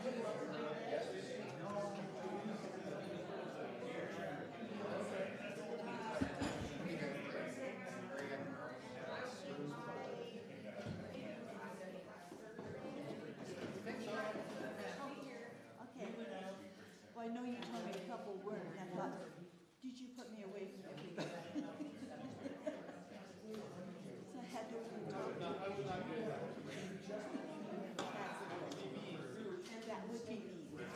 Okay. Well, I know you told me a couple words. I thought, did you put me away from everybody? So I had to talk to you. That would be me.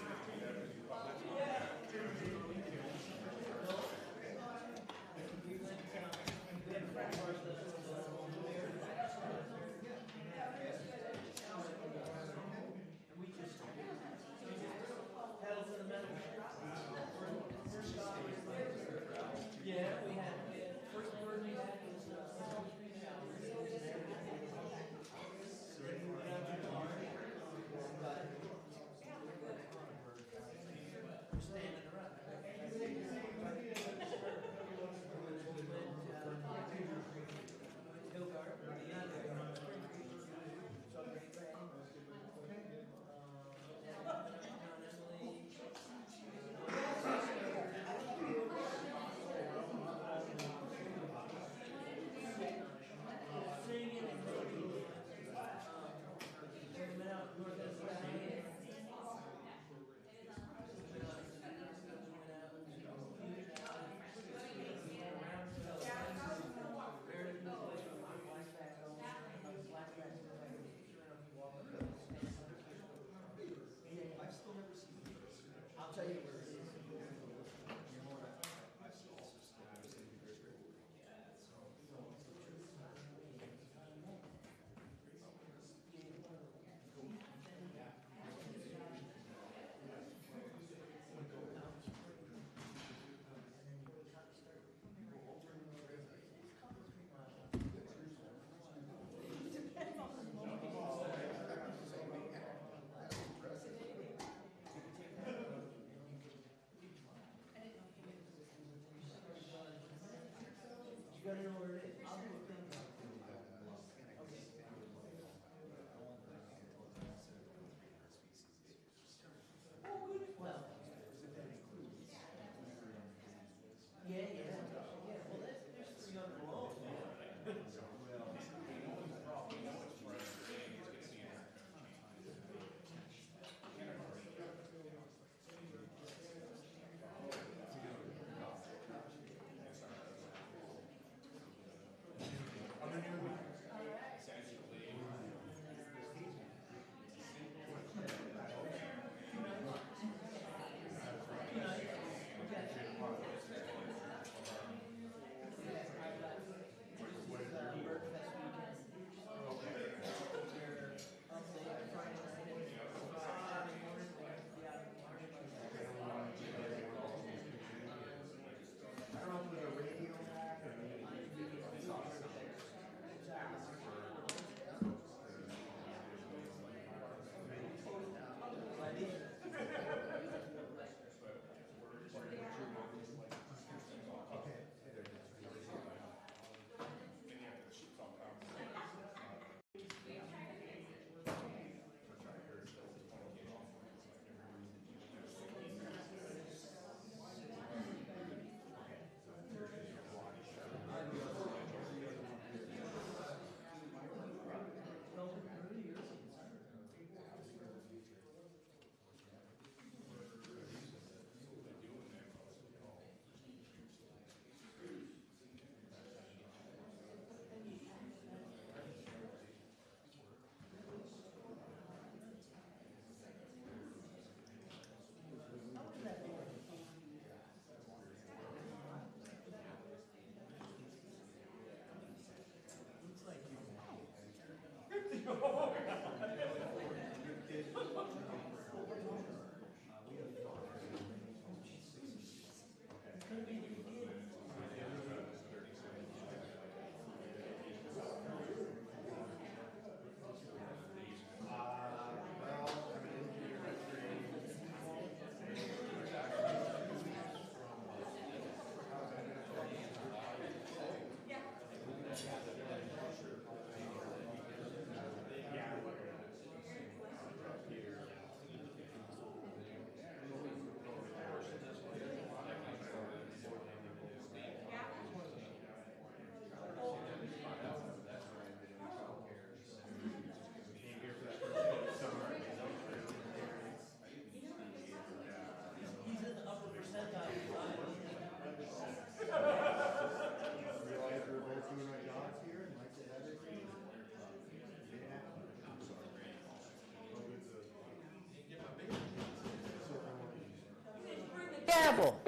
gavel.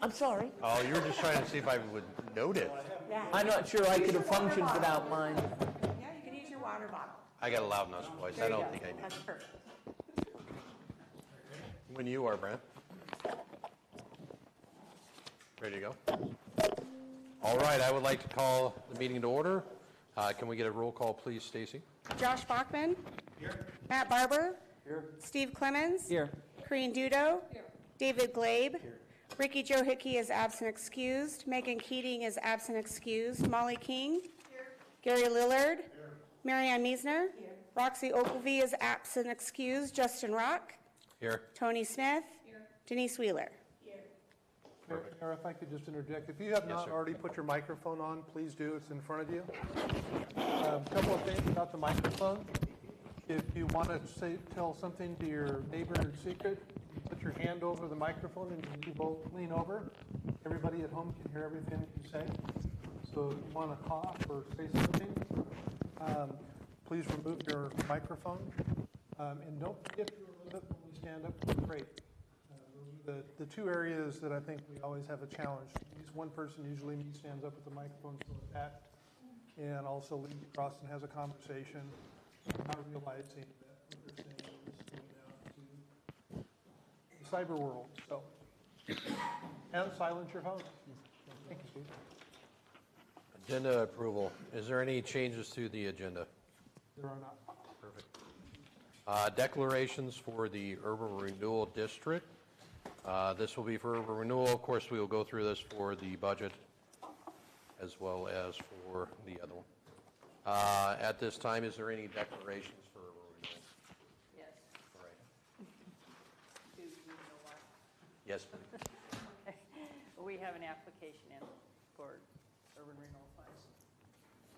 I'm sorry. Oh, you were just trying to see if I would note it. I'm not sure I could have functioned without mine. Yeah, you can use your water bottle. I got a loud enough voice. I don't think I do. That's perfect. When you are, Brent. Ready to go? All right, I would like to call the meeting to order. Can we get a roll call, please, Stacy? Josh Bachman. Here. Matt Barber. Here. Steve Clemens. Here. Corrine Dudo. Here. David Glabe. Here. Ricky Joe Hickey is absent excused. Megan Keating is absent excused. Molly King. Here. Gary Lillard. Here. Marianne Meisner. Here. Roxy Ogilvie is absent excused. Justin Rock. Here. Tony Smith. Here. Denise Wheeler. Mayor, if I could just interject, if you have not already put your microphone on, please do. It's in front of you. A couple of things about the microphone. If you want to tell something to your neighbor in secret, put your hand over the microphone and you both lean over. Everybody at home can hear everything you say. So if you want to cough or say something, please remove your microphone. And don't forget to remove it when we stand up for the parade. The two areas that I think we always have a challenge. One person usually stands up with the microphone so attached and also leans across and has a conversation, not realizing that what they're saying is going down to the cyber world. So, and silence your phone. Thank you, Steve. Agenda approval. Is there any changes to the agenda? There are not. Perfect. Declarations for the Urban Renewal District. This will be for urban renewal. Of course, we will go through this for the budget as well as for the other one. At this time, is there any declarations for urban renewal? Yes. All right. Do you know what? Yes. Okay. We have an application in for urban renewal funds.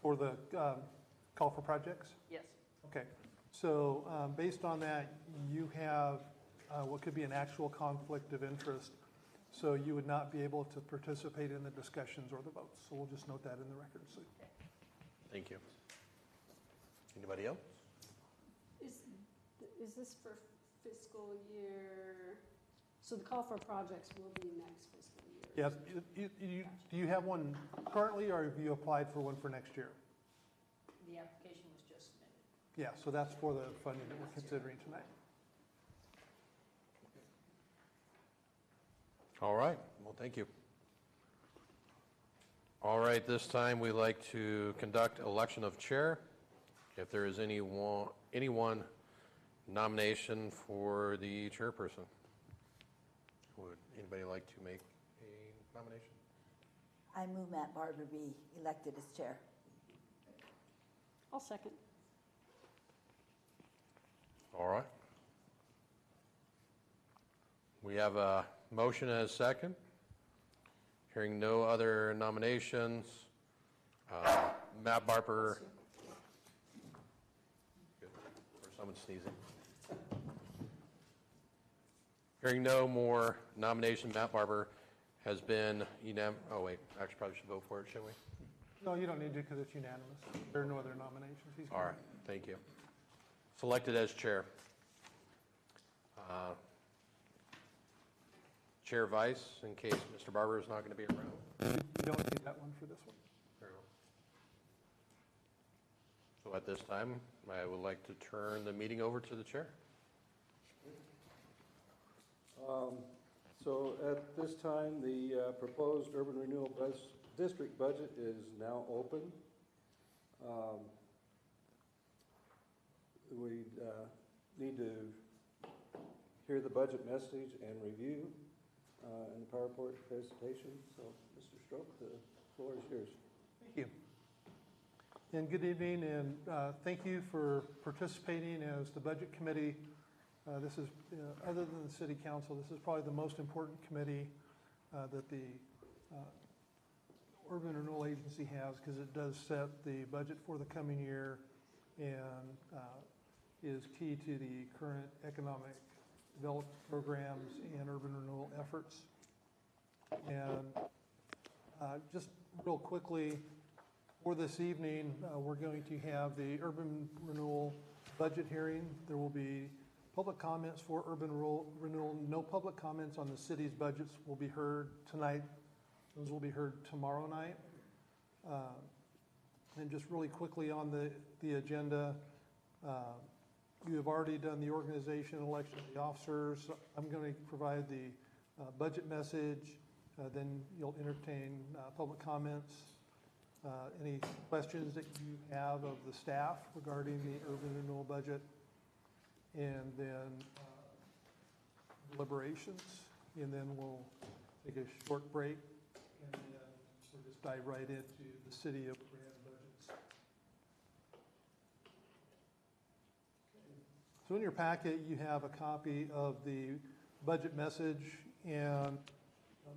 For the call for projects? Yes. Okay. So based on that, you have what could be an actual conflict of interest. So you would not be able to participate in the discussions or the votes. So we'll just note that in the record. So. Thank you. Anybody else? Is this for fiscal year? So the call for projects will be next fiscal year? Yes. Do you have one currently, or have you applied for one for next year? The application was just submitted. Yeah, so that's for the funding that we're considering tonight. All right. Well, thank you. All right. This time we'd like to conduct election of chair. If there is anyone nomination for the chairperson. Would anybody like to make a nomination? I move Matt Barber be elected as chair. I'll second. All right. We have a motion and a second. Hearing no other nominations. Matt Barber. Good. Or someone sneezing. Hearing no more nomination, Matt Barber has been unanimous. Oh wait, actually probably should vote for it, shouldn't we? No, you don't need to because it's unanimous. There are no other nominations. All right, thank you. Selected as chair. Chair Vice, in case Mr. Barber is not going to be around. You don't need that one for this one. Very well. So at this time, I would like to turn the meeting over to the chair. So at this time, the proposed urban renewal district budget is now open. We need to hear the budget message and review in the PowerPoint presentation. So, Mr. Stroke, the floor is yours. Thank you. And good evening, and thank you for participating as the Budget Committee. This is, other than the City Council, this is probably the most important committee that the Urban Renewal Agency has, because it does set the budget for the coming year and is key to the current economic development programs and urban renewal efforts. And just real quickly, for this evening, we're going to have the urban renewal budget hearing. There will be Public comments for urban renewal, no public comments on the city's budgets will be heard tonight. Those will be heard tomorrow night. And just really quickly on the agenda, you have already done the organization, election of the officers. I'm going to provide the budget message, then you'll entertain public comments. Any questions that you have of the staff regarding the urban renewal budget, and then deliberations, and then we'll take a short break, and then we'll just dive right into the City of Grande budgets. So in your packet, you have a copy of the budget message, and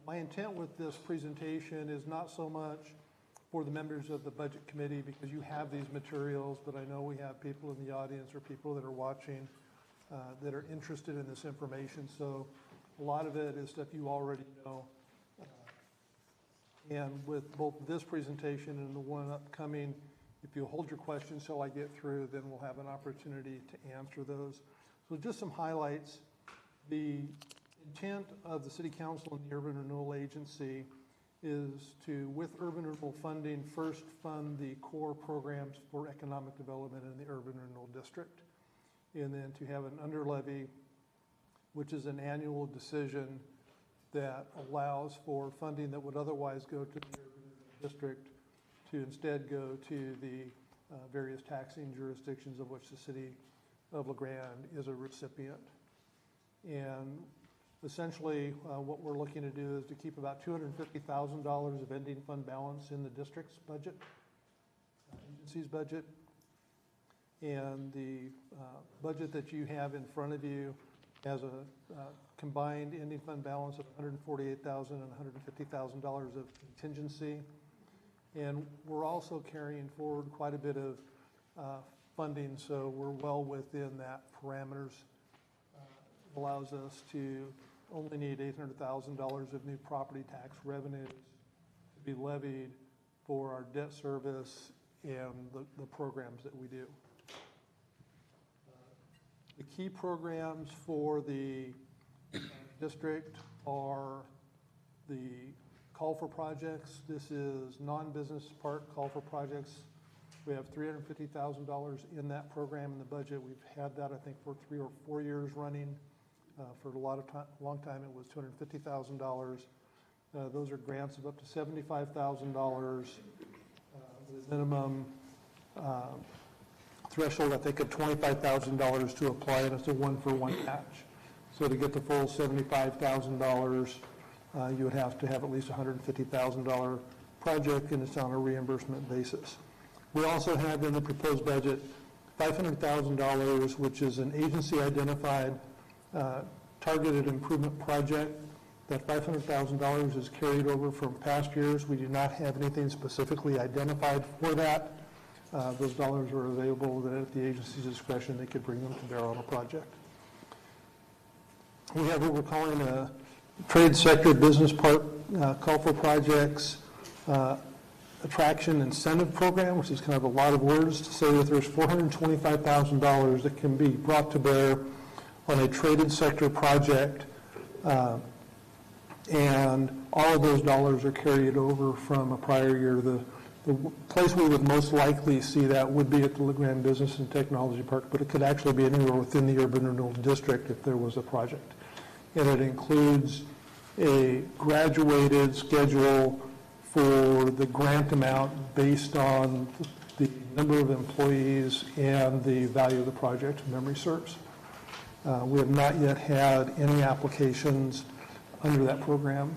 my intent with this presentation is not so much for the members of the budget committee, because you have these materials, but I know we have people in the audience or people that are watching that are interested in this information. So a lot of it is stuff you already know. And with both this presentation and the one upcoming, if you hold your questions till I get through, then we'll have an opportunity to answer those. So just some highlights. The intent of the City Council and the Urban Renewal Agency is to, with urban renewal funding, first fund the core programs for economic development in the urban renewal district, and then to have an underlevy, which is an annual decision that allows for funding that would otherwise go to the urban renewal district to instead go to the various taxing jurisdictions of which the city of LaGrande is a recipient. And essentially, what we're looking to do is to keep about $250,000 of ending fund balance in the district's budget, agency's budget. And the budget that you have in front of you has a combined ending fund balance of $148,000 and $150,000 of contingency. And we're also carrying forward quite a bit of funding, so we're well within that parameters. Allows us to only need $800,000 of new property tax revenues to be levied for our debt service and the programs that we do. The key programs for the district are the call for projects. This is non-business part call for projects. We have $350,000 in that program in the budget. We've had that, I think, for 3 or 4 years running. For a long time, it was $250,000. Those are grants of up to $75,000 with a minimum threshold, I think, of $25,000 to apply, and it's a one-for-one match. So to get the full $75,000, you would have to have at least a $150,000 project, and it's on a reimbursement basis. We also have in the proposed budget $500,000, which is an agency-identified targeted improvement project. That $500,000 is carried over from past years. We do not have anything specifically identified for that. Those dollars are available that at the agency's discretion they could bring them to bear on a project. We have what we're calling a trade sector business park call for projects attraction incentive program, which is kind of a lot of words to say that there's $425,000 that can be brought to bear on a traded sector project, and all of those dollars are carried over from a prior year. The place we would most likely see that would be at the LaGrande Business and Technology Park, but it could actually be anywhere within the Urban Renewal District if there was a project. And it includes a graduated schedule for the grant amount based on the number of employees and the value of the project, if memory serves. We have not yet had any applications under that program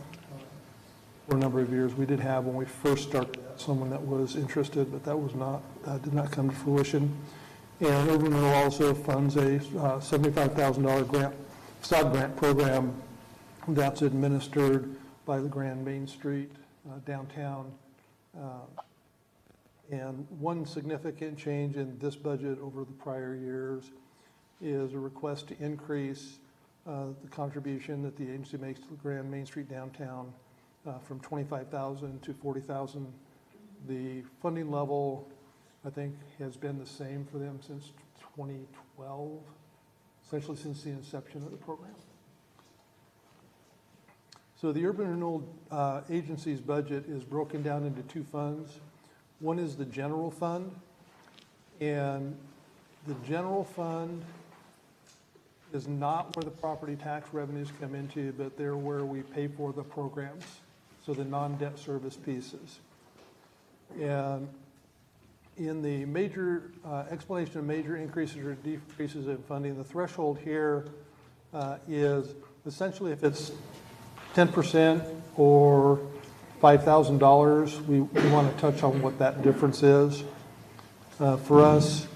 for a number of years. We did have, when we first started, someone that was interested, but that was not, did not come to fruition. And Urban Renewal also funds a $75,000 grant, facade grant program that's administered by the Grand Main Street downtown. And one significant change in this budget over the prior years is a request to increase the contribution that the agency makes to the Grand Main Street downtown from $25,000 to $40,000. The funding level, I think, has been the same for them since 2012, essentially since the inception of the program. So the Urban Renewal Agency's budget is broken down into two funds. One is the general fund, and the general fund is not where the property tax revenues come into, but they're where we pay for the programs, so the non-debt service pieces. And in the major explanation of major increases or decreases in funding, the threshold here is essentially if it's 10% or $5,000, we want to touch on what that difference is. For us,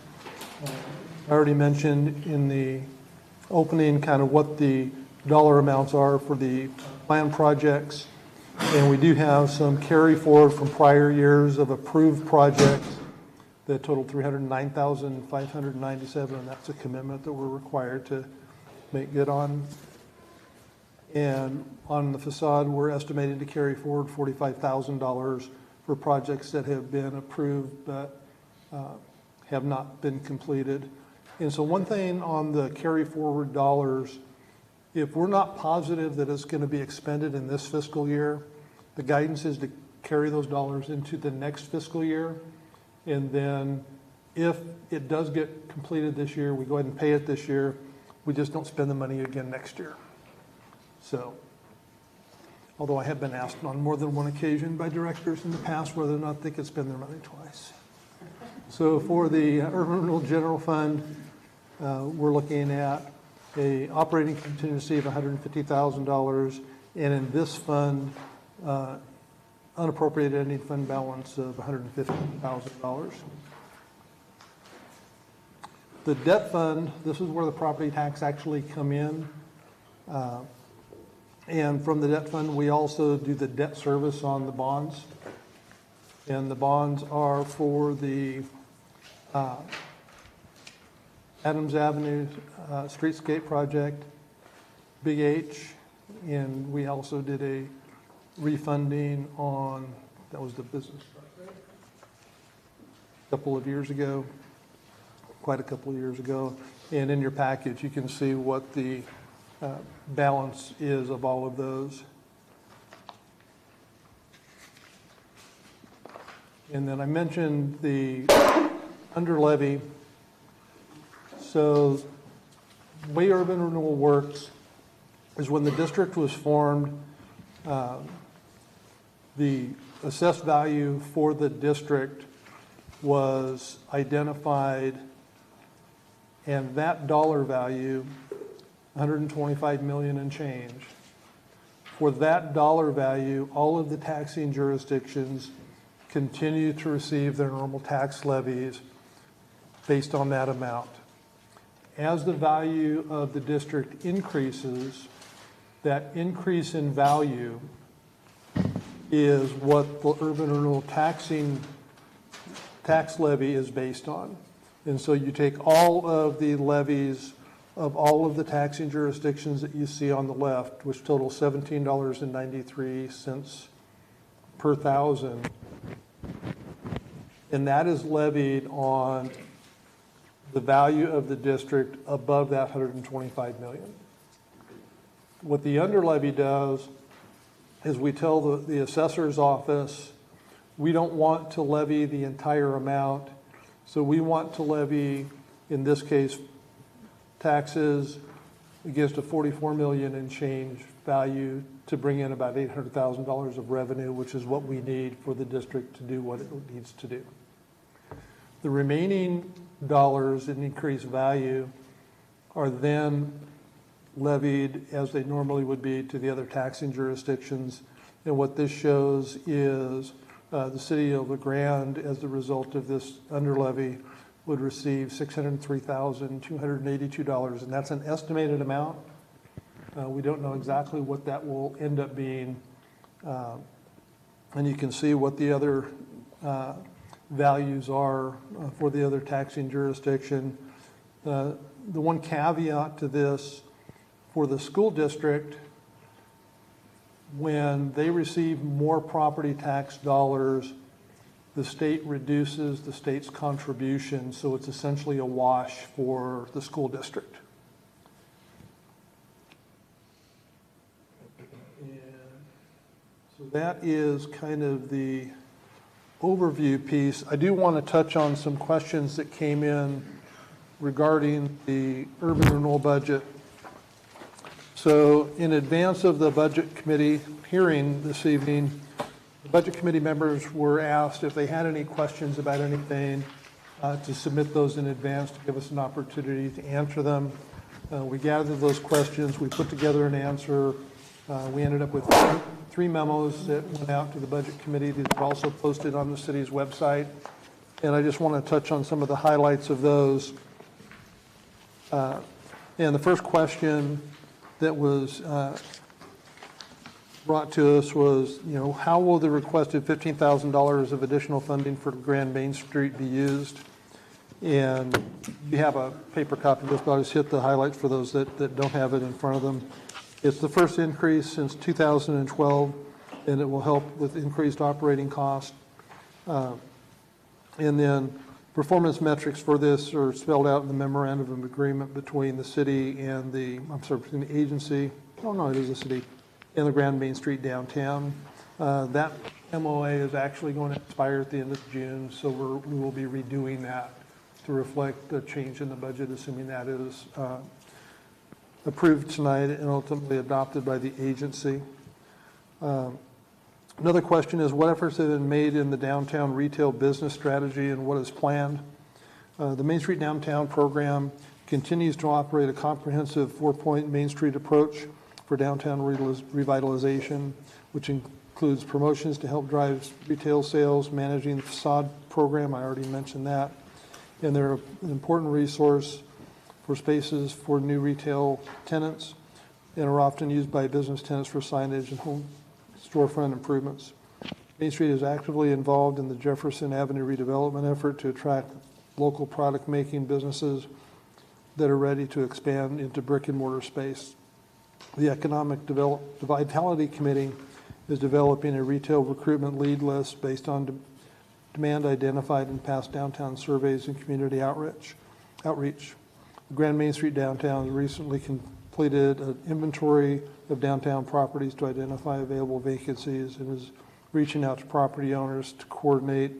I already mentioned in the opening kind of what the dollar amounts are for the planned projects. And we do have some carry forward from prior years of approved projects that total $309,597, and that's a commitment that we're required to make good on. And on the facade, we're estimating to carry forward $45,000 for projects that have been approved but have not been completed. And so one thing on the carry forward dollars, if we're not positive that it's going to be expended in this fiscal year, the guidance is to carry those dollars into the next fiscal year. And then if it does get completed this year, we go ahead and pay it this year. We just don't spend the money again next year. So, although I have been asked on more than one occasion by directors in the past whether or not they could spend their money twice. So for the Urban Renewal General Fund, we're looking at a operating contingency of $150,000, and in this fund, unappropriated ending fund balance of $150,000. The debt fund, this is where the property tax actually come in. And from the debt fund, we also do the debt service on the bonds. And the bonds are for the Adams Avenue Streetscape Project, Big H, and we also did a refunding on, that was the business a couple of years ago, quite a couple of years ago. And in your package, you can see what the balance is of all of those. And then I mentioned the under levy. So the way urban renewal works is when the district was formed, the assessed value for the district was identified, and that dollar value, 125 million and change. For that dollar value, all of the taxing jurisdictions continue to receive their normal tax levies based on that amount. As the value of the district increases, that increase in value is what the urban renewal tax levy is based on. And so you take all of the levies of all of the taxing jurisdictions that you see on the left, which total $17.93 per thousand, and that is levied on the value of the district above that 125 million. What the underlevy does is we tell the assessor's office, we don't want to levy the entire amount, so we want to levy, in this case, taxes against a 44 million and change value to bring in about $800,000 of revenue, which is what we need for the district to do what it needs to do. The remaining dollars in increased value are then levied as they normally would be to the other taxing jurisdictions. And what this shows is the city of Grande, as a result of this underlevy, would receive $603,282, and that's an estimated amount. We don't know exactly what that will end up being. And you can see what the other values are for the other taxing jurisdiction. The one caveat to this, for the school district, when they receive more property tax dollars, the state reduces the state's contribution, so it's essentially a wash for the school district. So that is kind of the overview piece. I do want to touch on some questions that came in regarding the urban renewal budget. So in advance of the Budget Committee hearing this evening, the Budget Committee members were asked if they had any questions about anything to submit those in advance to give us an opportunity to answer them. We gathered those questions, we put together an answer. We ended up with three memos that went out to the Budget Committee that are also posted on the city's website. And I just want to touch on some of the highlights of those. And the first question that was brought to us was, how will the requested $15,000 of additional funding for Grand Main Street be used? And you have a paper copy of this, but I'll just hit the highlights for those that don't have it in front of them. It's the first increase since 2012, and it will help with increased operating costs. And then performance metrics for this are spelled out in the memorandum of agreement between the city and between the agency, it is the city, and the Grand Main Street downtown. That MOA is actually going to expire at the end of June, so we will be redoing that to reflect the change in the budget, assuming that is approved tonight and ultimately adopted by the agency. Another question is, what efforts have been made in the downtown retail business strategy and what is planned? The Main Street Downtown program continues to operate a comprehensive four-point Main Street approach for downtown revitalization, which includes promotions to help drive retail sales, managing the facade program, I already mentioned that, and they're an important resource for spaces for new retail tenants and are often used by business tenants for signage and home storefront improvements. Main Street is actively involved in the Jefferson Avenue redevelopment effort to attract local product-making businesses that are ready to expand into brick-and-mortar space. The Economic Vitality Committee is developing a retail recruitment lead list based on demand identified in past downtown surveys and community outreach. The Grand Main Street Downtown recently completed an inventory of downtown properties to identify available vacancies and is reaching out to property owners to coordinate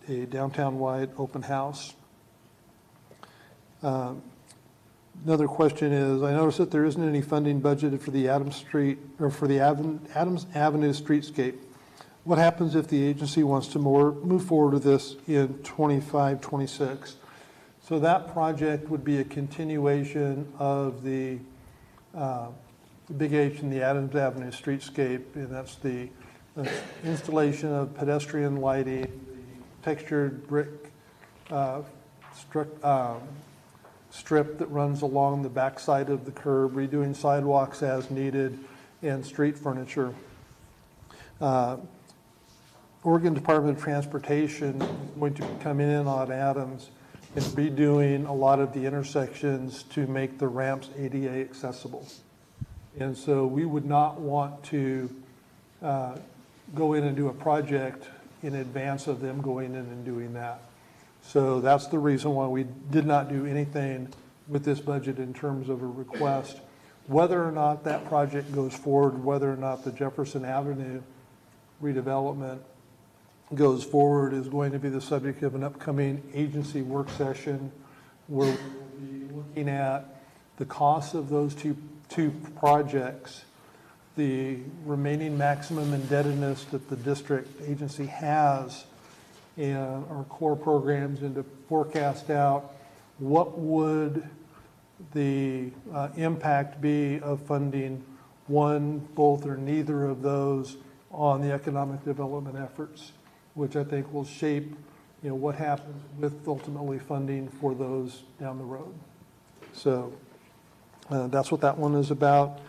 a downtown-wide open house. Another question is, I noticed that there isn't any funding budgeted for the Adams Avenue streetscape. What happens if the agency wants to move forward with this in 25, 26? So that project would be a continuation of the Big H in the Adams Avenue streetscape, and that's the installation of pedestrian lighting, the textured brick strip that runs along the backside of the curb, redoing sidewalks as needed, and street furniture. Oregon Department of Transportation is going to come in on Adams and redoing a lot of the intersections to make the ramps ADA accessible. And so we would not want to go in and do a project in advance of them going in and doing that. So that's the reason why we did not do anything with this budget in terms of a request. Whether or not that project goes forward, whether or not the Jefferson Avenue redevelopment goes forward is going to be the subject of an upcoming agency work session where we'll be looking at the costs of those two projects, the remaining maximum indebtedness that the district agency has, and our core programs, and to forecast out what would the impact be of funding one, both, or neither of those on the economic development efforts, which I think will shape, what happens with ultimately funding for those down the road. So that's what that one is about.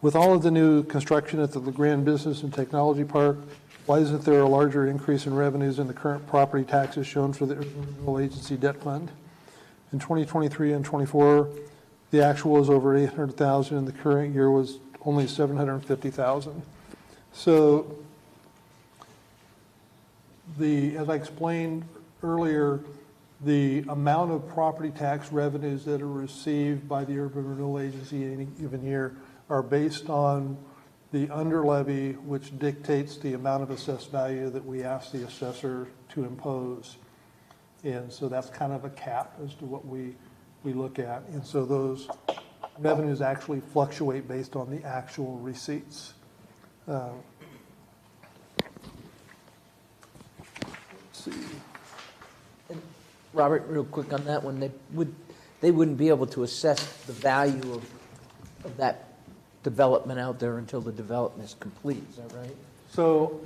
With all of the new construction at the Grande Business and Technology Park, why isn't there a larger increase in revenues in the current property taxes shown for the Renewal Agency Debt Fund? In 2023 and 24, the actual was over $800,000, and the current year was only $750,000. So as I explained earlier, the amount of property tax revenues that are received by the Urban Renewal Agency in any given year are based on the under levy, which dictates the amount of assessed value that we ask the assessor to impose. And so that's kind of a cap as to what we look at. And so those revenues actually fluctuate based on the actual receipts. Let's see. Robert, real quick on that one, they wouldn't be able to assess the value of that development out there until the development is complete, is that right? So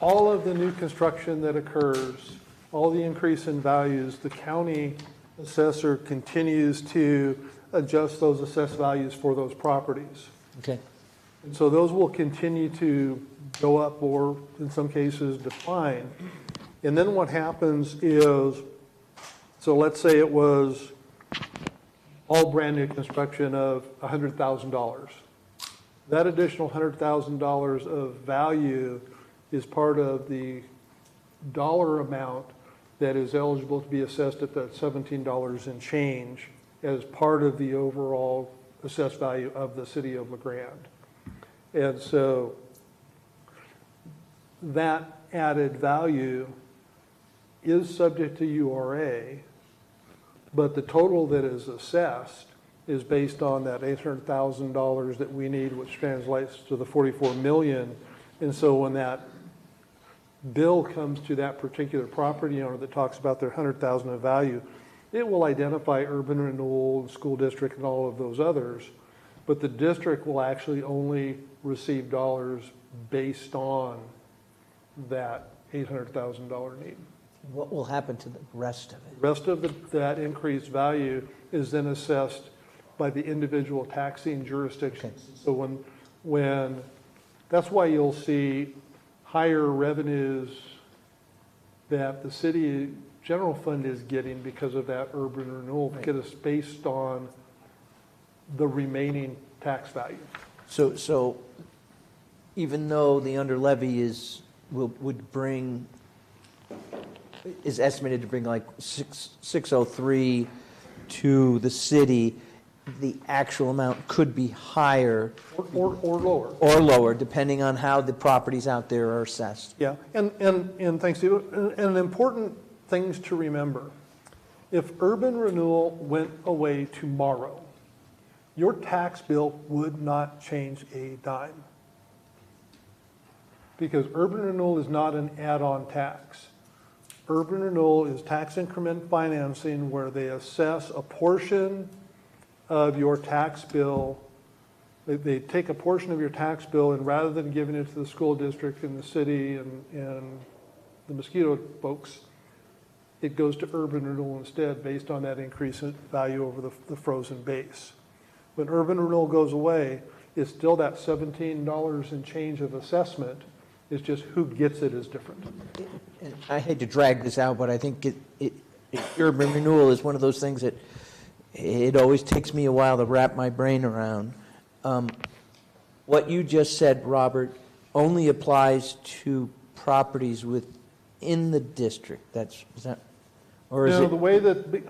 all of the new construction that occurs, all the increase in values, the county assessor continues to adjust those assessed values for those properties. Okay. And so those will continue to go up or, in some cases, decline. And then what happens is, so let's say it was all brand new construction of $100,000. That additional $100,000 of value is part of the dollar amount that is eligible to be assessed at that $17 and change as part of the overall assessed value of the city of LaGrande. And so that added value is subject to URA, but the total that is assessed is based on that $800,000 that we need, which translates to the 44 million. And so when that bill comes to that particular property owner that talks about their 100,000 of value, it will identify urban renewal, school district, and all of those others, but the district will actually only receive dollars based on that $800,000 need. What will happen to the rest of it? The rest of that increased value is then assessed by the individual taxing jurisdictions. Okay. So when that's why you'll see higher revenues that the city general fund is getting because of that urban renewal, Right. because it's based on the remaining tax value. So even though the under levy is estimated to bring like 603 to the city, the actual amount could be higher Or lower. or lower, depending on how the properties out there are assessed. Yeah, and thanks, Steve. And important things to remember. If urban renewal went away tomorrow, your tax bill would not change a dime. Because urban renewal is not an add-on tax. Urban renewal is tax increment financing where they assess a portion of your tax bill. They take a portion of your tax bill, and rather than giving it to the school district and the city and the mosquito folks, it goes to urban renewal instead based on that increase in value over the frozen base. When urban renewal goes away, it's still that $17 and change of assessment. It's just who gets it is different. And I hate to drag this out, but I think urban renewal is one of those things that it always takes me a while to wrap my brain around. What you just said, Robert, only applies to properties within the district. Is that, or is No, it? the way that,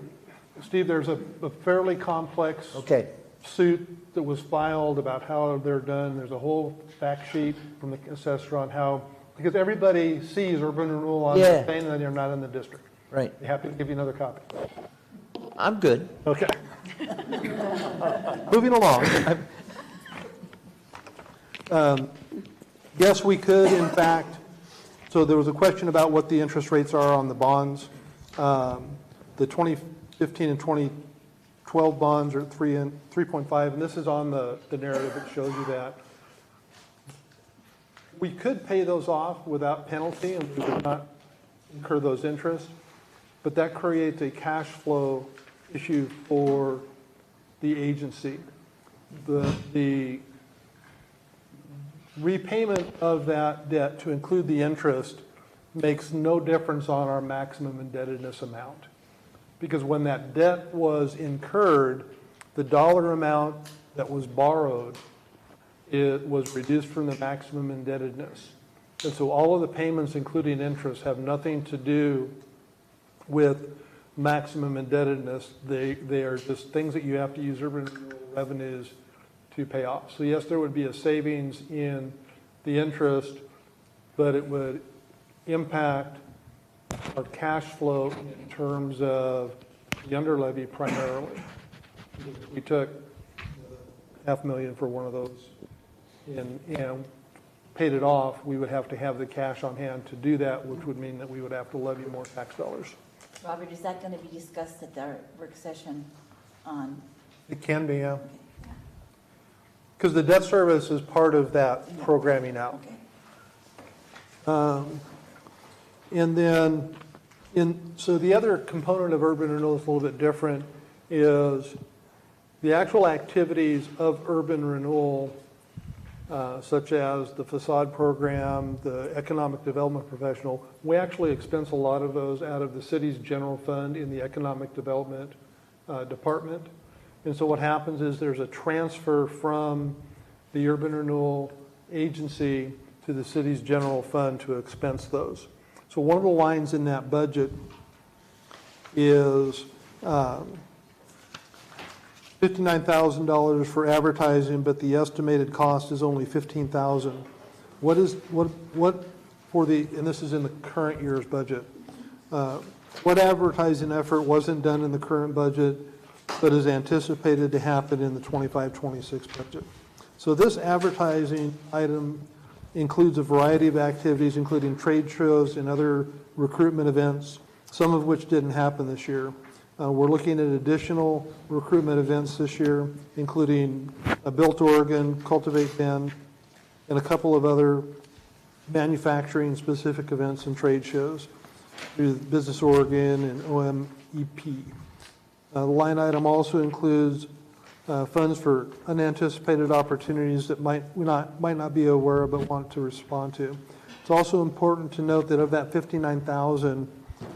Steve, there's a fairly complex Okay. suit that was filed about how they're done. There's a whole fact sheet from the assessor on how, because everybody sees urban renewal on Yeah. the thing, and then you're not in the district. Right. They have to give you another copy. I'm good. Okay. Moving along. Yes, we could, in fact, so there was a question about what the interest rates are on the bonds. The 2015 and 2012 bonds are 3.5, and this is on the narrative that shows you that. We could pay those off without penalty, and we would not incur those interests, but that creates a cash flow issue for the agency. The repayment of that debt to include the interest makes no difference on our maximum indebtedness amount. Because when that debt was incurred, the dollar amount that was borrowed, it was reduced from the maximum indebtedness. And so all of the payments, including interest, have nothing to do with maximum indebtedness. They are just things that you have to use urban renewal revenues to pay off. So yes, there would be a savings in the interest, but it would impact our cash flow in terms of the underlevy primarily. We took $500,000 for one of those and paid it off, we would have to have the cash on hand to do that, which would mean that we would have to levy more tax dollars. Robert, is that going to be discussed at our work session on? It can be, yeah. Because the debt service is part of that programming out. Okay. And then, so the other component of urban renewal is a little bit different, is the actual activities of urban renewal, such as the facade program, the economic development professional. We actually expense a lot of those out of the city's general fund in the economic development department. And so what happens is there's a transfer from the urban renewal agency to the city's general fund to expense those. So one of the lines in that budget is $59,000 for advertising, but the estimated cost is only $15,000. What for the, and this is in the current year's budget, what advertising effort wasn't done in the current budget, but is anticipated to happen in the 25-26 budget? So this advertising item includes a variety of activities, including trade shows and other recruitment events, some of which didn't happen this year. We're looking at additional recruitment events this year, including Built Oregon, Cultivate Bend, and a couple of other manufacturing-specific events and trade shows through Business Oregon and OMEP. The line item also includes funds for unanticipated opportunities that might not be aware of but want to respond to. It's also important to note that of that $59,000,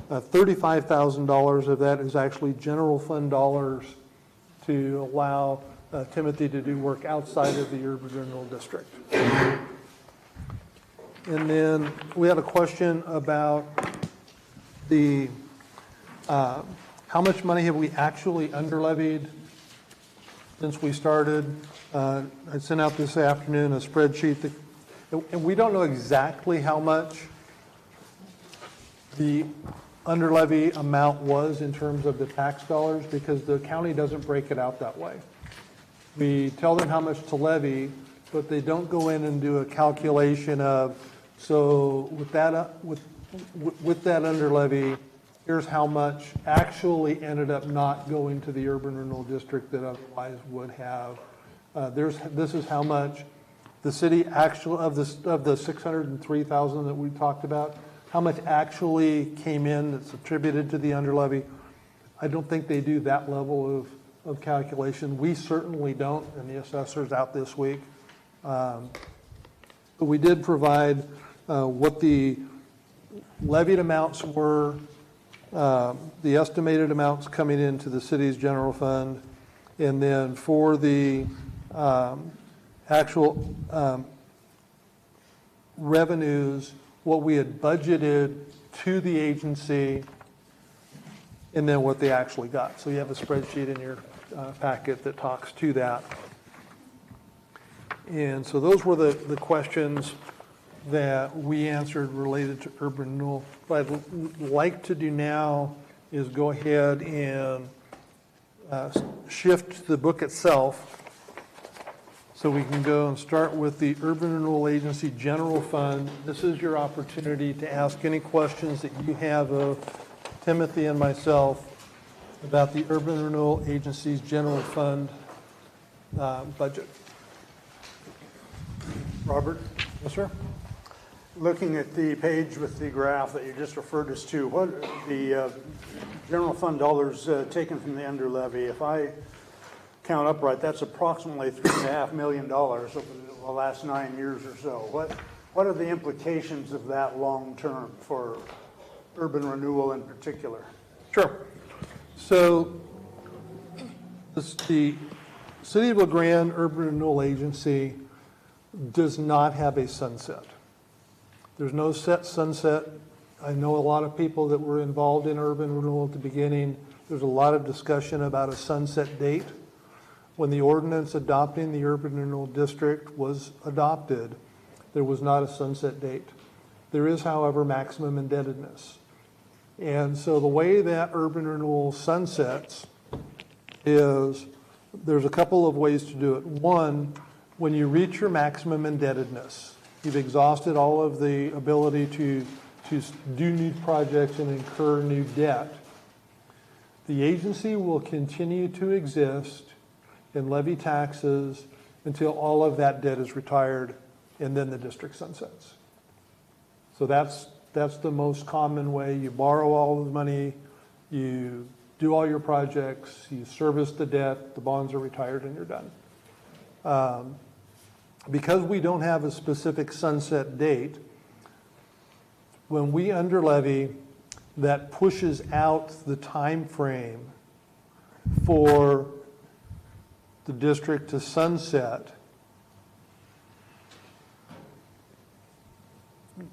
$35,000 of that is actually general fund dollars to allow Timothy to do work outside of the urban renewal district. And then we had a question about the how much money have we actually underlevied since we started. I sent out this afternoon a spreadsheet that, and we don't know exactly how much the underlevy amount was in terms of the tax dollars, because the county doesn't break it out that way. We tell them how much to levy, but they don't go in and do a calculation of, so with that underlevy, here's how much actually ended up not going to the urban renewal district that otherwise would have. This is how much the city actually, of the 603,000 that we talked about, how much actually came in that's attributed to the underlevy. I don't think they do that level of calculation. We certainly don't, and the assessor's out this week. But we did provide what the levied amounts were, the estimated amounts coming into the city's general fund, and then for the actual revenues, what we had budgeted to the agency, and then what they actually got. So you have a spreadsheet in your packet that talks to that. And so those were the questions that we answered related to urban renewal. What I'd like to do now is go ahead and shift the book itself, so we can go and start with the Urban Renewal Agency General Fund. This is your opportunity to ask any questions that you have of Timothy and myself about the Urban Renewal Agency's General Fund budget. Robert? Yes, sir. Looking at the page with the graph that you just referred us to, what the general fund dollars taken from the underlevy, if I count up right, that's approximately $3.5 million over the last 9 years or so. What are the implications of that long term for urban renewal in particular? Sure. So the City of Grande Urban Renewal Agency does not have a sunset. There's no set sunset. I know a lot of people that were involved in urban renewal at the beginning. There's a lot of discussion about a sunset date. when the ordinance adopting the urban renewal district was adopted, there was not a sunset date. There is, however, maximum indebtedness. And so the way that urban renewal sunsets is, there's a couple of ways to do it. One, when you reach your maximum indebtedness, you've exhausted all of the ability to do new projects and incur new debt, the agency will continue to exist and levy taxes until all of that debt is retired, and then the district sunsets. So that's the most common way. You borrow all the money, you do all your projects, you service the debt, the bonds are retired, and you're done. Because we don't have a specific sunset date, when we underlevy, that pushes out the time frame for the district to sunset.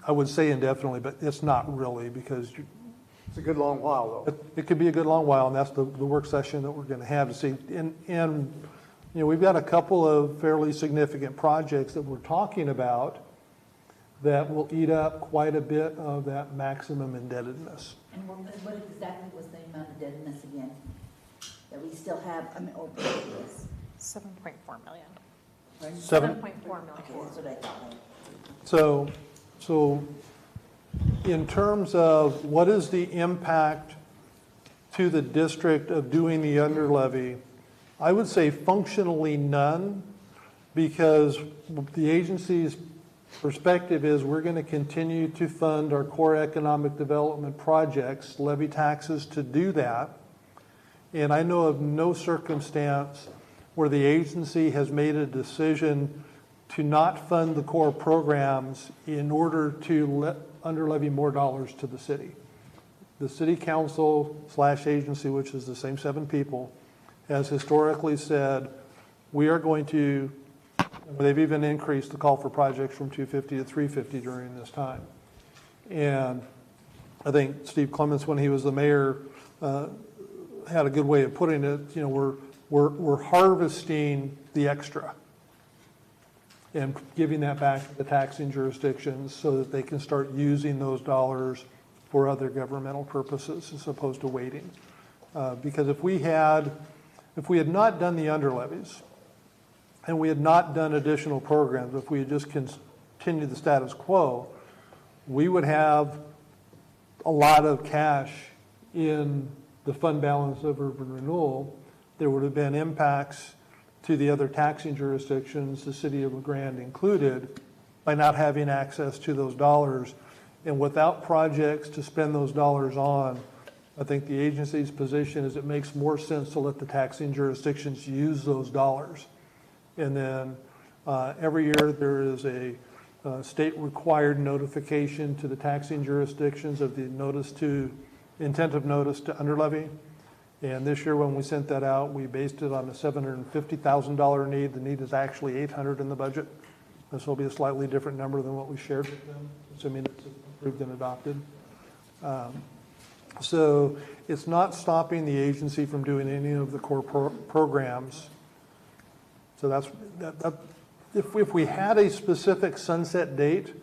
I would say indefinitely, but it's not really, because It's a good long while, though. it could be a good long while, and that's the work session that we're going to have to see. And you know, we've got a couple of fairly significant projects that we're talking about that will eat up quite a bit of that maximum indebtedness. And what exactly was the amount of indebtedness again? That we still have, I mean, open to this? 7.4 million. 7.4 million. Okay, that's what I thought. So in terms of what is the impact to the district of doing the underlevy, I would say functionally none, because the agency's perspective is we're going to continue to fund our core economic development projects, levy taxes to do that. And I know of no circumstance where the agency has made a decision to not fund the core programs in order to underlevy more dollars to the city. The city council / agency, which is the same 7 people, has historically said, we are going to, they've even increased the call for projects from 250 to 350 during this time. And I think Steve Clements, when he was the mayor, had a good way of putting it. You know, we're harvesting the extra and giving that back to the taxing jurisdictions so that they can start using those dollars for other governmental purposes as opposed to waiting. Because if we had not done the underlevies and we had not done additional programs, if we had just continued the status quo, we would have a lot of cash in the fund balance of urban renewal. There would have been impacts to the other taxing jurisdictions, the city of Grande included, by not having access to those dollars. And without projects to spend those dollars on, I think the agency's position is it makes more sense to let the taxing jurisdictions use those dollars. And then every year there is a state-required notification to the taxing jurisdictions of the intent of notice to underlevy. And this year when we sent that out, we based it on a $750,000 need. The need is actually $800 in the budget. This will be a slightly different number than what we shared with them, assuming it's approved and adopted. So it's not stopping the agency from doing any of the core programs. So that's if we had a specific sunset date,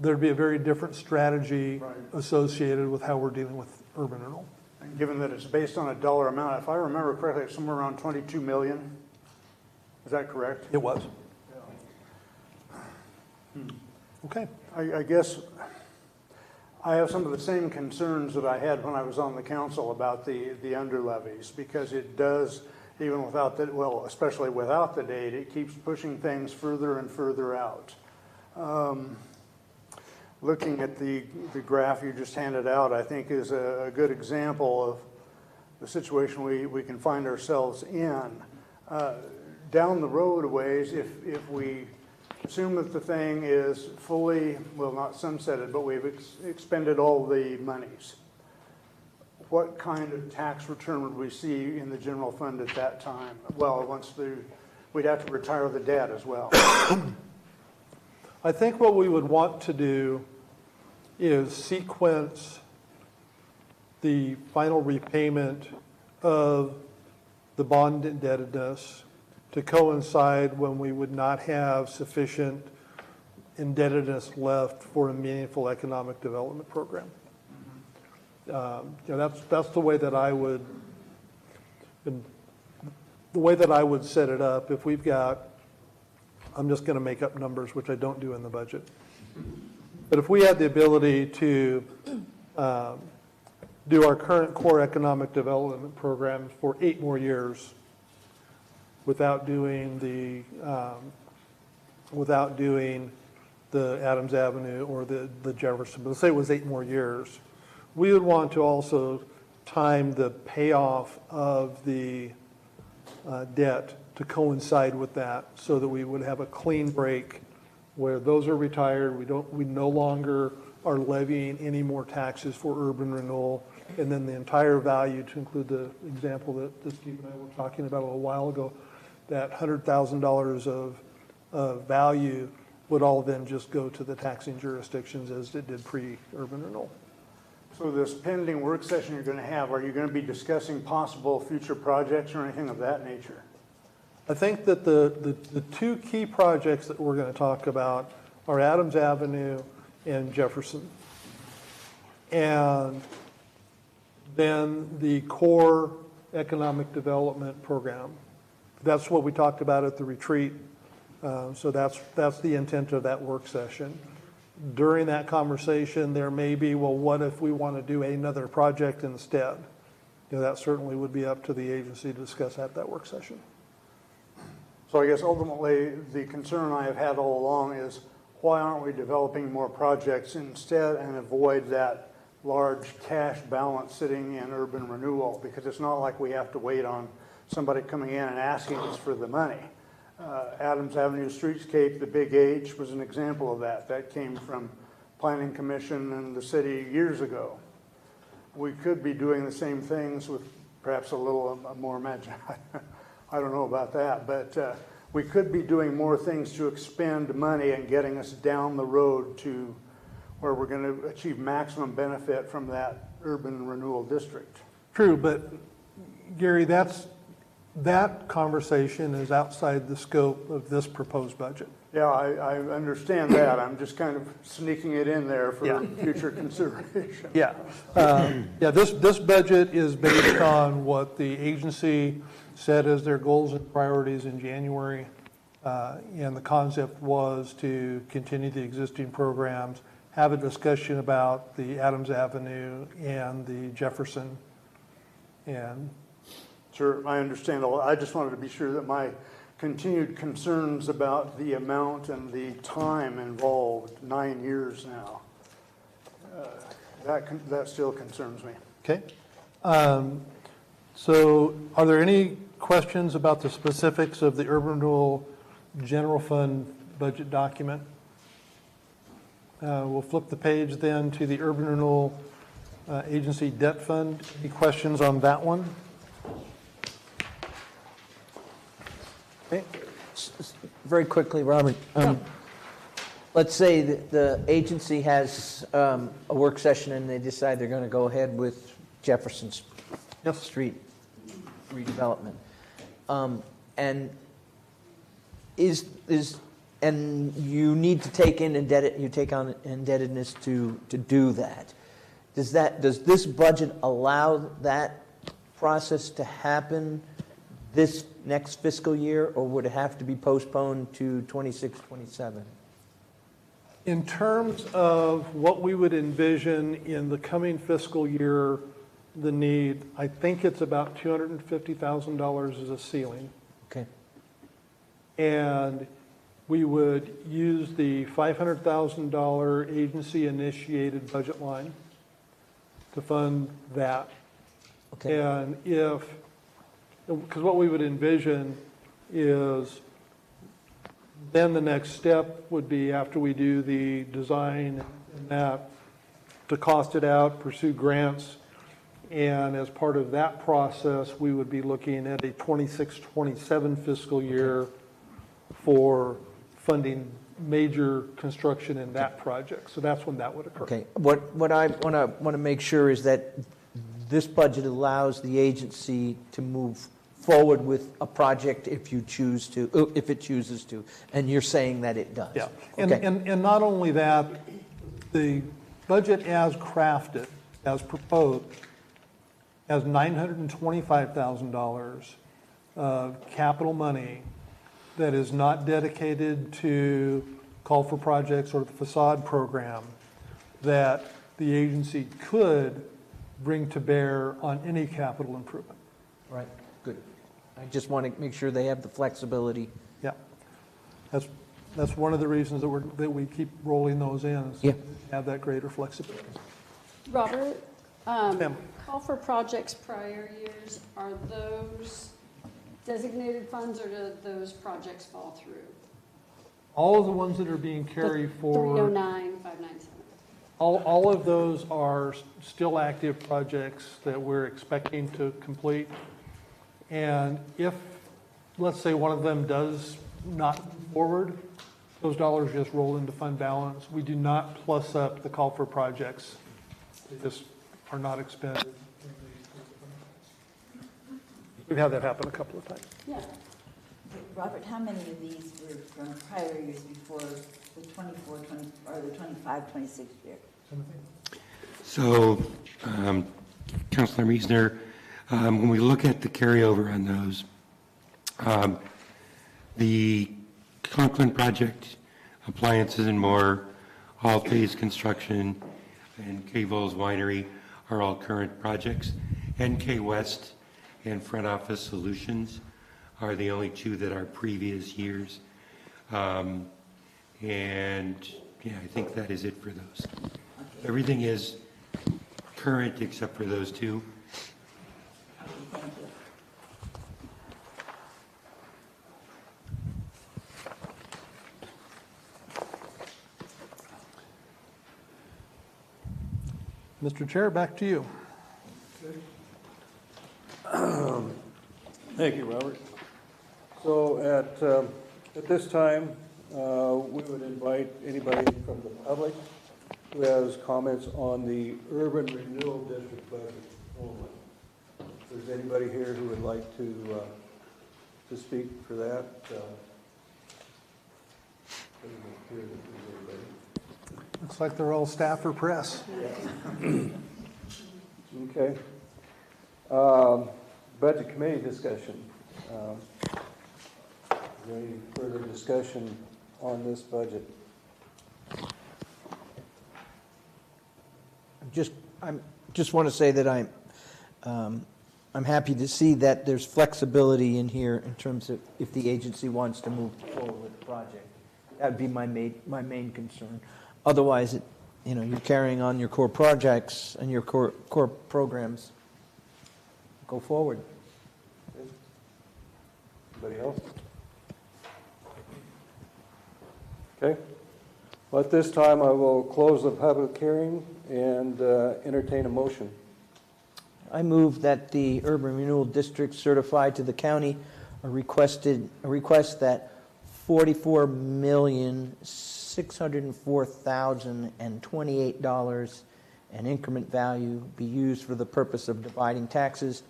there'd be a very different strategy associated with how we're dealing with urban renewal. And given that it's based on a dollar amount, if I remember correctly, it's somewhere around 22 million. Is that correct? It was. Okay. I guess I have some of the same concerns that I had when I was on the council about the underlevies, because it does, even without the, well, especially without the date, it keeps pushing things further and further out. Looking at the graph you just handed out, I think is a good example of the situation we can find ourselves in. Down the road a ways, if we assume that the thing is fully, well, not sunsetted, but we've expended all the monies, what kind of tax return would we see in the general fund at that time? Well, we'd have to retire the debt as well. I think what we would want to do is sequence the final repayment of the bond indebtedness to coincide when we would not have sufficient indebtedness left for a meaningful economic development program. That's the way that I would, set it up. If we've got, I'm just going to make up numbers, which I don't do in the budget. But if we had the ability to do our current core economic development programs for 8 more years without doing the Adams Avenue or the Jefferson, but let's say it was 8 more years, we would want to also time the payoff of the debt to coincide with that, so that we would have a clean break where those are retired. We no longer are levying any more taxes for urban renewal, and then the entire value, to include the example that Steve and I were talking about a little while ago, that $100,000 of value would all then just go to the taxing jurisdictions as it did pre-urban renewal. So this pending work session you're going to have, are you going to be discussing possible future projects or anything of that nature? I think that the 2 key projects that we're going to talk about are Adams Avenue and Jefferson. And then the core economic development program. That's what we talked about at the retreat. So that's the intent of that work session. During that conversation, there may be, well, what if we want to do another project instead? That certainly would be up to the agency to discuss at that work session. So I guess ultimately, the concern I have had all along is, why aren't we developing more projects instead and avoid that large cash balance sitting in urban renewal? Because it's not like we have to wait on somebody coming in and asking us for the money. Adams Avenue Streetscape, the Big H, was an example of that. That came from Planning Commission and the city years ago. We could be doing the same things with perhaps a little more magic. I don't know about that, but we could be doing more things to expend money and getting us down the road to where we're going to achieve maximum benefit from that urban renewal district. True, but Gary, that conversation is outside the scope of this proposed budget. Yeah, I understand that. I'm just kind of sneaking it in there for future consideration. Yeah. This budget is based on what the agency said as their goals and priorities in January. And the concept was to continue the existing programs, have a discussion about the Adams Avenue and the Jefferson. And sure, I understand. I just wanted to be sure that my continued concerns about the amount and the time involved, 9 years now, that still concerns me. Okay. So are there any questions about the specifics of the urban renewal general fund budget document? We'll flip the page then to the urban renewal agency debt fund. Any questions on that one? Okay. Very quickly, Robert. Let's say that the agency has a work session and they decide they're going to go ahead with Jefferson Street redevelopment. And and you need to take on indebtedness to do that. Does this budget allow that process to happen this next fiscal year, or would it have to be postponed to 26, 27? In terms of what we would envision in the coming fiscal year, the need, I think it's about $250,000 as a ceiling. Okay. And we would use the $500,000 agency-initiated budget line to fund that. Okay. And because what we would envision is then the next step would be, after we do the design and that, to cost it out, pursue grants. And as part of that process, we would be looking at a 26-27 fiscal year for funding major construction in that project. So that's when that would occur. Okay. What I want to make sure is that this budget allows the agency to move forward with a project if you choose to, if it chooses to, and you're saying that it does? Yeah, and, Okay. and not only that, the budget as crafted, as proposed, has $925,000 of capital money that is not dedicated to call for projects or the facade program that the agency could bring to bear on any capital improvement. Right, good. I just want to make sure they have the flexibility. Yeah, that's one of the reasons that we keep rolling those in, so Yeah. to have that greater flexibility. Robert, Ma'am. call for projects prior years, are those designated funds or do those projects fall through? All of the ones that are being carried forward. 309, 597. All of those are still active projects that we're expecting to complete. And if, let's say, one of them does not move forward, those dollars just roll into fund balance. We do not plus up the call for projects. They just are not expended. We've had that happen a couple of times. Yeah. Robert, how many of these were from prior years before the 24, 20, or the 25, 26 year? So, Councilor Meisner, when we look at the carryover on those, the Conklin project, appliances and more, all phase construction, and K-Vols Winery are all current projects. NK West and Front Office Solutions are the only two that are previous years. And yeah, I think that is it for those. Everything is current except for those two. Thank you. Mr. Chair, back to you. Thank you, Robert. So at this time, we would invite anybody from the public who has comments on the urban renewal district budget only. If there's anybody here who would like to speak for that, Looks like they're all staff or press. okay. Budget committee discussion. Is there any further discussion on this budget? Just want to say that I'm happy to see that there's flexibility in here in terms of if the agency wants to move forward with the project. That'd be my main concern. Otherwise, you're carrying on your core projects and your core programs. Go forward. Anybody else? Okay. Well, at this time, I will close the public hearing and entertain a motion. I move that the Urban Renewal District certify to the county a request that $44,604,028 an increment value be used for the purpose of dividing taxes,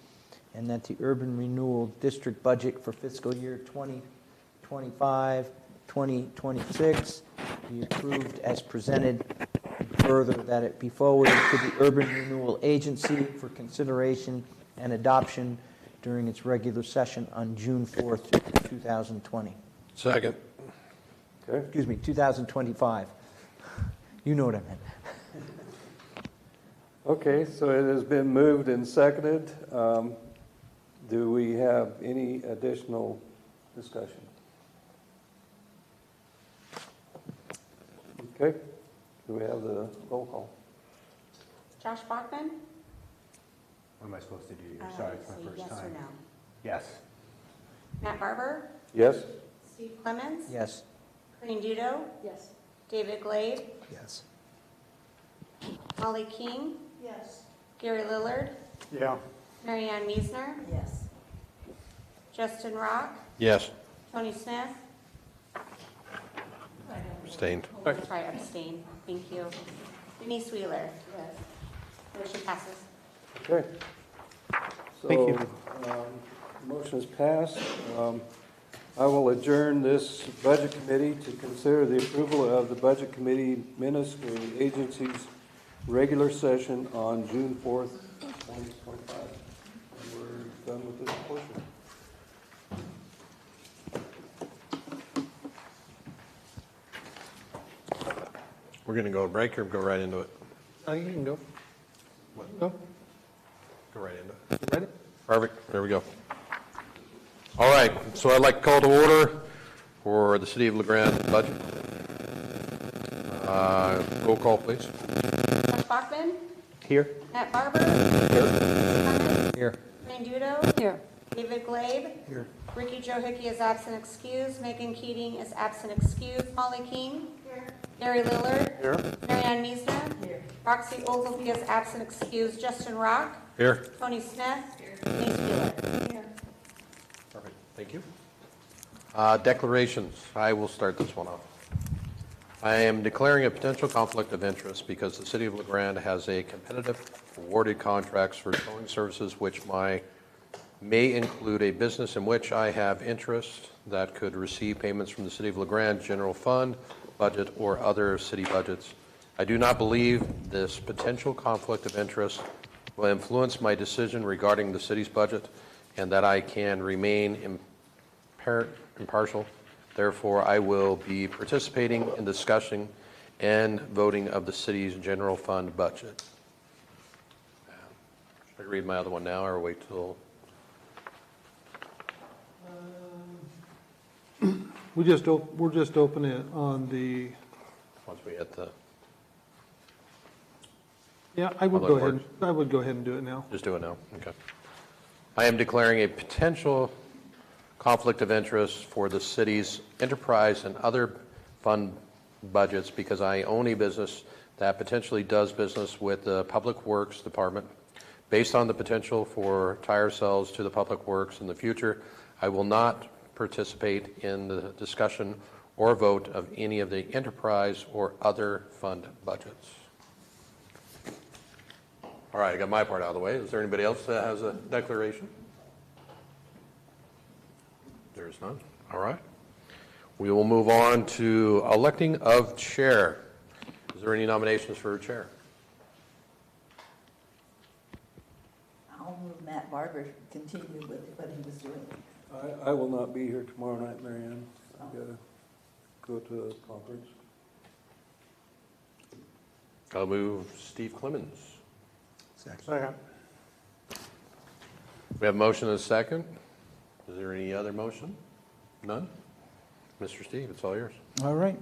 and that the Urban Renewal District budget for fiscal year 2025, 2026 be approved as presented. Further, that it be forwarded to the Urban Renewal Agency for consideration and adoption during its regular session on June 4th, 2020. Second. Okay. Excuse me, 2025. You know what I meant. Okay, so it has been moved and seconded. Do we have any additional discussion? Okay, do we have the roll call? Josh Bachman? What am I supposed to do here? Sorry, it's my first Yes time. or no? Yes. Matt Barber? Yes? Steve Clements? Yes. Corinne Dudo? Yes. David Glade? Yes. Molly King? Yes. Gary Lillard? Yeah. Mary Ann Meisner? Yes. Justin Rock? Yes. Tony Smith? Abstained. Sorry, abstain. Thank you. Denise Wheeler? Yes. Motion passes. Okay. Thank you. So, Motion is passed. I will adjourn this budget committee to consider the approval of the budget committee minutes for the agency's regular session on June 4th, 2025. And we're done with this portion. We're going to go to break or go right into it? You can go. What? Go. Go right into it. Ready? Perfect, there we go. All right, so I'd like to call to order for the City of LeGrande budget. Roll call, please. Mark Bachman, Here? Matt Barber. Here. Here. Wayne Dudo. Here. David Glabe. Here. Ricky Joe Hickey is absent excused. Megan Keating is absent excused. Molly King. Here. Gary Lillard. Here. Mary Ann Meisner. Here. Roxy Oglesby is absent excused. Justin Rock. Here. Tony Smith. Denise Wheeler. Here. Perfect, thank you. Declarations, I will start this one off. I am declaring a potential conflict of interest because the City of LeGrande has a competitive awarded contracts for towing services which may include a business in which I have interest that could receive payments from the City of LeGrande general fund, budget, or other city budgets. I do not believe this potential conflict of interest will influence my decision regarding the city's budget and that I can remain impartial. Therefore, I will be participating in discussing and voting of the city's general fund budget. Should I read my other one now or wait till? We're just opening it on the, Once we hit the, yeah, I would Public go ahead and do it now. just do it now, okay. I am declaring a potential conflict of interest for the city's enterprise and other fund budgets because I own a business that potentially does business with the Public Works Department. Based on the potential for tire sales to the Public Works in the future, I will not participate in the discussion or vote of any of the enterprise or other fund budgets. All right, I got my part out of the way. Is there anybody else that has a declaration? There's none. All right. We will move on to electing of chair. Is there any nominations for chair? I'll move Matt Barber to continue with what he was doing. I will not be here tomorrow night, Mary Ann. I've got to go to a conference. I'll move Steve Clemens. Second. We have a motion and a second. Is there any other motion? None? Mr. Steve, it's all yours. All right.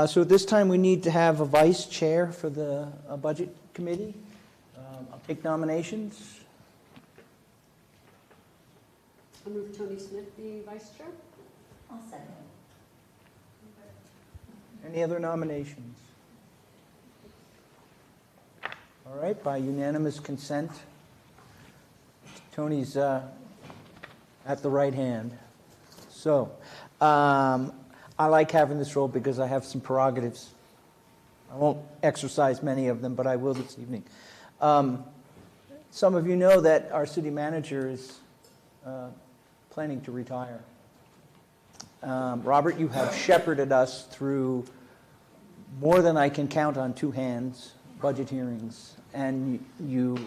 So at this time, we need to have a vice chair for the budget committee. I'll take nominations. I move Tony Smith be vice chair. I'll second. Any other nominations? All right, by unanimous consent, Tony's at the right hand. So, I like having this role because I have some prerogatives. I won't exercise many of them, but I will this evening. Some of you know that our city manager is planning to retire. Robert, you have shepherded us through more than I can count on two hands, budget hearings, and you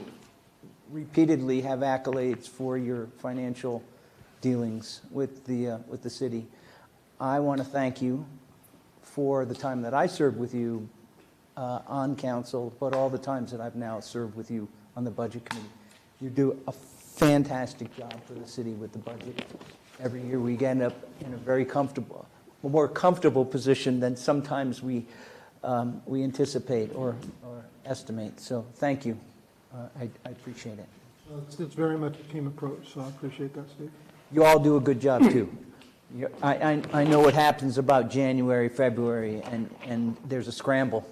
repeatedly have accolades for your financial dealings with the city. I want to thank you for the time that I served with you on council, but all the times that I've now served with you on the budget committee. You do a fantastic job for the city with the budget. Every year we end up in a more comfortable position than sometimes we anticipate or estimate. So thank you. I appreciate it. It's very much a team approach, so I appreciate that, Steve. You all do a good job, too. I know what happens about January, February, and there's a scramble,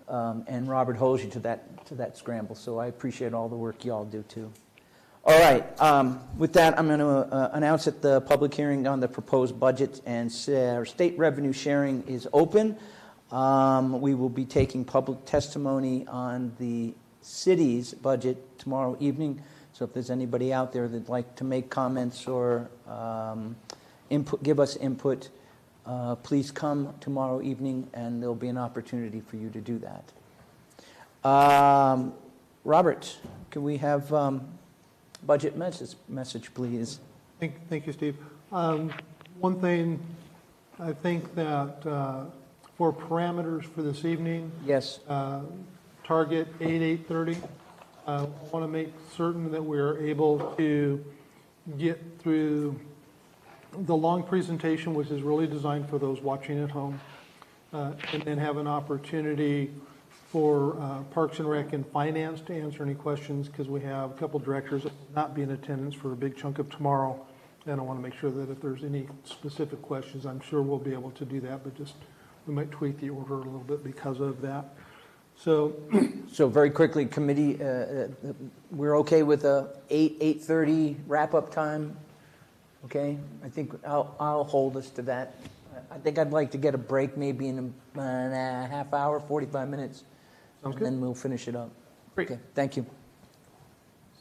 and Robert holds you to that scramble, so I appreciate all the work you all do, too. All right, with that, I'm going to announce that the public hearing on the proposed budget and state revenue sharing is open. We will be taking public testimony on the city's budget tomorrow evening, So if there's anybody out there that'd like to make comments or input, give us input, please come tomorrow evening, and there'll be an opportunity for you to do that. Robert, can we have budget message, please? Thank you, Steve. One thing, I think that for parameters for this evening, Yes. target 8:30. I want to make certain that we're able to get through the long presentation, which is really designed for those watching at home, and then have an opportunity for Parks and Rec and Finance to answer any questions, because we have a couple directors that will not be in attendance for a big chunk of tomorrow. And I want to make sure that if there's any specific questions, I'm sure we'll be able to do that, but just we might tweak the order a little bit because of that. So very quickly, committee, we're okay with a 8:30 wrap-up time? Okay, I think I'll hold us to that. I think I'd like to get a break maybe in a half hour, 45 minutes. Sounds and good. then we'll finish it up. Great. Okay, thank you.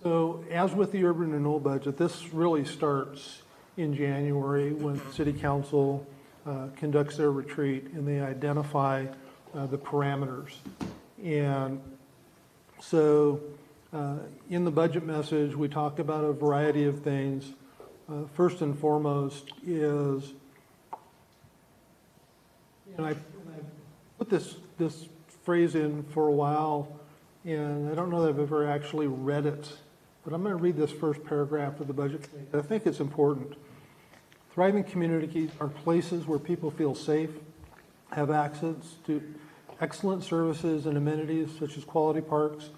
So as with the urban renewal budget, this really starts in January when the city council conducts their retreat and they identify the parameters. And so in the budget message, we talked about a variety of things. First and foremost is, and I put this phrase in for a while, and I don't know that I've ever actually read it, but I'm going to read this first paragraph of the budget. I think it's important. Thriving communities are places where people feel safe, have access to excellent services and amenities such as quality parks,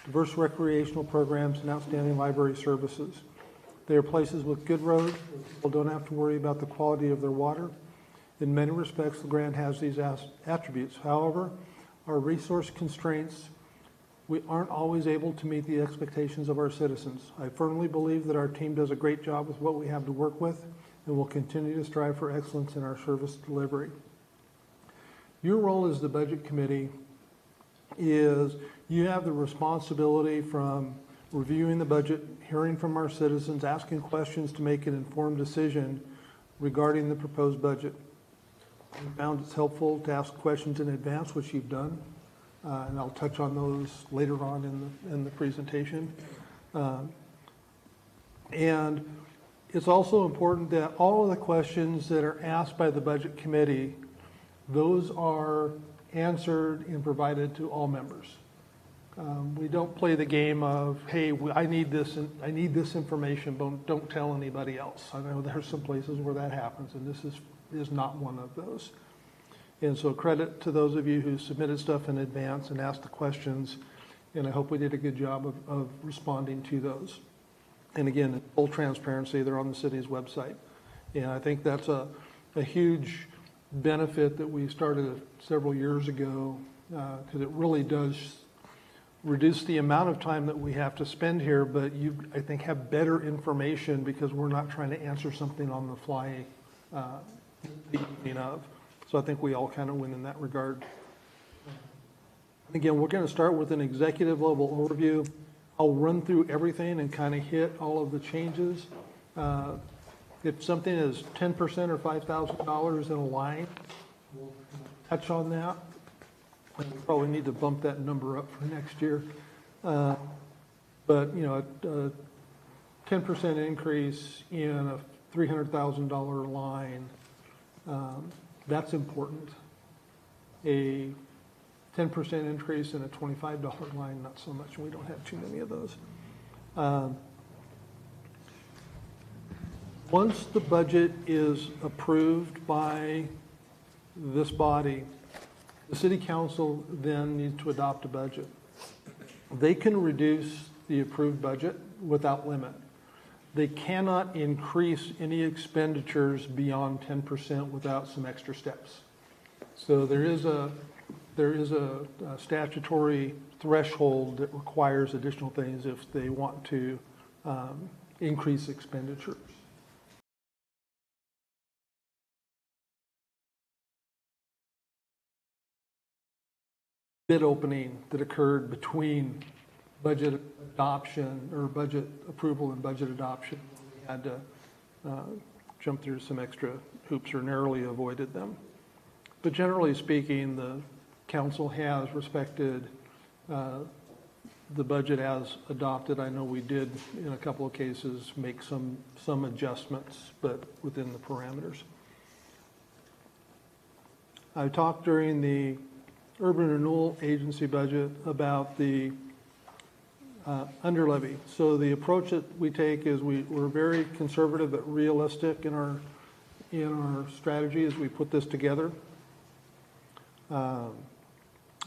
diverse recreational programs, and outstanding library services. They are places with good roads where people don't have to worry about the quality of their water. In many respects, the Grande has these attributes. However, our resource constraints, we aren't always able to meet the expectations of our citizens. I firmly believe that our team does a great job with what we have to work with, and will continue to strive for excellence in our service delivery. Your role as the budget committee is you have the responsibility from reviewing the budget, hearing from our citizens, asking questions to make an informed decision regarding the proposed budget. We found it's helpful to ask questions in advance, which you've done, and I'll touch on those later on in the presentation. And it's also important that all of the questions that are asked by the budget committee, those are answered and provided to all members. We don't play the game of, hey, I need this information, but don't tell anybody else. I know there's some places where that happens, and this is not one of those. And so credit to those of you who submitted stuff in advance and asked the questions, and I hope we did a good job of responding to those. And again, in full transparency, they're on the city's website. And I think that's a huge benefit that we started several years ago, because it really does reduce the amount of time that we have to spend here, but you, I think, have better information because we're not trying to answer something on the fly the evening of. So I think we all kind of win in that regard. Again, we're going to start with an executive level overview. I'll run through everything and kind of hit all of the changes. If something is 10% or $5,000 in a line, we'll touch on that. And we probably need to bump that number up for next year. But, you know, a 10% increase in a $300,000 line, that's important. A 10% increase in a $25 line, not so much. We don't have too many of those. Once the budget is approved by this body, the city council then needs to adopt a budget. They can reduce the approved budget without limit. They cannot increase any expenditures beyond 10% without some extra steps. So there is a statutory threshold that requires additional things if they want to increase expenditures. Bid opening that occurred between budget adoption, or budget approval and budget adoption. We had to jump through some extra hoops or narrowly avoided them. But generally speaking, the council has respected the budget as adopted. I know we did, in a couple of cases, make some adjustments, but within the parameters. I talked during the Urban Renewal Agency budget about the under levy. So the approach that we take is we're very conservative but realistic in our strategy as we put this together.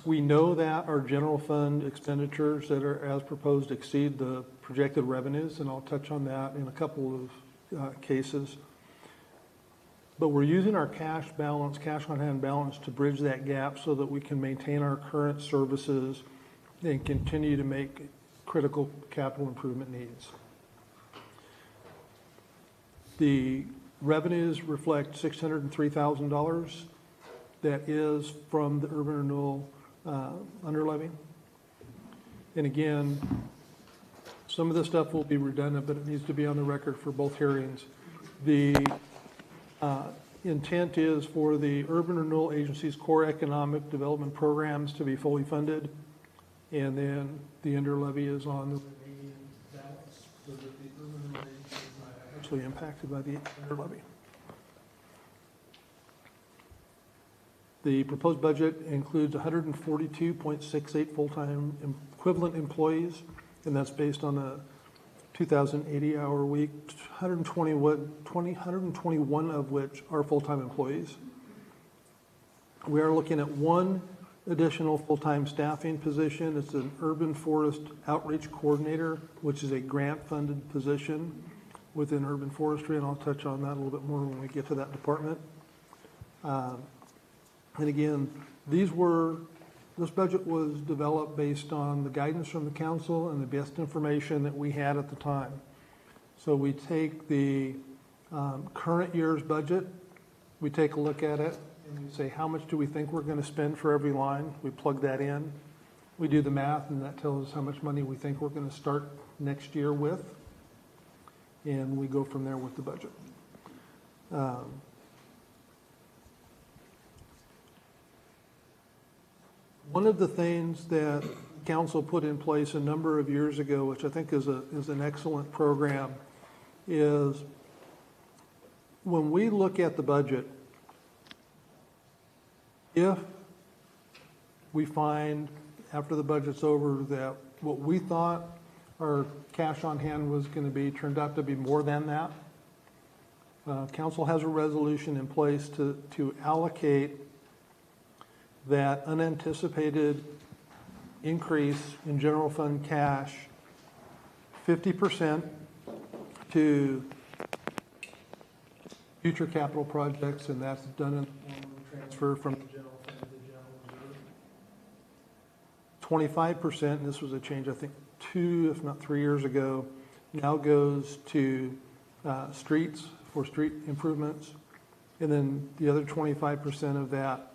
We know that our general fund expenditures that are as proposed exceed the projected revenues, and I'll touch on that in a couple of cases. But we're using our cash balance, cash on hand balance, to bridge that gap so that we can maintain our current services and continue to make critical capital improvement needs. The revenues reflect $603,000. That is from the urban renewal under levy. And again, some of this stuff will be redundant, but it needs to be on the record for both hearings. The intent is for the Urban Renewal Agency's core economic development programs to be fully funded, and then the under levy is on the remaining balance, so that the Urban Renewal Agency is not actually impacted by the under levy. The proposed budget includes 142.68 full-time equivalent employees, and that's based on a 2,080-hour week, 121 of which are full-time employees. We are looking at one additional full-time staffing position. It's an urban forest outreach coordinator, which is a grant-funded position within urban forestry, and I'll touch on that a little bit more when we get to that department. And again, this budget was developed based on the guidance from the council and the best information that we had at the time. So we take the current year's budget, we take a look at it, and we say, how much do we think we're going to spend for every line? We plug that in. We do the math, and that tells us how much money we think we're going to start next year with. And we go from there with the budget. One of the things that council put in place a number of years ago, which I think is an excellent program, is when we look at the budget, if we find after the budget's over that what we thought our cash on hand was going to be turned out to be more than that, council has a resolution in place to allocate that unanticipated increase in general fund cash, 50% to future capital projects, and that's done in the form of a transfer from the general fund to the general reserve. 25%, and this was a change I think 2, if not 3 years ago, now goes to streets for street improvements, and then the other 25% of that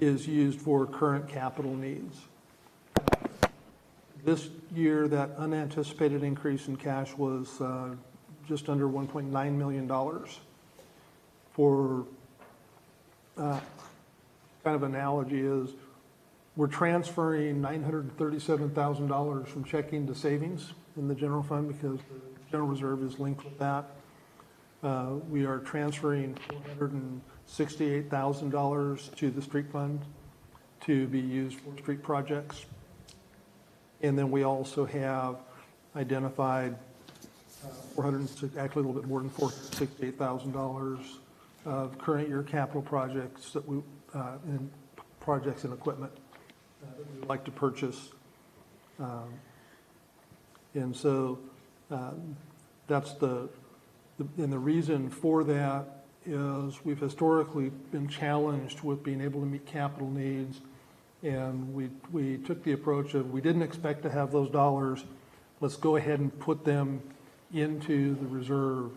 is used for current capital needs. This year, that unanticipated increase in cash was just under $1.9 million. For kind of analogy is, we're transferring $937,000 from checking to savings in the general fund because the general reserve is linked with that. We are transferring $468,000 to the street fund to be used for street projects. And then we also have identified actually a little bit more than $468,000 of current year capital projects that we, and projects and equipment that we would like to purchase. And so that's and the reason for that is we've historically been challenged with being able to meet capital needs, and we took the approach of we didn't expect to have those dollars. Let's go ahead and put them into the reserve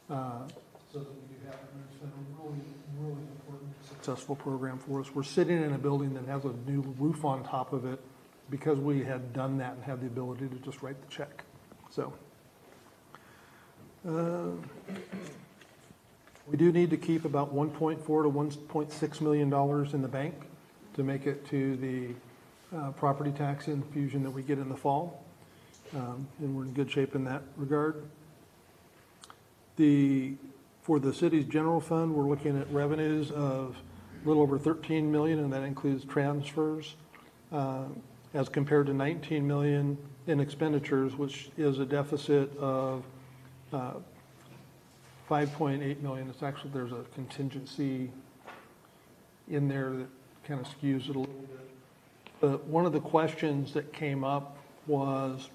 so that we do have it. It's been a really, really important, successful program for us. We're sitting in a building that has a new roof on top of it because we had done that and had the ability to just write the check. So we do need to keep about $1.4 to $1.6 million in the bank to make it to the property tax infusion that we get in the fall. And we're in good shape in that regard. For the city's general fund, we're looking at revenues of a little over 13 million, and that includes transfers, as compared to 19 million in expenditures, which is a deficit of 5.8 million. It's actually, there's a contingency in there that kind of skews it a little bit. But one of the questions that came up was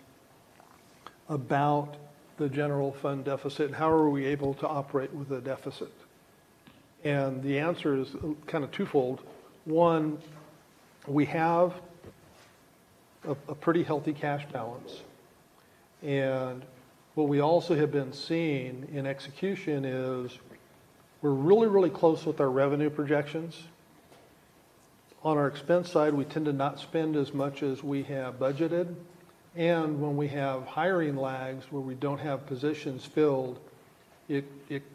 about the general fund deficit. How are we able to operate with a deficit? And the answer is kind of twofold. One, we have a pretty healthy cash balance. And what we also have been seeing in execution is we're really, really close with our revenue projections. On our expense side, we tend to not spend as much as we have budgeted. And when we have hiring lags where we don't have positions filled, it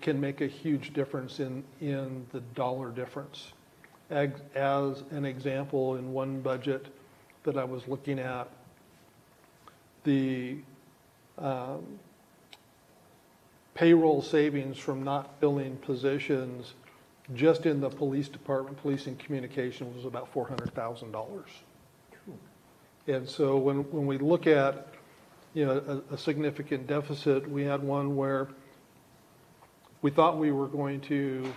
can make a huge difference in the dollar difference. As an example, in one budget that I was looking at, the payroll savings from not filling positions just in the police department, police and communication, was about $400,000. And so when we look at, a significant deficit, we had one where we thought we were going to,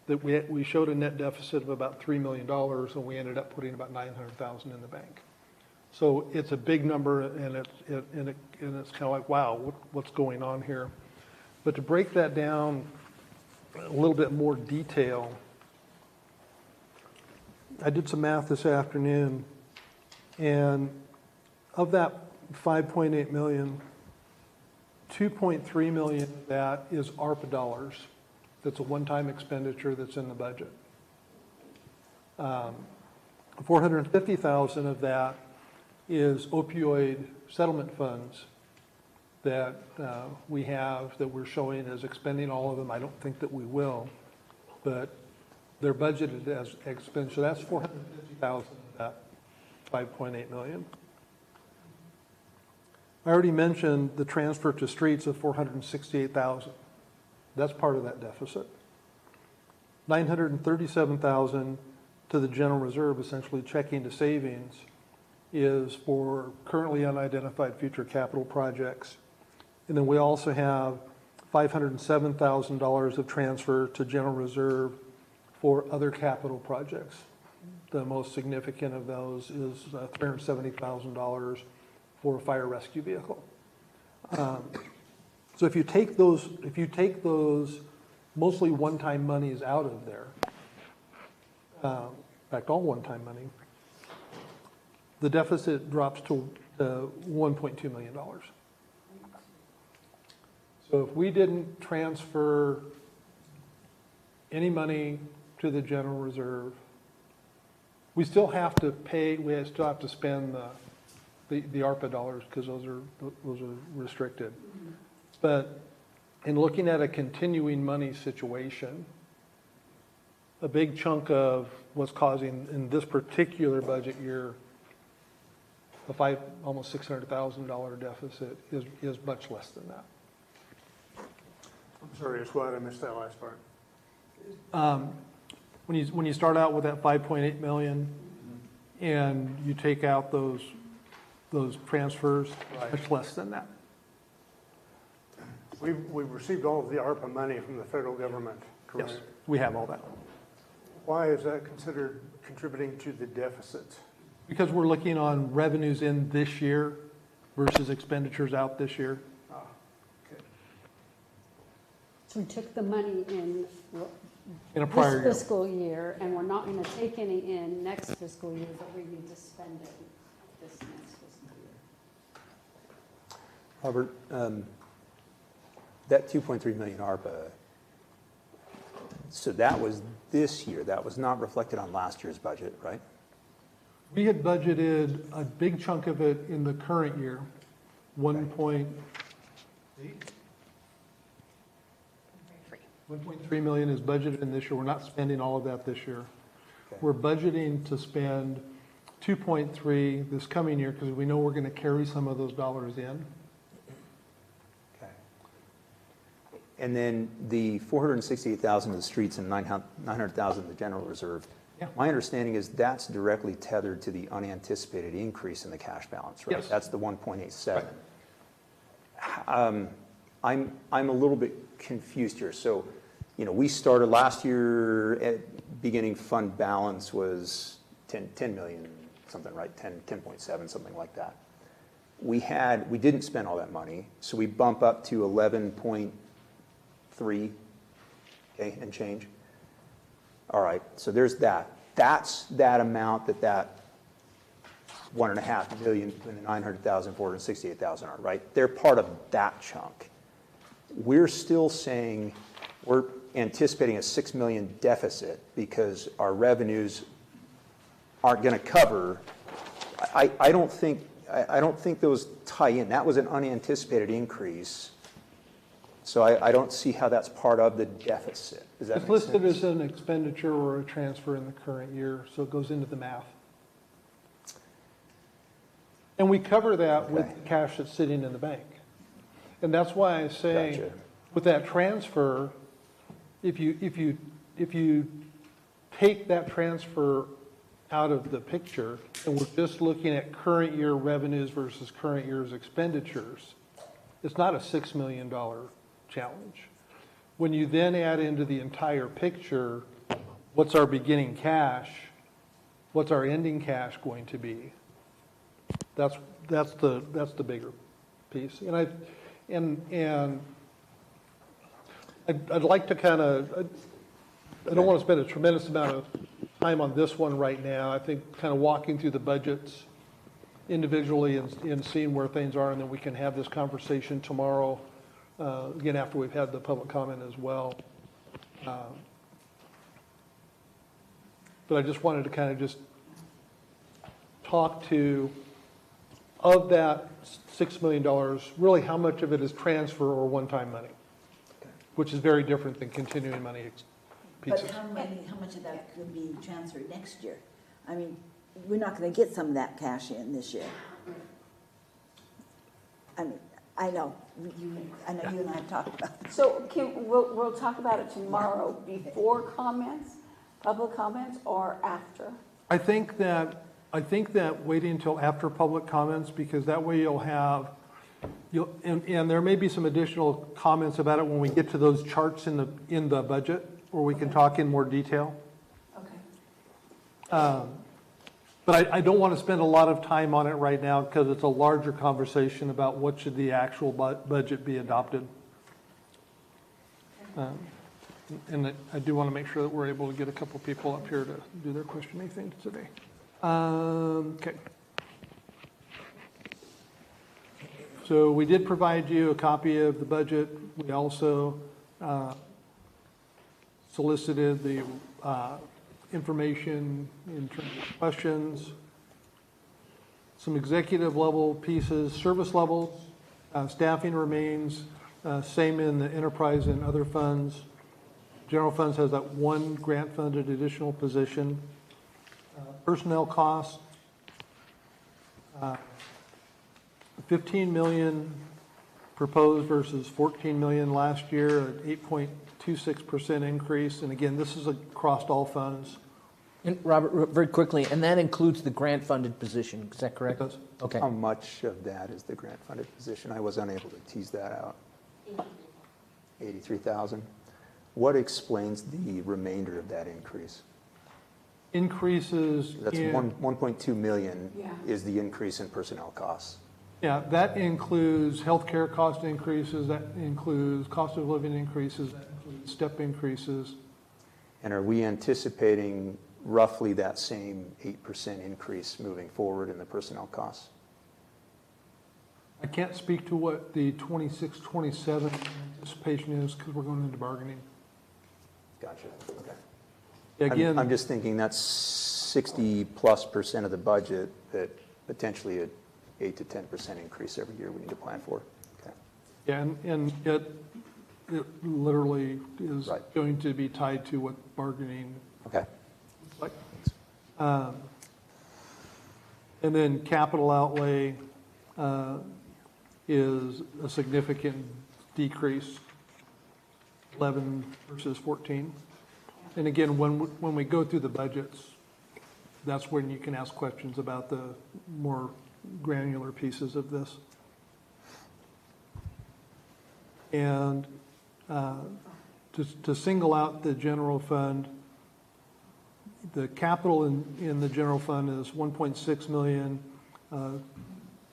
that we showed a net deficit of about $3 million, and we ended up putting about $900,000 in the bank. So it's a big number, and it's kind of like, wow, what's going on here? But to break that down a little bit more detail, I did some math this afternoon, and of that 5.8 million, 2.3 million of that is ARPA dollars. That's a one-time expenditure that's in the budget. 450,000 of that is opioid settlement funds that we have, that we're showing as expending all of them. I don't think that we will, but they're budgeted as expense. So that's 450,000 of that 5.8 million. I already mentioned the transfer to streets of 468,000. That's part of that deficit. 937,000 to the general reserve, essentially checking to savings, is for currently unidentified future capital projects. And then we also have $507,000 of transfer to general reserve for other capital projects. The most significant of those is $370,000 for a fire rescue vehicle. So if you take those mostly one-time monies out of there, in fact, all one-time money, the deficit drops to $1.2 million. So if we didn't transfer any money to the general reserve, we still have to pay, we still have to spend the ARPA dollars, because those are restricted. But in looking at a continuing money situation, a big chunk of what's causing, in this particular budget year, almost $600,000 deficit is much less than that. I'm sorry, it's what I missed that last part. When you start out with that 5.8 million and you take out those transfers, much less than that. We've received all of the ARPA money from the federal government, correct? Yes, we have all that. Why is that considered contributing to the deficit? Because we're looking on revenues in this year versus expenditures out this year. Okay. So we took the money in In a prior this year. fiscal year, and we're not going to take any in next fiscal year, but we need to spend it this next fiscal year. Robert, that 2.3 million ARPA, so that was this year. That was not reflected on last year's budget, right? We had budgeted a big chunk of it in the current year, 1.3 million is budgeted in this year. We're not spending all of that this year. Okay. We're budgeting to spend 2.3 this coming year because we know we're going to carry some of those dollars in. Okay. And then the 468,000 to the streets and 900,000 to the general reserve. Yeah. My understanding is that's directly tethered to the unanticipated increase in the cash balance, right? Yes. That's the 1.87. I'm a little bit confused here. So, we started last year at beginning fund balance was 10 million, something, right? 10.7, something like that. We didn't spend all that money, so we bump up to 11.3, okay, and change. All right, so there's that. That's that amount that 1.5 million between the 900,000, 468,000 are, right? They're part of that chunk. We're still saying we're anticipating a 6 million deficit because our revenues aren't going to cover. I don't think those tie in. That was an unanticipated increase. So I don't see how that's part of the deficit. Does that It's make sense? listed as an expenditure or a transfer in the current year, so it goes into the math. And we cover that with the cash that's sitting in the bank. And that's why I say, Gotcha. with that transfer, if you take that transfer out of the picture, and we're just looking at current year revenues versus current year's expenditures, it's not a $6 million challenge. When you then add into the entire picture, what's our beginning cash, what's our ending cash going to be? That's the bigger piece. And I'd like to kind of, I don't want to spend a tremendous amount of time on this one right now. I think kind of walking through the budgets individually and seeing where things are, and then we can have this conversation tomorrow, again, after we've had the public comment as well. But I just wanted to kind of just talk to, of that $6 million, really how much of it is transfer or one-time money, which is very different than continuing money pieces. But how much of that could be transferred next year? I mean, we're not going to get some of that cash in this year. I mean, I know you and I have talked about it. So we'll talk about it tomorrow before comments, public comments, or after? I think that waiting until after public comments, because that way and there may be some additional comments about it when we get to those charts in the budget, where we can talk in more detail. Okay. But I don't want to spend a lot of time on it right now because it's a larger conversation about what should the actual budget be adopted. And I do want to make sure that we're able to get a couple people up here to do their questioning things today. Okay. So we did provide you a copy of the budget. We also solicited the information in terms of questions, some executive level pieces, service levels, staffing remains same in the enterprise and other funds. General funds has that one grant funded additional position. Personnel costs, 15 million proposed versus 14 million last year, an 8.26% increase. And again, this is across all funds. And Robert, very quickly, and that includes the grant-funded position, is that correct? It does. Okay. How much of that is the grant-funded position? I was unable to tease that out. 83,000. What explains the remainder of that increase? Increases That's in, 1.2 million Yeah. is the increase in personnel costs. yeah, that includes healthcare cost increases, that includes cost of living increases, that includes step increases. And are we anticipating roughly that same 8% increase moving forward in the personnel costs? I can't speak to what the 26, 27 anticipation is because we're going into bargaining. Gotcha, okay. Again, I'm just thinking that's 60+% of the budget, that potentially an 8 to 10% increase every year we need to plan for. Okay. Yeah, and it literally is Right. going to be tied to what bargaining Okay. looks like. And then capital outlay is a significant decrease, 11 versus 14. And again, when we go through the budgets, that's when you can ask questions about the more granular pieces of this. And to single out the general fund, the capital in the general fund is 1.6 million.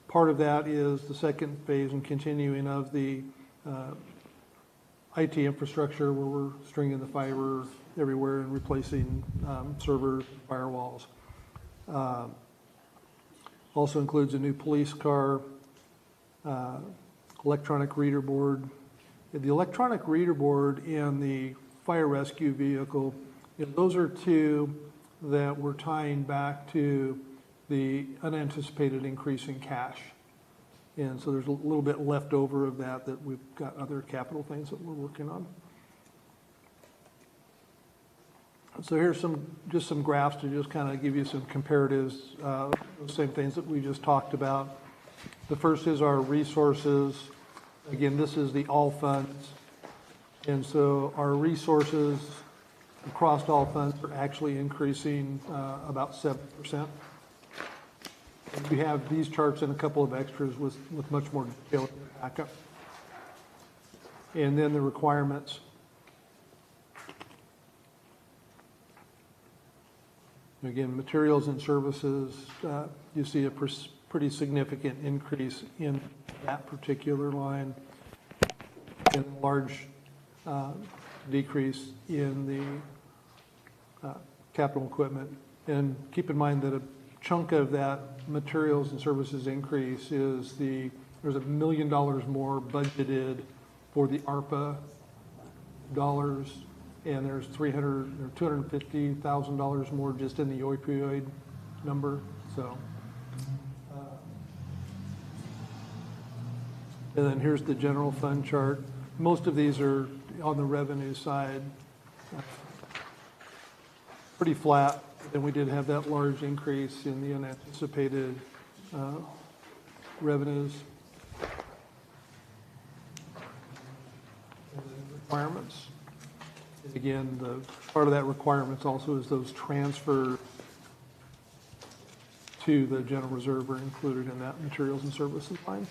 Part of that is the second phase and continuing of the IT infrastructure, where we're stringing the fiber everywhere and replacing servers, firewalls. Also includes a new police car, electronic reader board. The electronic reader board and the fire rescue vehicle, those are two that we're tying back to the unanticipated increase in cash. And so there's a little bit left over of that we've got other capital things that we're working on. So here's just some graphs to just kind of give you some comparatives, the same things that we just talked about. The first is our resources. Again, this is the all funds. And so our resources across all funds are actually increasing about 7%. And we have these charts and a couple of extras with much more detail in the backup. And then the requirements. Again, materials and services, you see a pretty significant increase in that particular line, and a large decrease in the capital equipment. And keep in mind that a chunk of that materials and services increase is there's $1 million more budgeted for the ARPA dollars, and there's $250,000 more just in the opioid number. So, and then here's the general fund chart. Most of these are on the revenue side, pretty flat. Then we did have that large increase in the unanticipated revenues. And then requirements. And again, the part of that requirements also is those transfers to the general reserve are included in that materials and services line.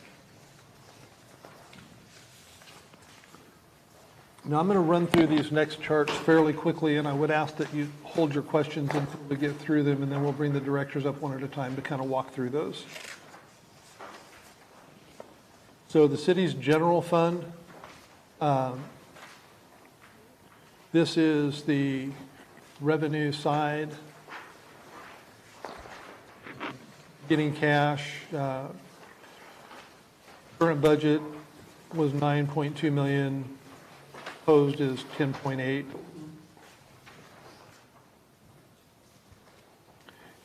Now I'm going to run through these next charts fairly quickly, and I would ask that you hold your questions until we get through them, and then we'll bring the directors up one at a time to kind of walk through those. So the city's general fund, this is the revenue side, getting cash. Current budget was 9.2 million. Proposed is 10.8.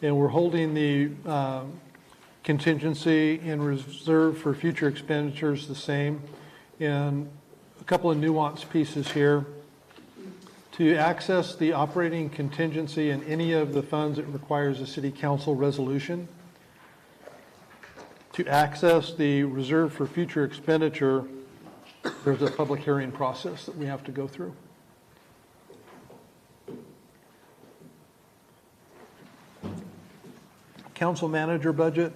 And we're holding the contingency and reserve for future expenditures the same. And a couple of nuance pieces here. To access the operating contingency in any of the funds, it requires a city council resolution. To access the reserve for future expenditure, there's a public hearing process that we have to go through. Council manager budget.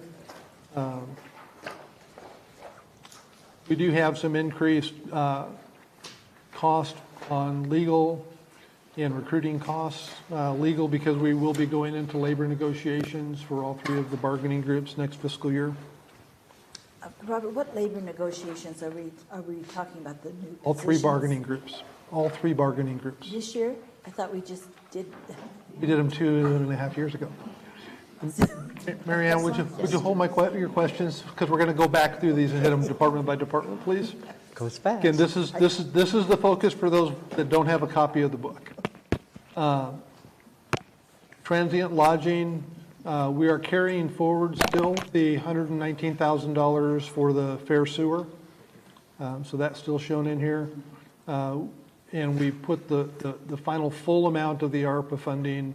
We do have some increased cost on legal and recruiting costs. Legal because we will be going into labor negotiations for all three of the bargaining groups next fiscal year. Robert, what labor negotiations are we talking about? The new All three positions? bargaining groups. All three bargaining groups. This year? I thought we just did. We did them 2.5 years ago. Mary Ann, would you hold your questions, because we're going to go back through these and hit them department by department, please. Goes fast. Again, this is the focus for those that don't have a copy of the book. Transient lodging, we are carrying forward still the $119,000 for the fair sewer. So that's still shown in here. And we put the final full amount of the ARPA funding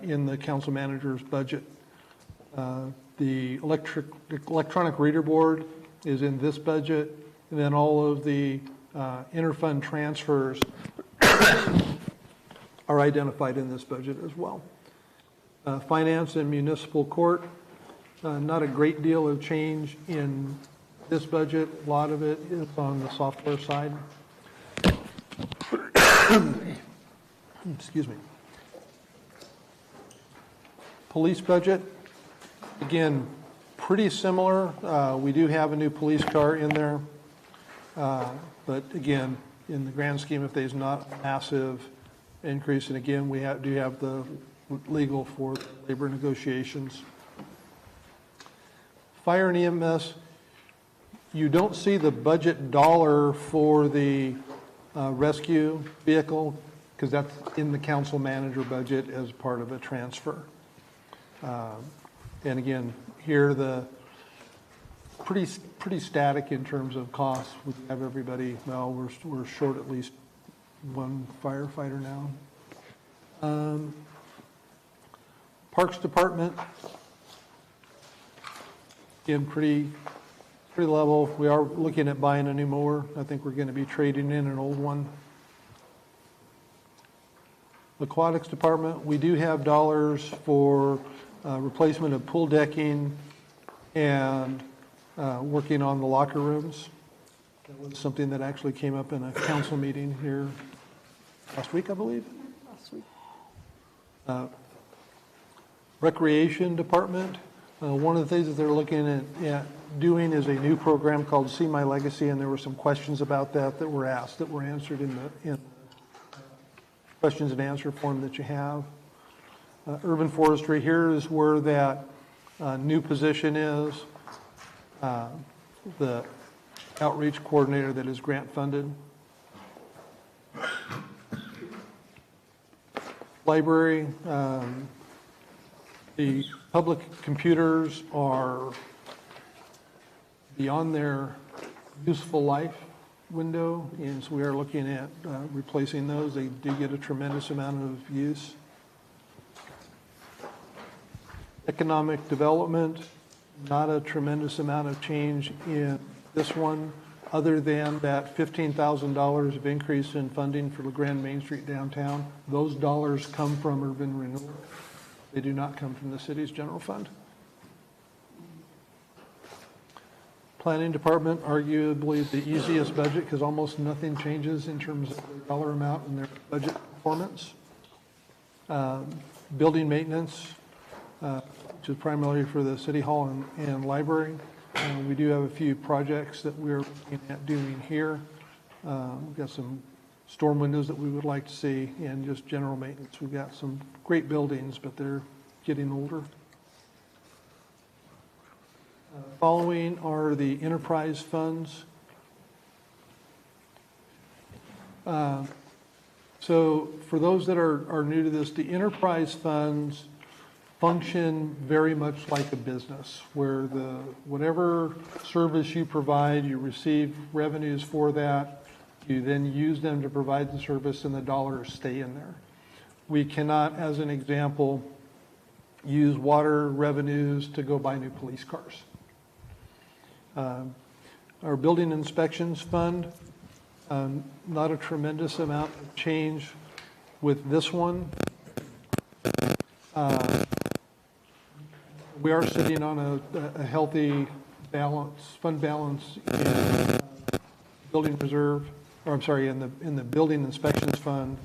in the council manager's budget. The electronic reader board is in this budget, and then all of the interfund transfers are identified in this budget as well. Finance and municipal court, not a great deal of change in this budget. A lot of it is on the software side. Excuse me. Police budget, again, pretty similar. We do have a new police car in there. But again, in the grand scheme of things, not a massive increase. And again, we do have the legal for labor negotiations. Fire and EMS, you don't see the budget dollar for the rescue vehicle because that's in the council manager budget as part of a transfer. And again, here the pretty static in terms of costs. We have everybody, well, we're short at least one firefighter now. Parks Department, again, pretty level. We are looking at buying a new mower. I think we're going to be trading in an old one. Aquatics Department, we do have dollars for replacement of pool decking and working on the locker rooms. That was something that actually came up in a council meeting here last week, I believe. Last week. Recreation Department, one of the things that they're looking at doing is a new program called See My Legacy, and there were some questions about that were asked, that were answered in the questions and answer form that you have. Urban Forestry, here is where that new position is, the outreach coordinator that is grant funded. Library, the public computers are beyond their useful life window, and so we are looking at replacing those. They do get a tremendous amount of use. Economic development, not a tremendous amount of change in this one, other than that $15,000 of increase in funding for the Grande Main Street downtown. Those dollars come from urban renewal. They do not come from the city's general fund. Planning Department, arguably the easiest budget because almost nothing changes in terms of their dollar amount and their budget performance. Building maintenance, which is primarily for the city hall and library. We do have a few projects that we're looking at doing here. We've got some storm windows that we would like to see and just general maintenance. We've got some great buildings, but they're getting older. Following are the enterprise funds. So for those that are new to this, the enterprise funds function very much like a business where whatever service you provide, you receive revenues for that, you then use them to provide the service and the dollars stay in there. We cannot, as an example, use water revenues to go buy new police cars. Our building inspections fund, not a tremendous amount of change with this one. We are sitting on a healthy balance, fund balance in building reserve, or I'm sorry, in the building inspections fund.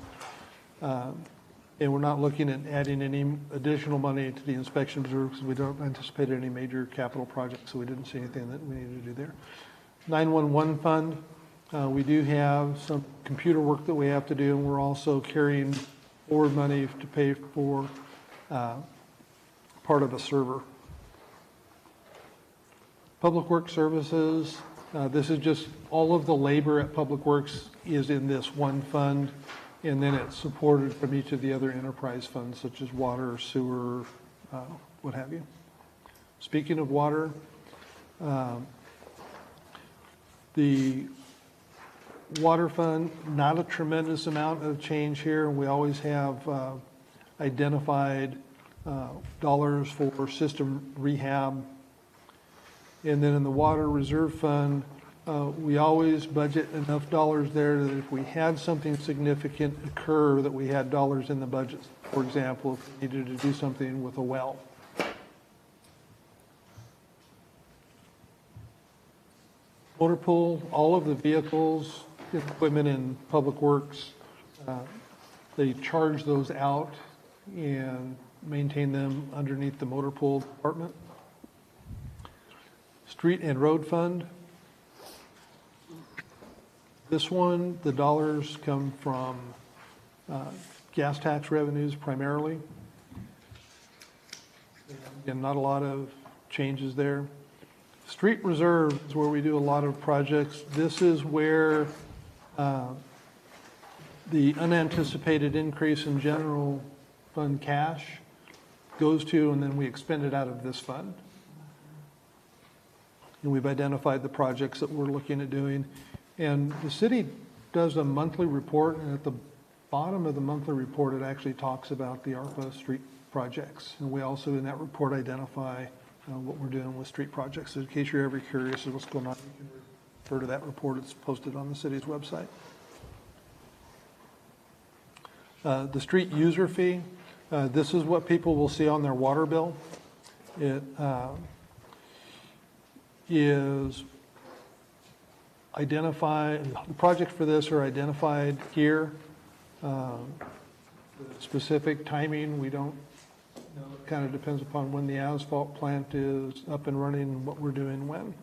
And we're not looking at adding any additional money to the inspection reserve because we don't anticipate any major capital projects, so we didn't see anything that we needed to do there. 911 fund, we do have some computer work that we have to do, and we're also carrying forward money to pay for part of a server. Public Works Services, this is just all of the labor at Public Works is in this one fund. and then it's supported from each of the other enterprise funds, such as water, sewer, what have you. Speaking of water, the water fund, not a tremendous amount of change here. We always have identified dollars for system rehab. And then in the water reserve fund, we always budget enough dollars there that if we had something significant occur, that we had dollars in the budget. For example, if we needed to do something with a well. Motor pool, all of the vehicles, equipment in Public Works, they charge those out and maintain them underneath the motor pool department. Street and road fund. This one, the dollars come from gas tax revenues primarily. Again, not a lot of changes there. Street reserve is where we do a lot of projects. This is where the unanticipated increase in general fund cash goes to, and then we expend it out of this fund. And we've identified the projects that we're looking at doing. And the city does a monthly report, and at the bottom of the monthly report, it actually talks about the ARPA street projects. And we also, in that report, identify what we're doing with street projects. So in case you're ever curious of what's going on, you can refer to that report. It's posted on the city's website. The street user fee, this is what people will see on their water bill. It is identified, the projects for this are identified here. The specific timing, we don't know. It kind of depends upon when the asphalt plant is up and running and what we're doing when.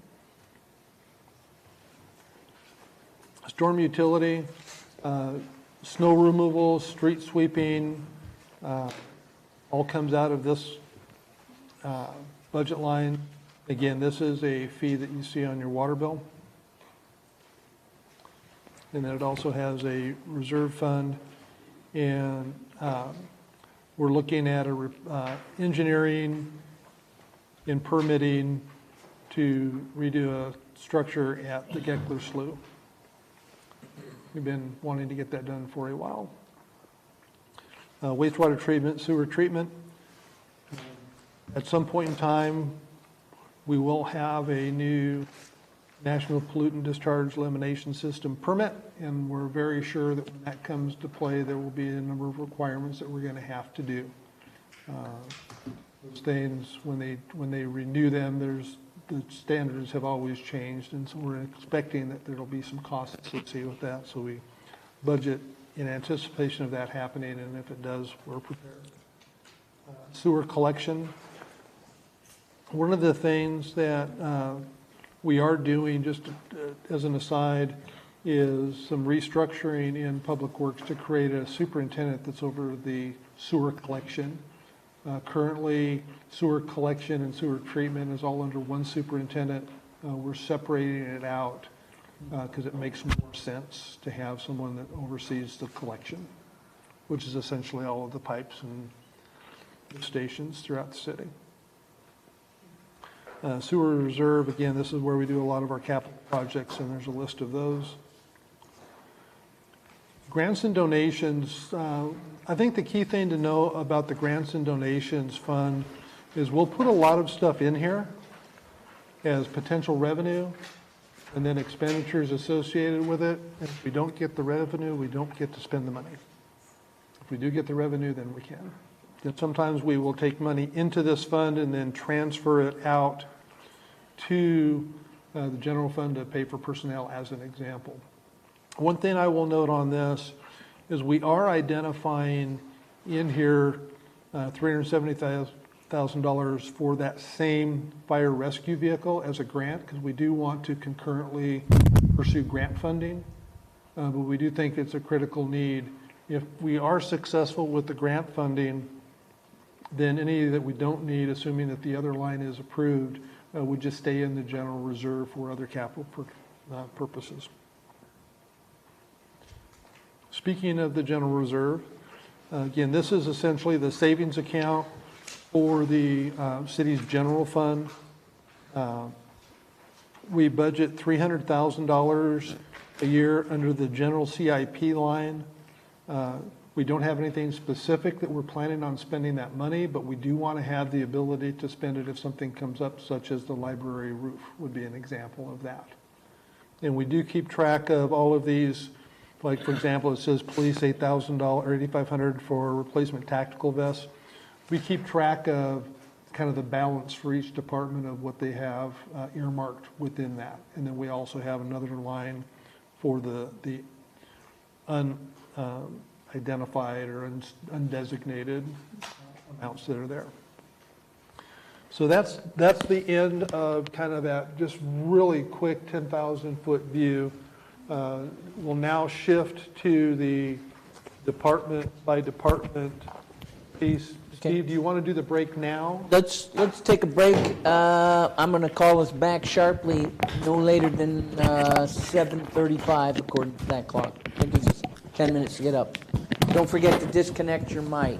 Storm utility, snow removal, street sweeping, all comes out of this budget line. Again, this is a fee that you see on your water bill. And then it also has a reserve fund, and we're looking at engineering and permitting to redo a structure at the Geckler Slough. We've been wanting to get that done for a while. Wastewater treatment, sewer treatment. At some point in time, we will have a new National Pollutant Discharge Elimination System permit, and we're very sure that when that comes to play, there will be a number of requirements that we're going to have to do. Those things, when they renew them, the standards have always changed, and so we're expecting that there'll be some costs associated with that. So we budget in anticipation of that happening, and if it does, we're prepared. Sewer collection. One of the things that we are doing, just as an aside, is some restructuring in Public Works to create a superintendent that's over the sewer collection. Currently, sewer collection and sewer treatment is all under one superintendent. We're separating it out because it makes more sense to have someone that oversees the collection, which is essentially all of the pipes and the stations throughout the city. Sewer reserve, again, this is where we do a lot of our capital projects, and there's a list of those. Grants and donations, I think the key thing to know about the grants and donations fund is we'll put a lot of stuff in here as potential revenue and then expenditures associated with it. And if we don't get the revenue, we don't get to spend the money. If we do get the revenue, then we can. And sometimes we will take money into this fund and then transfer it out to the general fund to pay for personnel, as an example. One thing I will note on this is we are identifying in here $370,000 for that same fire rescue vehicle as a grant, because we do want to concurrently pursue grant funding. But we do think it's a critical need. If we are successful with the grant funding, then any that we don't need, assuming that the other line is approved, would just stay in the general reserve for other capital purposes. Speaking of the general reserve, again, this is essentially the savings account for the city's general fund. We budget $300,000 a year under the general CIP line. We don't have anything specific that we're planning on spending that money, but we do want to have the ability to spend it if something comes up, such as the library roof would be an example of that. And we do keep track of all of these. Like, for example, it says police $8,000 or $8,500 for replacement tactical vests. We keep track of kind of the balance for each department of what they have earmarked within that. And then we also have another line for the unidentified or undesignated amounts that are there. So that's the end of kind of that just really quick 10,000-foot view. We'll now shift to the department by department piece. Steve, do you want to do the break now? Let's take a break. I'm going to call us back sharply, no later than 7:35 according to that clock. It gives us 10 minutes to get up. Don't forget to disconnect your mic.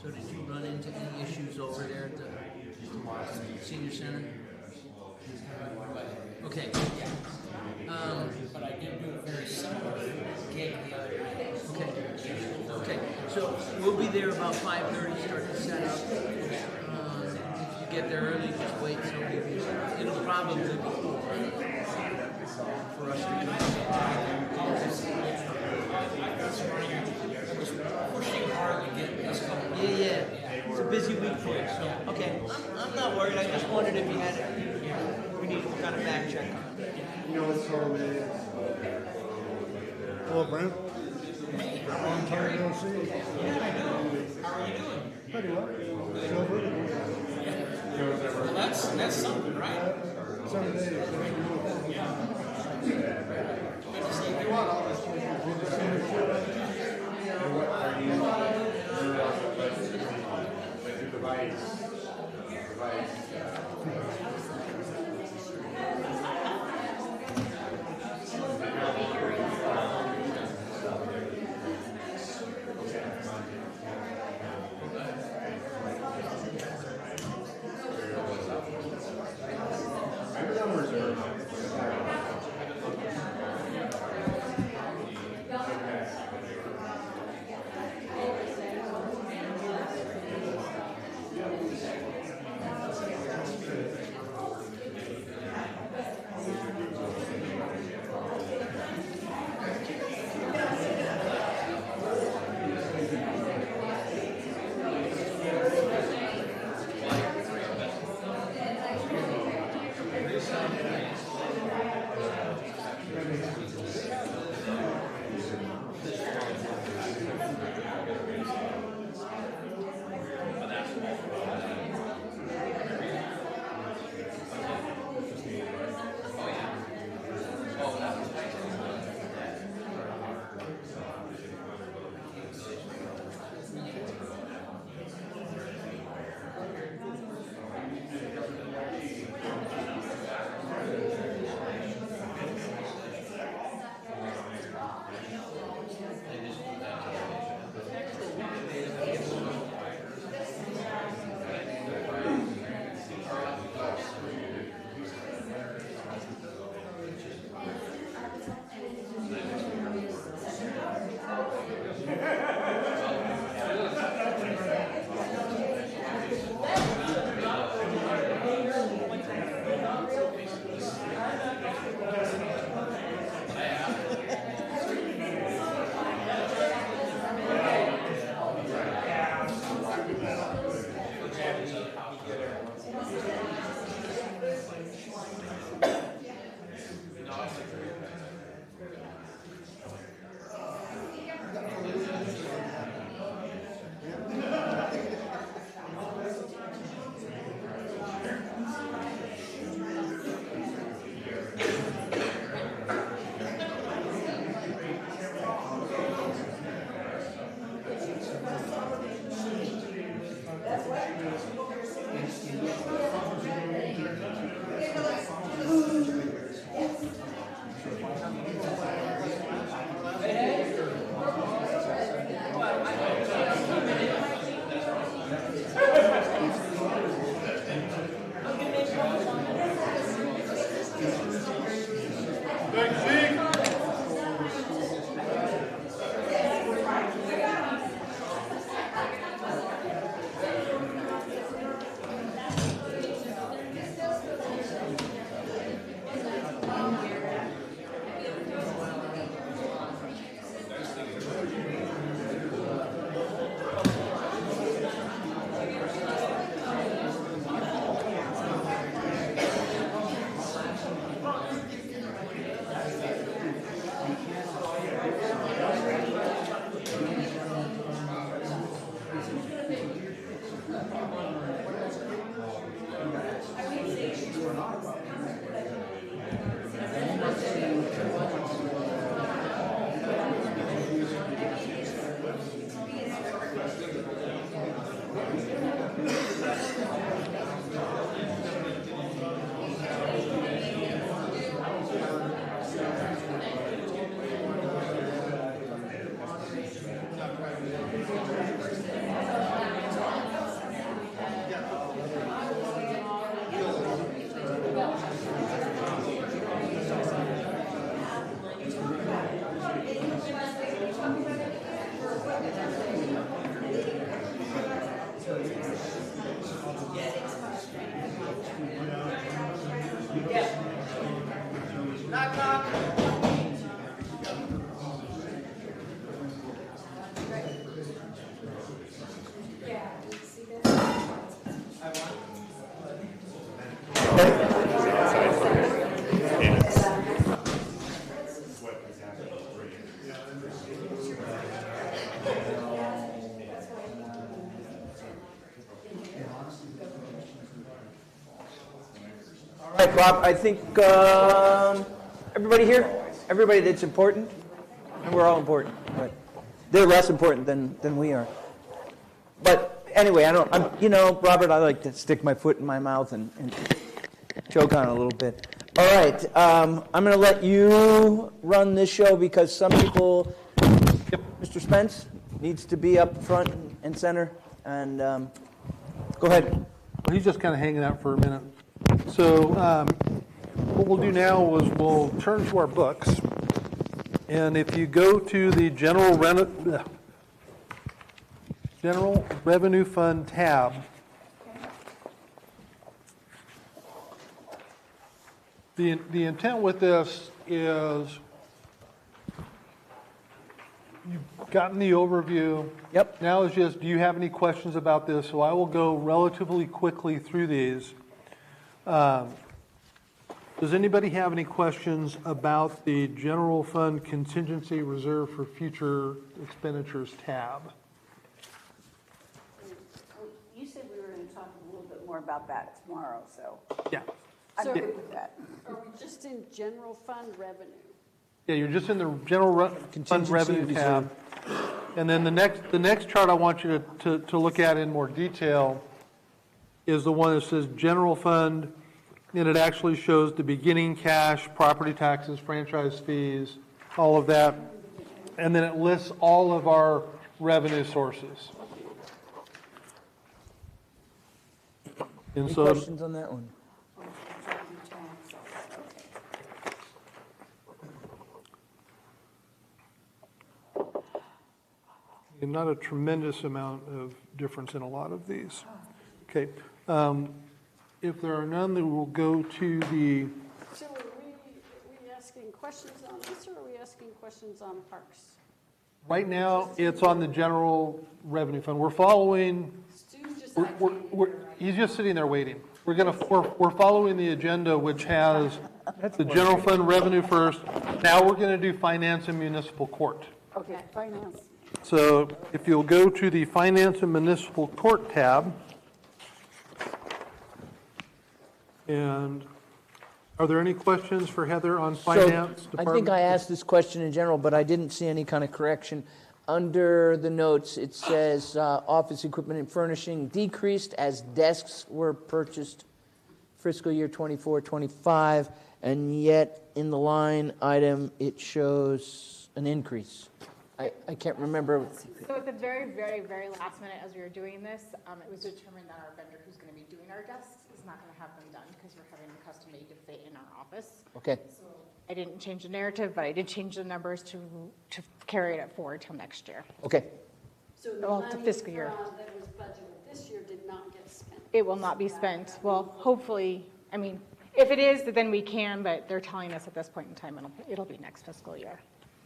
So did you run into any issues over there at the senior center? Okay. But I did do a very similar gig the other night. Okay. Okay. So we'll be there about 5:30, start to set up. If you get there early, just wait. Somebody will be there. It'll probably be for us to come. Pushing hard to get this going. Yeah. It's a busy week for you. So okay. I'm not worried. I just wondered if you had it. We need to kind of back check on it. You know what time it is? Hello, Brent. Long time no see. Yeah, I do. How are you doing? Pretty well. Silver. Well, that's something, right? Some days. Good to see you. All right, Bob, I think everybody here, everybody that's important, and we're all important, but they're less important than we are. But anyway, Robert, I like to stick my foot in my mouth and choke on it a little bit. All right, I'm going to let you run this show because some people, Mr. Spence needs to be up front and center, and go ahead. Well, he's just kind of hanging out for a minute. So what we'll do now is we'll turn to our books, and if you go to the General Revenue Fund tab, the intent with this is you've gotten the overview. Yep. Now is just, do you have any questions about this? So I will go relatively quickly through these. Does anybody have any questions about the General Fund Contingency Reserve for Future Expenditures tab? You said we were going to talk a little bit more about that tomorrow, so Yeah. I'm So- good with that. Are we just in general fund revenue? Yeah, you're just in the General Fund Contingency Revenue tab. And then the next chart I want you to look at in more detail is the one that says General Fund, and it actually shows the beginning cash, property taxes, franchise fees, all of that. And then it lists all of our revenue sources. And Any so, questions on that one? not a tremendous amount of difference in a lot of these. Okay. If there are none, then we'll go to the, So are we asking questions on this, or are we asking questions on parks? right now, it's on the general revenue fund. We're following, Stu's just he's just sitting there waiting. We're following the agenda, which has the general fund revenue first. Now we're going to do finance and municipal court. Okay, finance. So if you'll go to the finance and municipal court tab, and are there any questions for Heather on finance I department? think I asked this question in general, but I didn't see any kind of correction. Under the notes, it says office equipment and furnishing decreased as desks were purchased fiscal year 24-25, and yet in the line item, it shows an increase. I can't remember. So at the very, very, very last minute, as we were doing this, it was determined that our vendor who's going to be doing our desks is not going to have them done because we're having them custom made to fit in our office. Okay. So I didn't change the narrative, but I did change the numbers to carry it forward till next year. Okay. So the Well, it's a money fiscal year. that was budgeted this year did not get spent. It will not be spent. Well, hopefully, I mean, if it is, then we can, but they're telling us at this point in time, it'll be next fiscal year.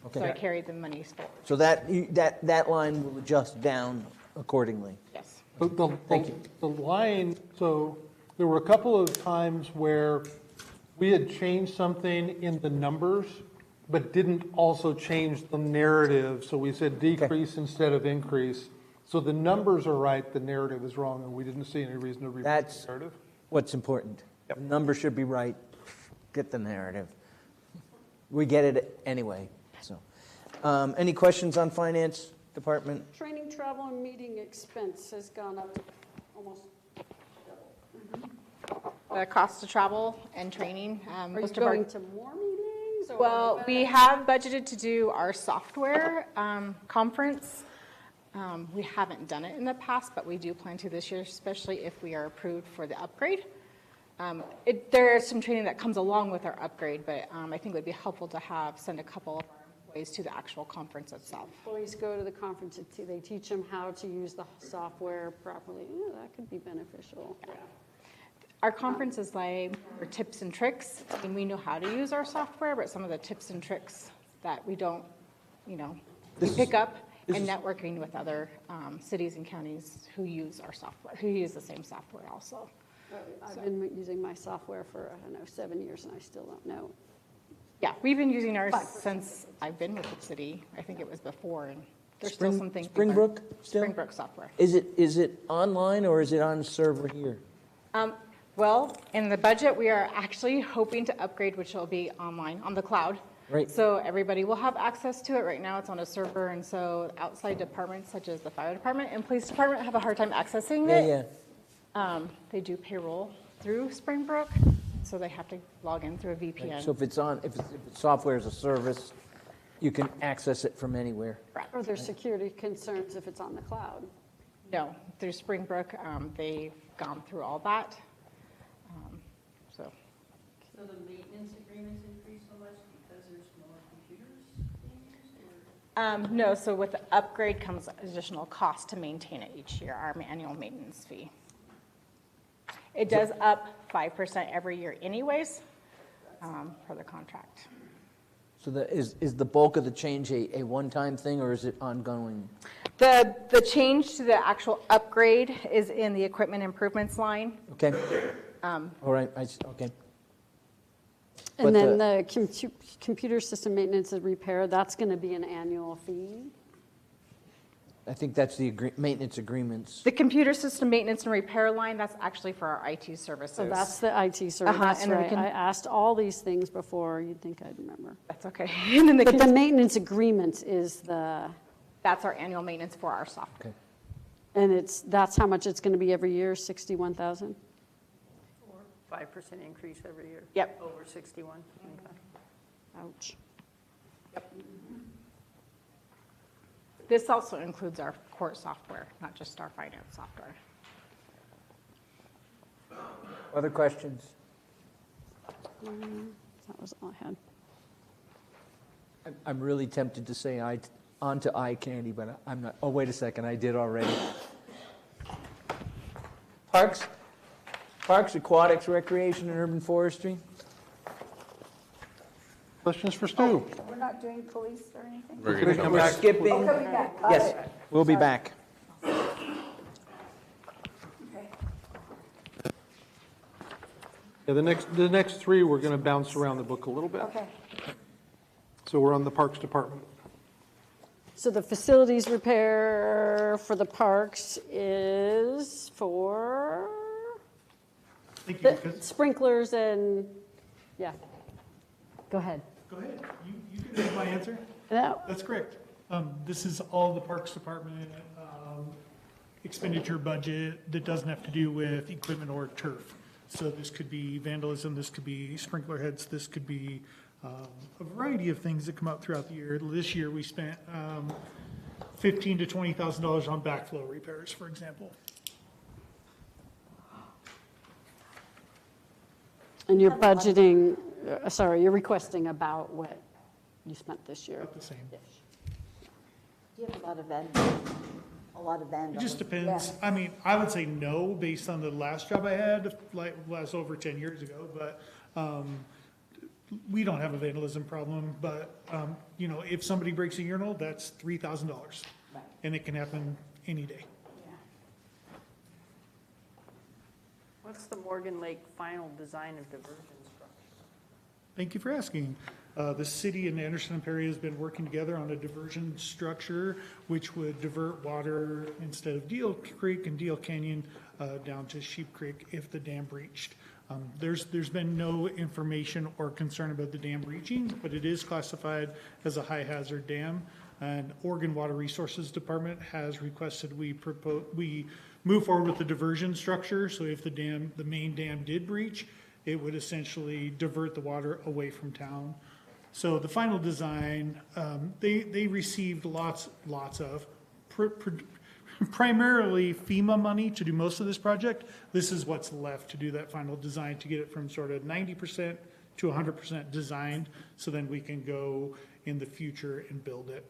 Okay. So I carried the monies forward. So that line will adjust down accordingly. Yes. Thank you. The line, so there were a couple of times where we had changed something in the numbers, but didn't also change the narrative. So we said decrease instead of increase. So the numbers are right, the narrative is wrong, and we didn't see any reason to revise That's the narrative. what's important. The number should be right. Get the narrative. We get it anyway. So, any questions on finance department? Training, travel, and meeting expense has gone up almost double. The cost to travel and training. Are you most of our- going to more meetings? Or Well, we have budgeted to do our software conference. We haven't done it in the past, but we do plan to this year, especially if we are approved for the upgrade. There is some training that comes along with our upgrade, but I think it would be helpful to send a couple of our employees to the actual conference itself. Employees go to the conference, they teach them how to use the software properly. Yeah, that could be beneficial. Yeah. Our conference is like for tips and tricks, and we know how to use our software, but some of the tips and tricks that we don't, we pick up and networking with other cities and counties who use our software, who use the same software also. I've been using my software for, 7 years, and I still don't know. Yeah, we've been using ours since I've been with the city. I think it was before, and there's still some things. Springbrook still? Springbrook software. Is it online or is it on server here? Well, in the budget, we are actually hoping to upgrade, which will be online, on the cloud. Right. So everybody will have access to it. Right now, it's on a server, and so outside departments such as the fire department and police department have a hard time accessing it. Yeah. They do payroll through Springbrook, so they have to log in through a VPN. So if it's software as a service, you can access it from anywhere. Are there security concerns if it's on the cloud? No, through Springbrook, they've gone through all that. So the maintenance agreements increase so much because there's more computers being used? No, so with the upgrade comes additional cost to maintain it each year, our annual maintenance fee. It does up 5% every year anyways, for the contract. So is the bulk of the change a one-time thing, or is it ongoing? The change to the actual upgrade is in the equipment improvements line. Okay. All right, okay. But And then the computer system maintenance and repair, that's going to be an annual fee? I think that's the maintenance agreements. The computer system maintenance and repair line, that's actually for our IT services. So that's the IT service, that's and then we right. can- I asked all these things before, you'd think I'd remember. That's okay. And then But the maintenance agreement is that's our annual maintenance for our software. Okay. and that's how much it's going to be every year, 61,000? 5% increase every year? Yep. Over 61? Okay. Ouch. This also includes our court software, not just our finance software. Other questions? That was all I had. I'm really tempted to say on to eye candy, but I'm not. Oh, wait a second, I did already. Parks, aquatics, recreation, and urban forestry. Questions for Stu? We're not doing police or anything? We're going to come We're back. skipping. Coming back, got Yes, it. we'll be back. Okay. Yeah, the next three, we're going to bounce around the book a little bit. Okay. So we're on the Parks Department. So the facilities repair for the parks is for the sprinklers and, yeah. Go ahead. Go ahead. You can have my answer. No. That's correct. This is all the Parks Department expenditure budget that doesn't have to do with equipment or turf. So this could be vandalism, this could be sprinkler heads, this could be a variety of things that come up throughout the year. This year, we spent $15,000 to $20,000 on backflow repairs, for example. And you're budgeting, you're requesting about what you spent this year? About the same. Do you have a lot of vandalism? A lot of vandalism? It just depends. Yeah. I mean, I would say no, based on the last job I had, like, was over 10 years ago, but we don't have a vandalism problem, but, you know, if somebody breaks a urinal, that's $3,000. Right. And it can happen any day. Yeah. What's the Morgan Lake final design of diversion structure? Thank you for asking. The city and Anderson and Perry has been working together on a diversion structure which would divert water instead of Deal Creek and Deal Canyon down to Sheep Creek if the dam breached. There's been no information or concern about the dam breaching, but it is classified as a high hazard dam. And Oregon Water Resources Department has requested we move forward with the diversion structure. So if the main dam did breach, it would essentially divert the water away from town. So the final design, they received lots of, primarily FEMA money to do most of this project. This is what's left to do that final design, to get it from sort of 90% to 100% designed, so then we can go in the future and build it.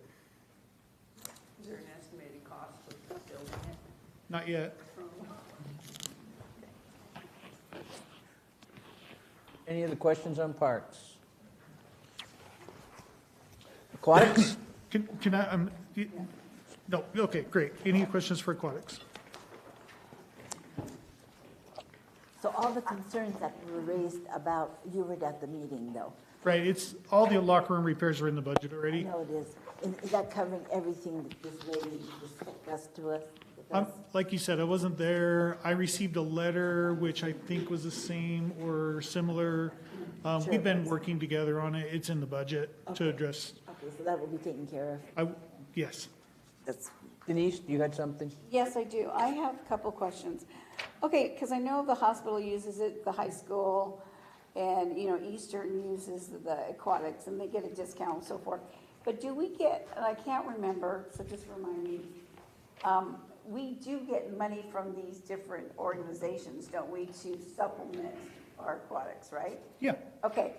Is there an estimated cost of building it? Not yet. Any other questions on parks? Aquatics? Can I, no, okay, great. Any questions for aquatics? So all the concerns that were raised about, you were at the meeting though. Right, it's, all the locker room repairs are in the budget I already. know it is. Is that covering everything that this lady discussed to us? Like you said, I wasn't there. I received a letter, which I think was the same or similar. We've been working together on it. It's in the budget to address. Okay, so that will be taken care of. Yes. Denise, you had something? Yes, I do. I have a couple questions. Okay, because I know the hospital uses it, the high school, and, you know, Eastern uses the aquatics, and they get a discount and so forth. But do we get, and I can't remember, so just remind me, we do get money from these different organizations, don't we, to supplement our aquatics, right? Yeah. Okay.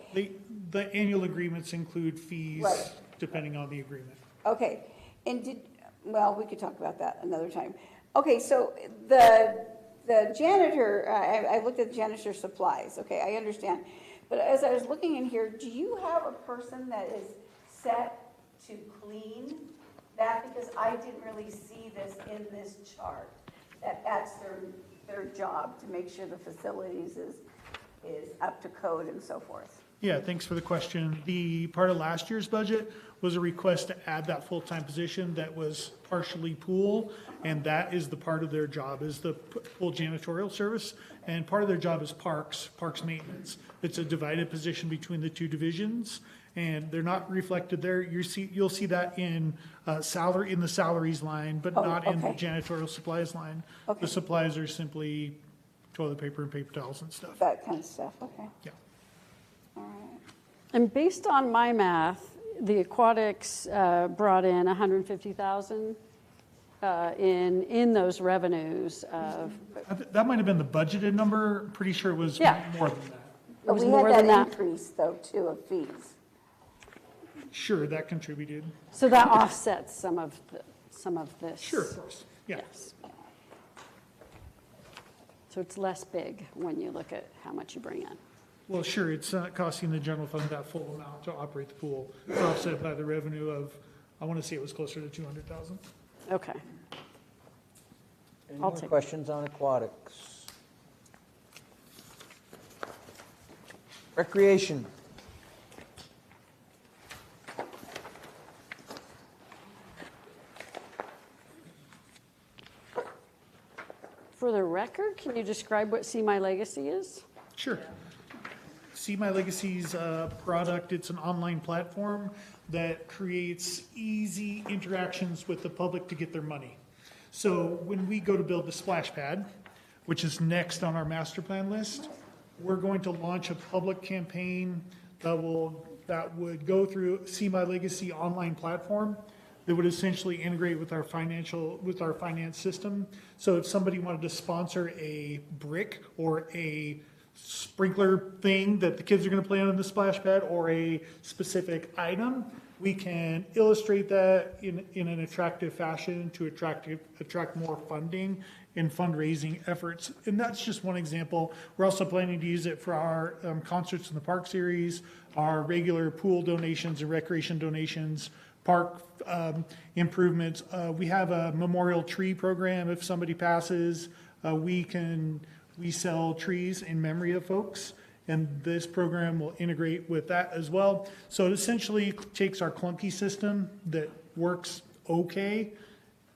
The annual agreements include fees Right. depending on the agreement. Okay, and well, we could talk about that another time. Okay, so the janitor, I looked at janitor supplies, okay, I understand. But as I was looking in here, do you have a person that is set to clean that? Because I didn't really see this in this chart, that's their job, to make sure the facilities is up to code and so forth. Yeah, thanks for the question. The part of last year's budget was a request to add that full-time position that was partially pool, and that is the part of their job, is the pool janitorial service, and part of their job is parks maintenance. It's a divided position between the two divisions, and they're not reflected there. You'll see that in the salaries line, but not in the janitorial supplies line. Okay. The supplies are simply toilet paper and paper towels and stuff. That kind of stuff, okay. Yeah. All right. And based on my math, the aquatics brought in $150,000 in those revenues. That might have been the budgeted number. Pretty sure it was Yeah. more than that. But we more had than that that. increase, though, too, of fees. Sure, that contributed. So that offsets some of this. Sure, of course, yeah. Yes. So it's less big when you look at how much you bring in. Well, sure, it's not costing the general fund that full amount to operate the pool. It's offset by the revenue of, I want to say it was closer to 200,000. Okay. Any I'll more take- questions on aquatics? Recreation. For the record, can you describe what See My Legacy is? Sure. See My Legacy's product, it's an online platform that creates easy interactions with the public to get their money. So when we go to build the splash pad, which is next on our master plan list, we're going to launch a public campaign that would go through See My Legacy online platform that would essentially integrate with our finance system. So if somebody wanted to sponsor a brick or a sprinkler thing that the kids are going to play on in the splash pad, or a specific item, we can illustrate that in an attractive fashion to attract more funding and fundraising efforts. And that's just one example. We're also planning to use it for our Concerts in the Park series, our regular pool donations and recreation donations, park improvements. We have a memorial tree program. If somebody passes, we sell trees in memory of folks, and this program will integrate with that as well. So it essentially takes our clunky system that works okay,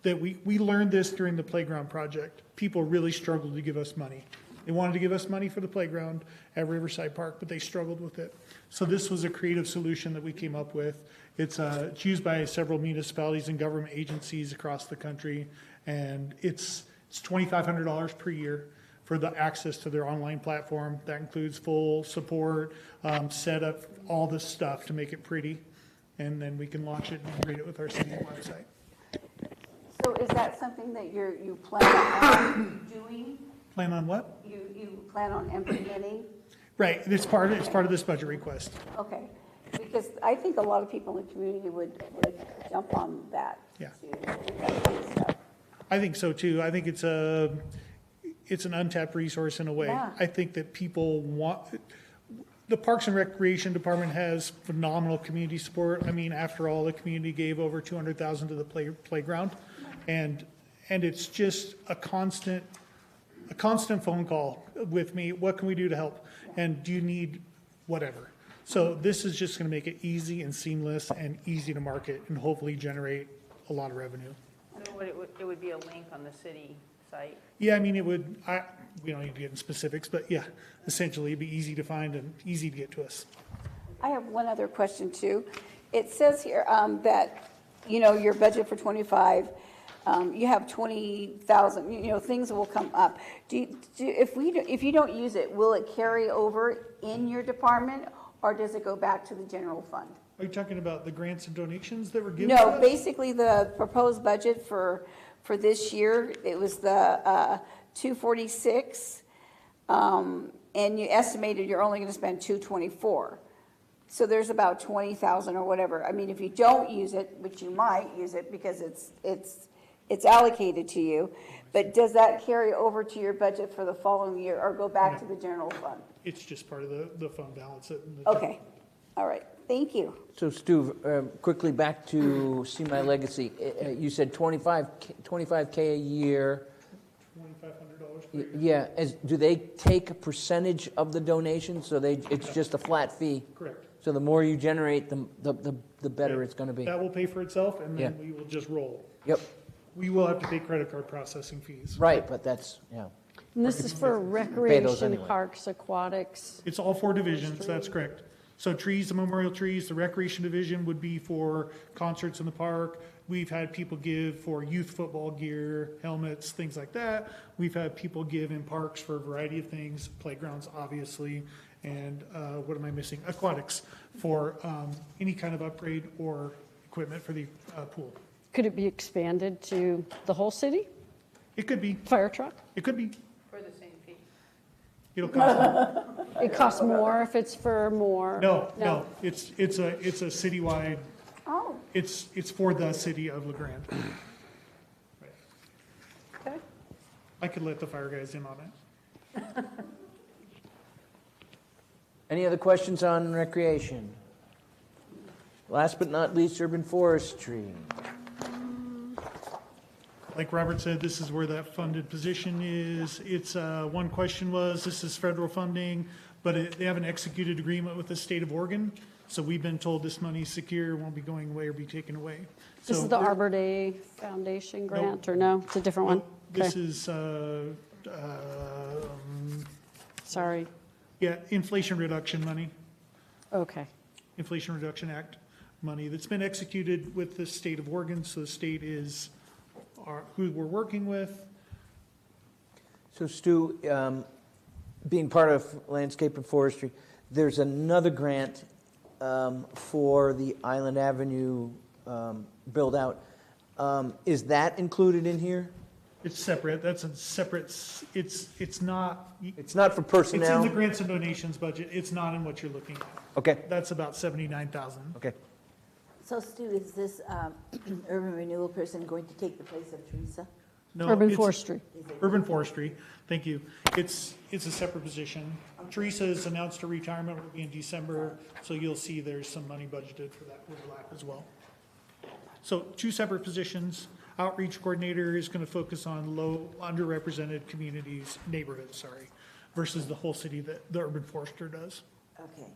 that we learned this during the playground project. People really struggled to give us money. They wanted to give us money for the playground at Riverside Park, but they struggled with it. So this was a creative solution that we came up with. It's used by several municipalities and government agencies across the country, and it's $2,500 per year for the access to their online platform. That includes full support, setup, all this stuff to make it pretty, and then we can launch it and integrate it with our city website. So is that something that you plan on doing? Plan on what? You plan on implementing? Right, it's part of this budget request. Okay, because I think a lot of people in the community would jump on that. Yeah. To do that kind of stuff. I think so too. I think it's an untapped resource in a way. Yeah. I think that people the Parks and Recreation Department has phenomenal community support. I mean, after all, the community gave over $200,000 to the playground, and it's just a constant phone call with me. What can we do to help? And do you need whatever? So this is just going to make it easy and seamless and easy to market, and hopefully generate a lot of revenue. So it would be a link on the city site? Yeah, I mean, we don't need to get in specifics, but yeah, essentially it'd be easy to find and easy to get to us. I have one other question too. It says here that, your budget for 25, you have 20,000, things will come up. If you don't use it, will it carry over in your department, or does it go back to the general fund? Are you talking about the grants and donations that were given? No, basically the proposed budget for this year, it was the 246, and you estimated you're only going to spend 224. So there's about 20,000 or whatever. I mean, if you don't use it, which you might use it because it's allocated to you, but does that carry over to your budget for the following year or go back to the general fund? It's just part of the fund balance. Okay, all right, thank you. So Stu, quickly back to See My Legacy. You said $25K a year. $2,500 per year. Yeah, do they take a percentage of the donation? So it's just a flat fee? Correct. So the more you generate, the better it's going to be? That will pay for itself, and then Yeah. we will just roll. Yep. We will have to pay credit card processing fees. Right, but that's, yeah. And this is for recreation, anyway. parks, aquatics. It's all four divisions, that's correct. So trees, the memorial trees, the recreation division would be for concerts in the park. We've had people give for youth football gear, helmets, things like that. We've had people give in parks for a variety of things, playgrounds, obviously, and what am I missing? Aquatics for any kind of upgrade or equipment for the pool. Could it be expanded to the whole city? It could be. Fire truck? It could be. For the same fee? It'll cost more. It costs more if it's for more? No. It's a citywide. Oh. It's for the city of LeGrand. Right. Okay. I could let the fire guys in on it. Any other questions on recreation? Last but not least, urban forestry. Like Robert said, this is where that funded position is. It's, one question was, this is federal funding, but they have an executed agreement with the state of Oregon. So we've been told this money is secure, won't be going away or be taken away. This So is the we're- Arbor Day Foundation grant, or no? It's a different one? This Okay. is, Sorry. yeah, Inflation Reduction money, Okay. Inflation Reduction Act money that's been executed with the state of Oregon. So the state is who we're working with. So Stu, being part of landscape and forestry, there's another grant for the Island Avenue build-out. Is that included in here? It's separate, that's a separate, it's not. It's not for personnel? It's in the grants and donations budget, it's not in what you're looking at. Okay. That's about 79,000. Okay. So Stu, is this urban renewal person going to take the place of Teresa? No, Urban it's- forestry. Urban forestry, thank you. It's a separate position. Teresa's announced her retirement will be in December, so you'll see there's some money budgeted for that overlap as well. So 2 separate positions. Outreach coordinator is going to focus on low, underrepresented communities, neighborhoods, versus the whole city that the urban forester does. Okay.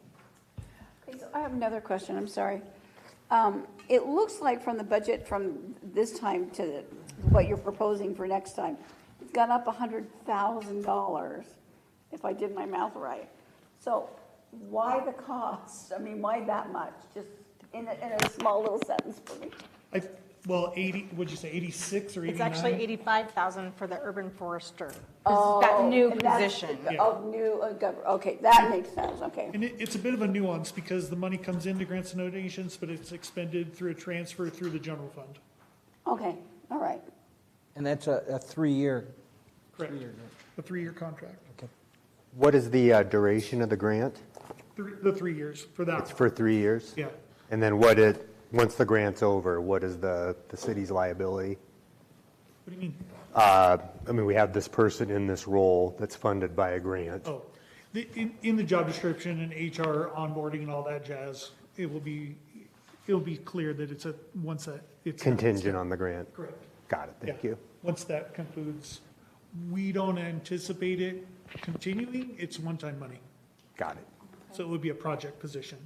Okay, so I have another question, I'm sorry. It looks like from the budget from this time to what you're proposing for next time, it's gone up $100,000, if I did my math right. So why the cost? I mean, why that much? Just in a small little sentence for me. Well, 80, what'd you say, 86 or 89? It's actually 85,000 for the urban forester. Oh, That new and that's position. Of new, okay, that makes sense, okay. And it's a bit of a nuance because the money comes into grants and donations, but it's expended through a transfer through the general fund. Okay, all right. And that's a 3-year. Correct. A 3-year contract. Okay. What is the duration of the grant? The 3 years for that. It's for 3 years? Yeah. And then once the grant's over, what is the city's liability? What do you mean? I mean, we have this person in this role that's funded by a grant. Oh, in the job description and HR onboarding and all that jazz, it'll be clear that it's Contingent on the grant? Correct. Got it, thank Yeah. you. Once that concludes, we don't anticipate it continuing, it's one-time money. Got it. So it would be a project position.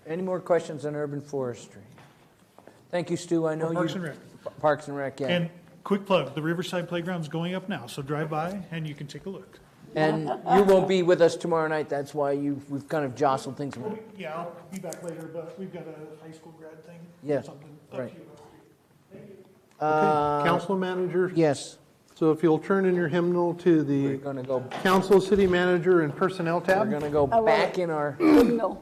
Any more questions on urban forestry? Thank you, Stu. I know you. Parks and Rec. Parks and Rec, yeah. And quick plug, the Riverside Playground's going up now, so drive by and you can take a look. And you won't be with us tomorrow night, that's why we've kind of jostled things around. Yeah, I'll be back later, but we've got a high school grad thing Yeah, or something. Up right. to you. Council manager? Yes. So if you'll turn in your hymnal to We're the gonna go, council, city manager, and personnel we're tab. gonna go love back it. in our, No.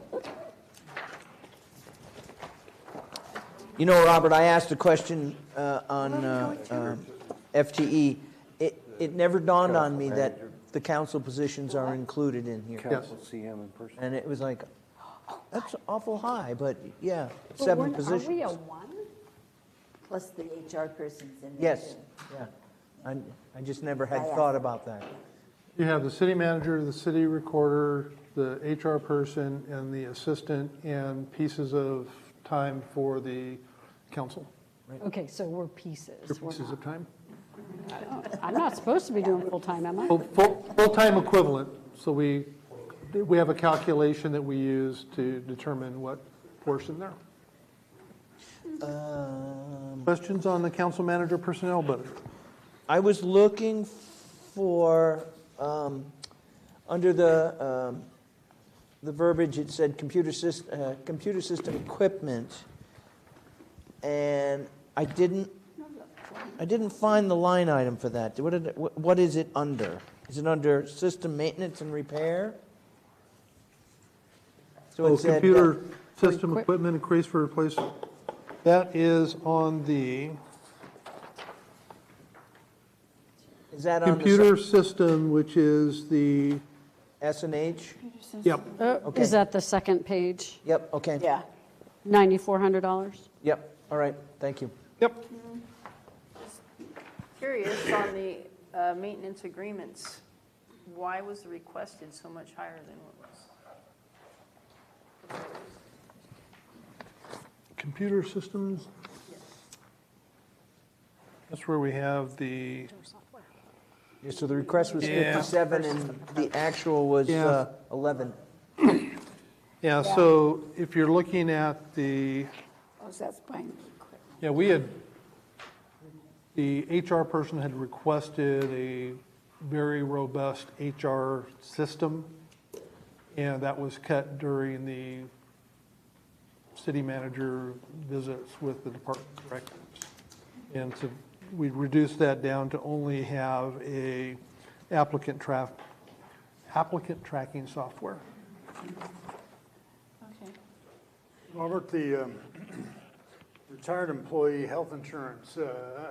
you know, Robert, I asked a question on FTE. It never dawned on me that the council positions are included in here. Council CM in person. And it was like, that's awful high, but yeah, 7 positions. Are we a 1? Plus the HR person's in there. Yes, too. yeah. I just never had thought about that. You have the city manager, the city recorder, the HR person, and the assistant, and pieces of time for the council. Okay, so we're pieces. Your We're pieces not- of time. I'm not supposed to be doing full-time, am I? Full-time equivalent, so we have a calculation that we use to determine what portion there. Questions on the council manager personnel budget? I was looking for, under the verbiage, it said computer system equipment, and I didn't find the line item for that. What is it under? Is it under system maintenance and repair? So it said, Computer system equipment increase for replacement. That is on the is that on computer system, which is the, S&H? yep. Okay. Is that the second page? Yep, okay. Yeah. $9,400? Yep, all right, thank you. Yep. Curious on the maintenance agreements, why was the requested so much higher than what was? Computer systems. That's where we have the, Yeah, so the request was Yeah. 57 and the actual was Yeah. 11. yeah, so if you're looking at the, Oh, so that's fine. yeah, the HR person had requested a very robust HR system, and that was cut during the city manager visits with the department directors. And so we reduced that down to only have a applicant tracking software. Okay. Robert, the retired employee health insurance,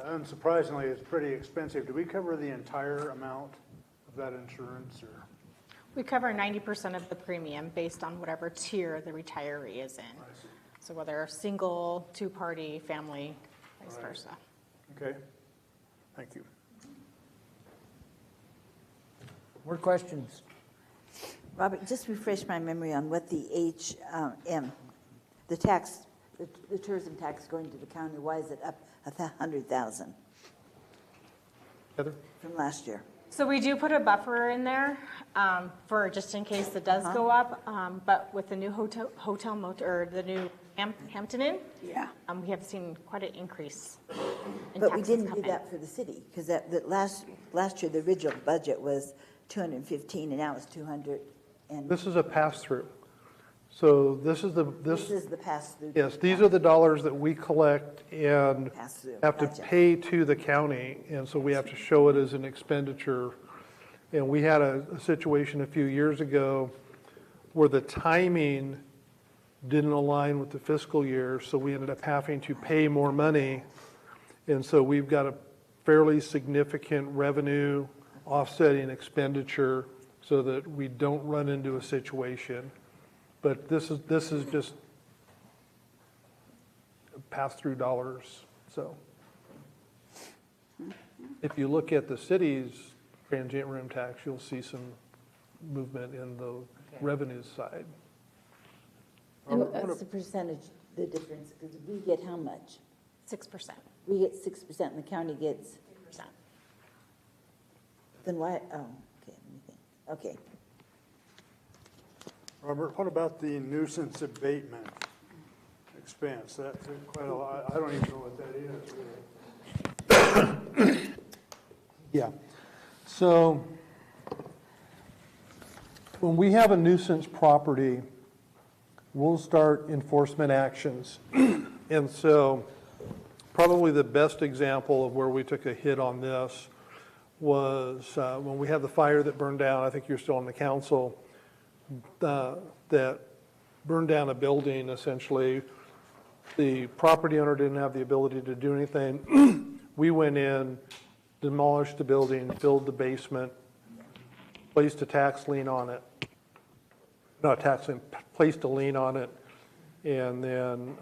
unsurprisingly, is pretty expensive. Do we cover the entire amount of that insurance, or? We cover 90% of the premium based on whatever tier the retiree is in. So whether single, two-party, family, vice versa. Okay, thank you. More questions? Robert, just refresh my memory on what the the tax, the tourism tax going to the county, why is it up 100,000 Heather? from last year? So we do put a buffer in there for just in case it does go up. But with the new hotel or the new Hampton Inn, Yeah. we have seen quite an increase in But we taxes didn't come do in. that for the city, because that last year, the original budget was 215, and now it's 200. And This is a pass-through. So this is the pass-through. Yes, these are the dollars that we collect and Pass-through, have to gotcha. pay to the county, and so we have to show it as an expenditure. And we had a situation a few years ago where the timing didn't align with the fiscal year, so we ended up having to pay more money. And so we've got a fairly significant revenue offsetting expenditure so that we don't run into a situation. But this is just pass-through dollars, so. If you look at the city's transient room tax, you'll see some movement in the revenue side. What's the percentage, the difference? Because we get how much? 6%. We get 6%, and the county gets? 3%. Then why, oh, okay, let me think. Okay. Robert, what about the nuisance abatement expense? That's quite a lot. I don't even know what that is, really. Yeah. So when we have a nuisance property, we'll start enforcement actions. And so probably the best example of where we took a hit on this was when we had the fire that burned down, I think you're still on the council, that burned down a building, essentially. The property owner didn't have the ability to do anything. We went in, demolished the building, filled the basement, placed a tax lien on it. Not a tax lien, placed a lien on it, and then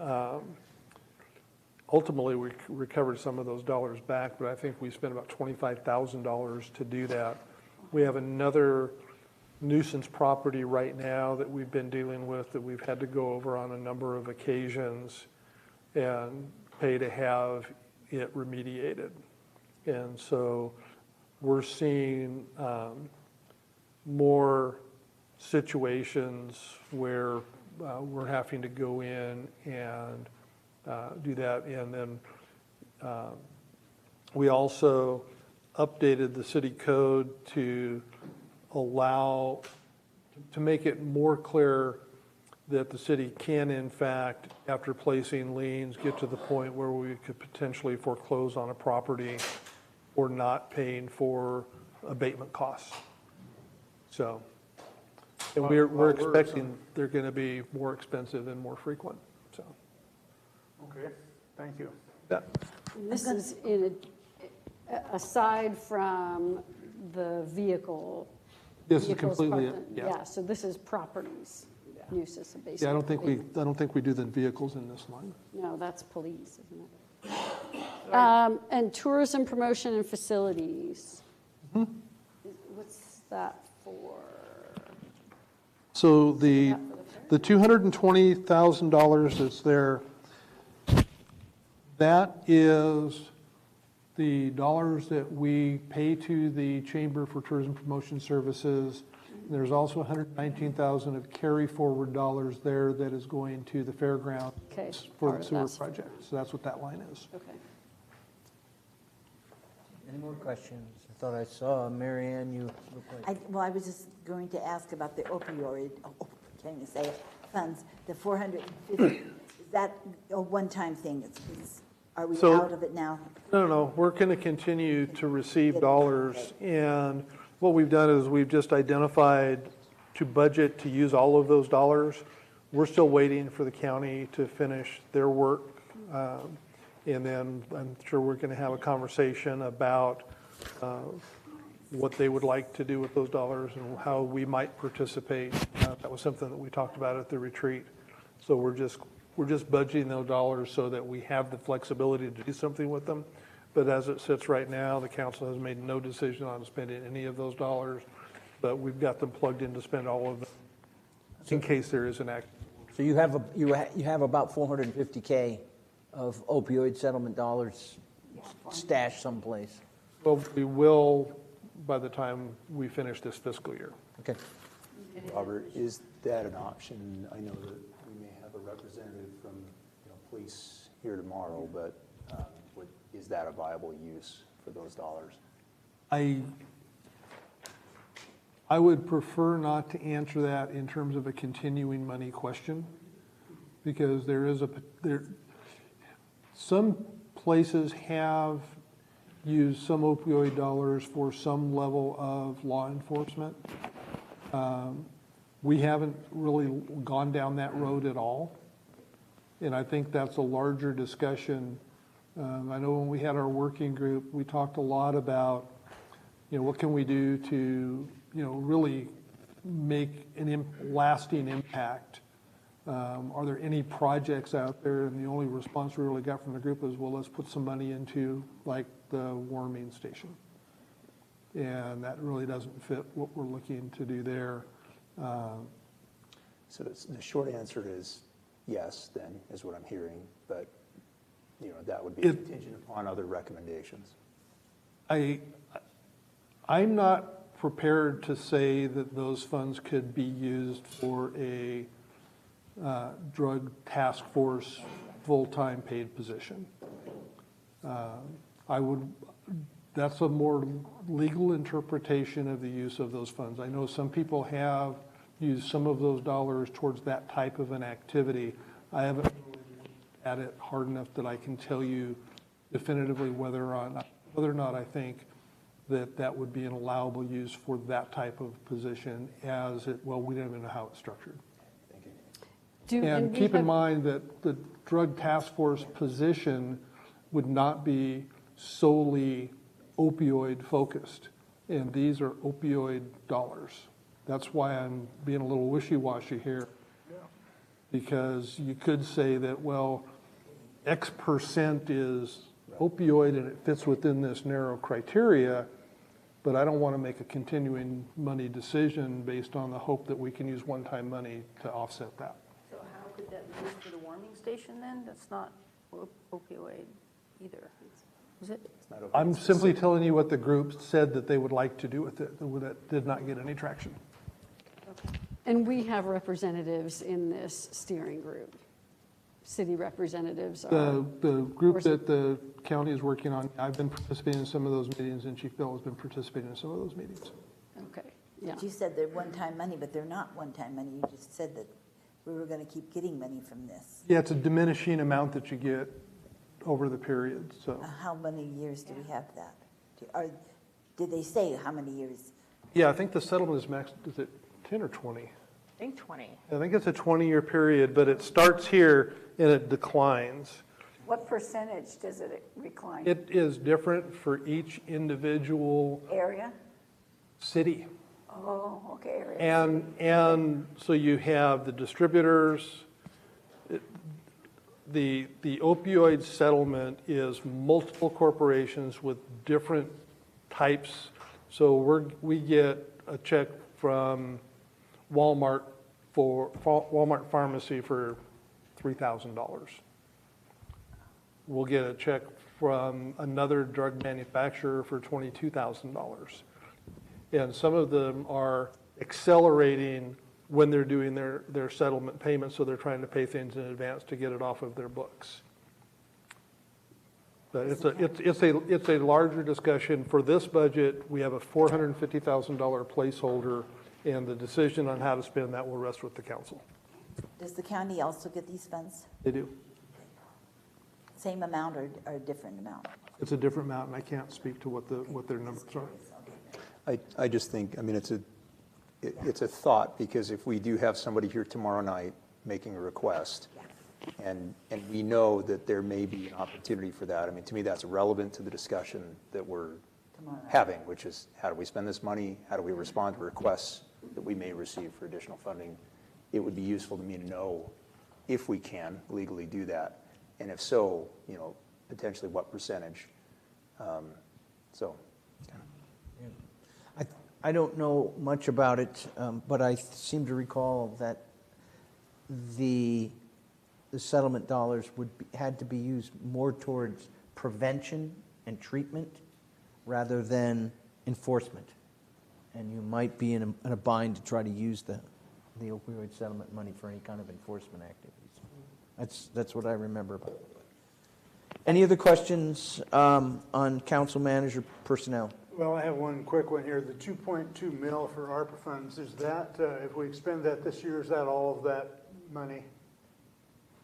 ultimately we recovered some of those dollars back, but I think we spent about $25,000 to do that. We have another nuisance property right now that we've been dealing with that we've had to go over on a number of occasions and pay to have it remediated. And so we're seeing more situations where we're having to go in and do that. And then we also updated the city code to allow, to make it more clear that the city can, in fact, after placing liens, get to the point where we could potentially foreclose on a property or not paying for abatement costs. So, and we're expecting they're going to be more expensive and more frequent, so. Okay, thank you. Yeah. And this is aside from the vehicle. This is vehicles completely, parked in- yeah. Yeah, so this is properties, nuisance abatement. Yeah, I don't think we do the vehicles in this line. No, that's police, isn't it? And tourism promotion and facilities. What's that for? So the $220,000 that's there, that is the dollars that we pay to the Chamber for Tourism Promotion Services. There's also $119,000 of carry forward dollars there that is going to the fairgrounds Okay, for part the of sewer that's- project. So that's what that line is. Okay. Any more questions? I thought I saw Mary Ann, you look like. Well, I was just going to ask about the opioid, can't even say it, funds, the 450. Is that a one-time thing? Are we So- out of it now? No, we're going to continue to receive dollars, and what we've done is we've just identified to budget to use all of those dollars. We're still waiting for the county to finish their work, and then I'm sure we're going to have a conversation about what they would like to do with those dollars and how we might participate. That was something that we talked about at the retreat. So we're just budgeting those dollars so that we have the flexibility to do something with them. But as it sits right now, the council has made no decision on spending any of those dollars, but we've got them plugged in to spend all of them in case there is an act. So you have about 450K of opioid settlement dollars stashed someplace. Well, we will by the time we finish this fiscal year. Okay. Robert, is that an option? I know that we may have a representative from police here tomorrow, but is that a viable use for those dollars? I would prefer not to answer that in terms of a continuing money question, because some places have used some opioid dollars for some level of law enforcement. We haven't really gone down that road at all, and I think that's a larger discussion. I know when we had our working group, we talked a lot about, what can we do to, really make a lasting impact. Are there any projects out there? And the only response we really got from the group was, well, let's put some money into like the warming station. And that really doesn't fit what we're looking to do there. So the short answer is yes, then, is what I'm hearing, but that would be contingent upon other recommendations. I'm not prepared to say that those funds could be used for a drug task force full-time paid position. That's a more legal interpretation of the use of those funds. I know some people have used some of those dollars towards that type of an activity. I haven't really looked at it hard enough that I can tell you definitively whether or not I think that would be an allowable use for that type of position we don't even know how it's structured. And keep in mind that the drug task force position would not be solely opioid focused, and these are opioid dollars. That's why I'm being a little wishy-washy here, because you could say that, well, X percent is opioid and it fits within this narrow criteria, but I don't want to make a continuing money decision based on the hope that we can use one-time money to offset that. So how could that be used for the warming station then? That's not opioid either, is it? I'm simply telling you what the group said that they would like to do with it, that did not get any traction. And we have representatives in this steering group. City representatives are. The group that the county is working on, I've been participating in some of those meetings, and Chief Bill has been participating in some of those meetings. Okay, yeah. But you said they're one-time money, but they're not one-time money. You just said that we were going to keep getting money from this. Yeah, it's a diminishing amount that you get over the period, so. How many years do we have that? Did they say how many years? Yeah, I think the settlement is max, is it 10 or 20? I think 20. I think it's a 20-year period, but it starts here and it declines. What percentage does it recline? It is different for each individual Area? city. Oh, okay, area. And so you have the distributors. The opioid settlement is multiple corporations with different types. So we get a check from Walmart Pharmacy for $3,000. We'll get a check from another drug manufacturer for $22,000. And some of them are accelerating when they're doing their settlement payments, so they're trying to pay things in advance to get it off of their books. But it's a larger discussion. For this budget, we have a $450,000 placeholder, and the decision on how to spend that will rest with the council. Does the county also get these funds? They do. same amount or a different amount? It's a different amount, and I can't speak to what their numbers are. I just think, I mean, it's a thought, because if we do have somebody here tomorrow night making a request, and we know that there may be an opportunity for that, I mean, to me, that's relevant to the discussion that we're having, which is how do we spend this money? How do we respond to requests that we may receive for additional funding? It would be useful to me to know if we can legally do that, and if so, you know, potentially what percentage. I don't know much about it, but I seem to recall that the settlement dollars had to be used more towards prevention and treatment rather than enforcement. And you might be in a bind to try to use the opioid settlement money for any kind of enforcement activities. That's what I remember about it. Any other questions on council manager personnel? Well, I have one quick one here. The 2.2 mil for ARPA funds, is that, if we expend that this year, is that all of that money?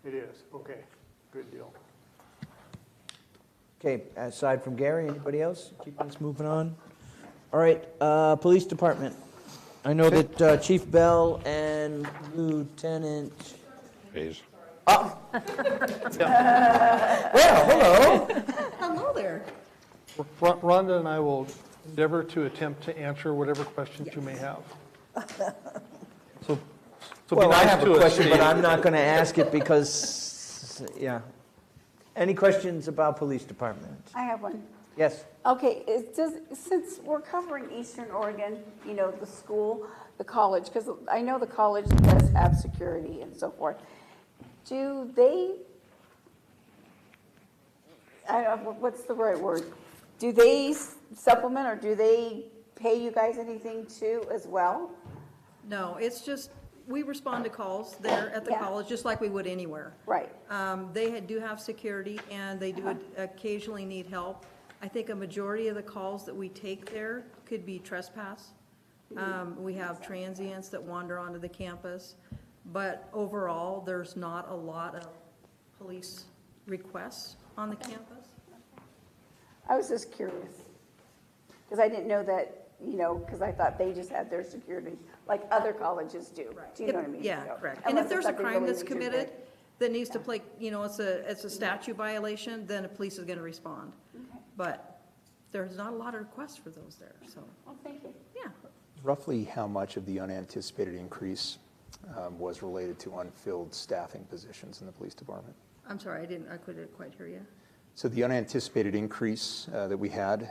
It is, okay, good deal. Okay, aside from Gary, anybody else? Keep us moving on. All right, police department. I know that Chief Bell and Lieutenant Hayes. Oh. Well, hello. Hello there. Rhonda and I will endeavor to attempt to answer whatever questions you may have. So Well, be I nice have to a us, question, but Steve. I'm not going to ask it because, yeah. Any questions about police department? I have one. Yes. Okay, since we're covering Eastern Oregon, you know, the school, the college, because I know the college does have security and so forth. Do they, I don't know, what's the right word? Do they supplement or do they pay you guys anything too as well? No, it's just, we respond to calls there at the college, just like we would anywhere. Right. They do have security, and they do occasionally need help. I think a majority of the calls that we take there could be trespass. We have transients that wander onto the campus, but overall, there's not a lot of police requests on the campus. I was just curious, because I didn't know that, you know, because I thought they just had their security, like other colleges do. Do you know what I mean? Yeah, So, correct. And if unless there's a something crime really that's major committed big. that needs to play, you know, it's a statute violation, then the police is gonna respond. But there's not a lot of requests for those there, so. Well, thank you. Yeah. Roughly how much of the unanticipated increase was related to unfilled staffing positions in the police department? I'm sorry, I couldn't quite hear you. So the unanticipated increase that we had,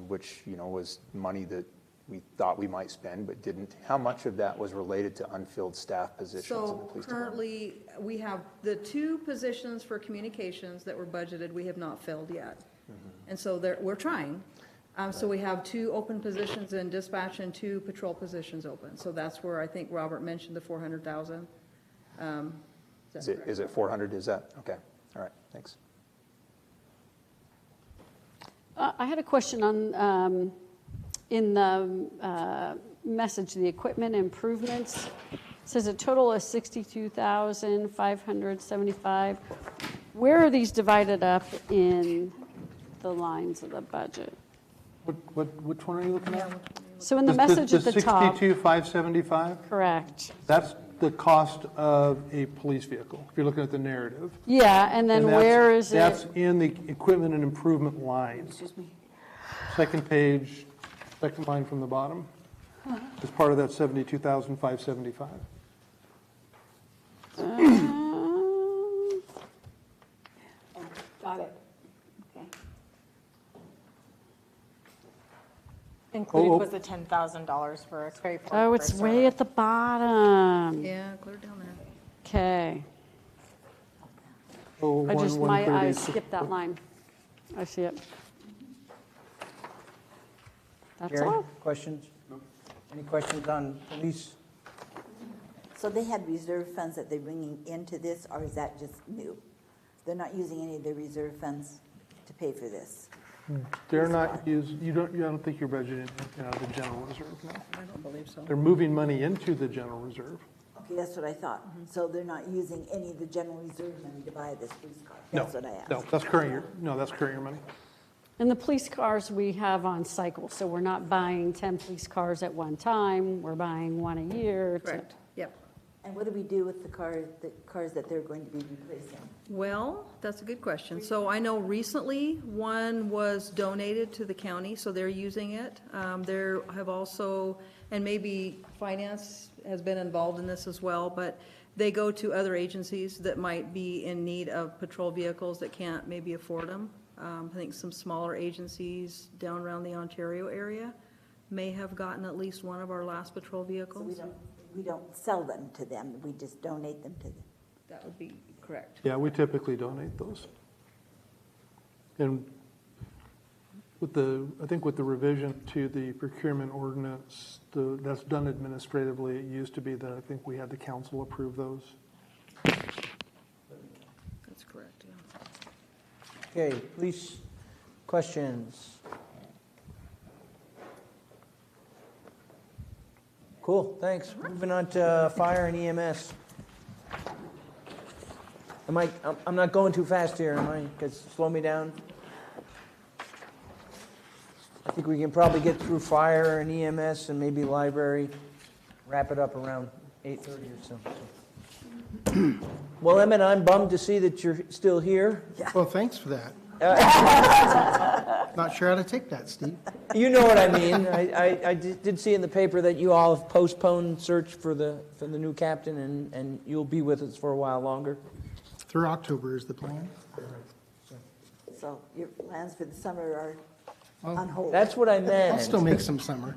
which, you know, was money that we thought we might spend but didn't, how much of that was related to unfilled staff positions in the police department? So currently, we have the 2 positions for communications that were budgeted, we have not filled yet. And so we're trying. So we have 2 open positions in dispatch and 2 patrol positions open. So that's where I think Robert mentioned the 400,000. Is it 400? Is that, okay, all right, thanks. I had a question on, in the message, the equipment improvements. It says a total of $62,575. Where are these divided up in the lines of the budget? Which one are you looking at? So in the message at the top. 62,575? Correct. That's the cost of a police vehicle, if you're looking at the narrative. Yeah, and then where is it? That's in the equipment and improvement line. Excuse me. Second page, second line from the bottom. As part of that 72,575. Got it. Okay. Included was the $10,000 for a carry forward. Oh, it's way at the bottom. Yeah, clear down there. Okay. Oh, My eyes skipped that line. I see it. That's Gary, all. questions? No. Any questions on police? So they had reserve funds that they're bringing into this, or is that just new? They're not using any of their reserve funds to pay for this? They're not used, I don't think you're budgeting anything out of the general reserve, no. I don't believe so. They're moving money into the general reserve. Okay. Okay, that's what I thought. So they're not using any of the general reserve money to buy this police car? No, That's what I asked. no, that's current year, that's current year money. And the police cars we have on cycle, so we're not buying 10 police cars at one time, we're buying one a year. Correct, yep. And what do we do with the cars that they're going to be replacing? Well, that's a good question. So I know recently, one was donated to the county, so they're using it. There have also, and maybe finance has been involved in this as well, but they go to other agencies that might be in need of patrol vehicles that can't maybe afford them. I think some smaller agencies down around the Ontario area may have gotten at least one of our last patrol vehicles. So we don't sell them to them, we just donate them to them? That would be correct. Yeah, we typically donate those. And with I think with the revision to the procurement ordinance, that's done administratively. It used to be that I think we had the council approve those. That's correct, yeah. Okay, police questions? Cool, thanks. Moving on to fire and EMS. I'm not going too fast here, am I? Because slow me down. I think we can probably get through fire and EMS and maybe library, wrap it up around 8:30 or so. Well, Emmett, I'm bummed to see that you're still here. Well, thanks for that. Not sure how to take that, Steve. You know what I mean. I did see in the paper that you all have postponed search for the new captain, and you'll be with us for a while longer. Through October is the plan. So your plans for the summer are on hold? That's what I meant. I'll still make some summer.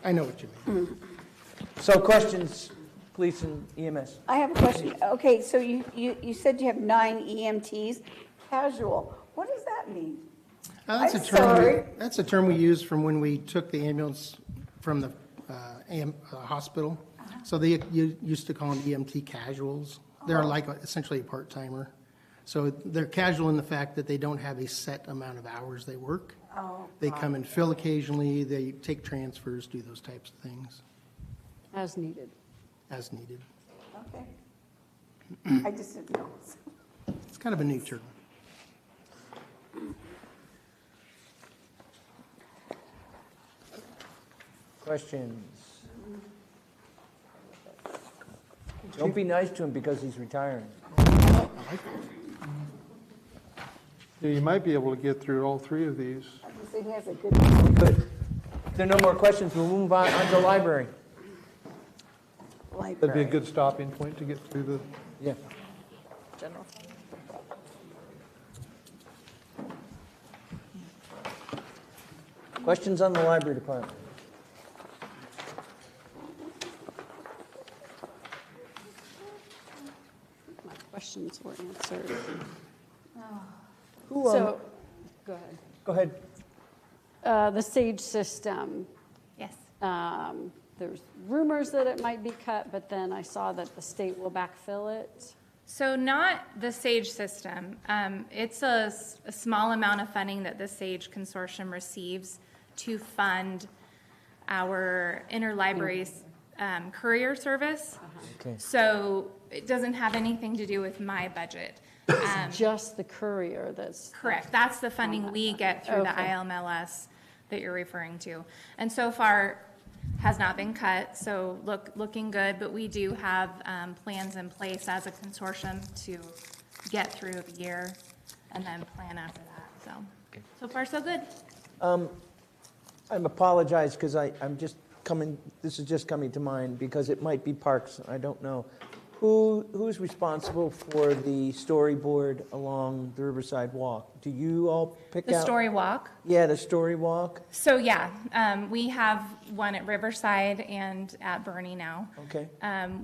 I know what you mean. So questions, police and EMS? I have a question. Okay, so you said you have 9 EMTs. Casual, what does that mean? That's I'm a term. sorry. That's a term we use from when we took the ambulance from the hospital. So they used to call them EMT casuals. They're like essentially a part-timer. So they're casual in the fact that they don't have a set amount of hours they work. Oh, They come and fill occasionally. They take transfers, do those types of things As needed. as needed. okay. I just didn't know. It's kind of a new term. Questions? Don't be nice to him because he's retiring. Yeah, you might be able to get through all 3 of these. He has a good. Good. If there are no more questions, we'll move on to library. That'd be a good stopping point to get through the. Yeah. General. Questions on the library department? My questions were answered. Who, So, go ahead. Go ahead. The SAGE system, Yes. there's rumors that it might be cut, but then I saw that the state will backfill it. So not the SAGE system. It's a small amount of funding that the SAGE consortium receives to fund our interlibrary courier service. Okay. So it doesn't have anything to do with my budget. It's just the courier that's. Correct. That's the funding we get through the Okay. ILMLS that you're referring to. And so far has not been cut, so looking good, but we do have plans in place as a consortium to get through the year and then plan after that. So far so good. I apologize because I'm just coming, this is just coming to mind because it might be parks, I don't know. Who's responsible for the storyboard along the Riverside Walk? Do you all pick out? The story walk. Yeah, the story walk. So yeah, we have one at Riverside and at Bernie now. Okay.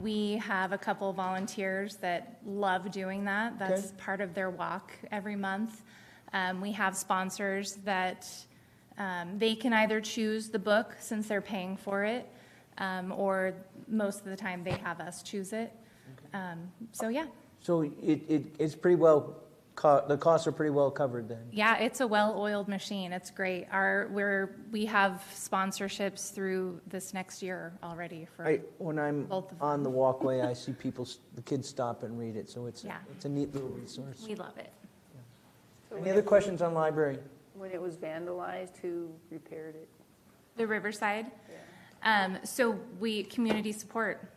We have a couple volunteers that love doing that. That's Okay. part of their walk every month. We have sponsors that they can either choose the book since they're paying for it, or most of the time they have us choose it. So yeah. So it's pretty well the costs are pretty well covered then. Yeah, it's a well-oiled machine. It's great. We have sponsorships through this next year already for When I'm both of on the them. walkway, I see the kids stop and read it, so it's Yeah. a neat little resource. We love it. Any other questions on library? When it was vandalized, who repaired it? The Riverside. So community support.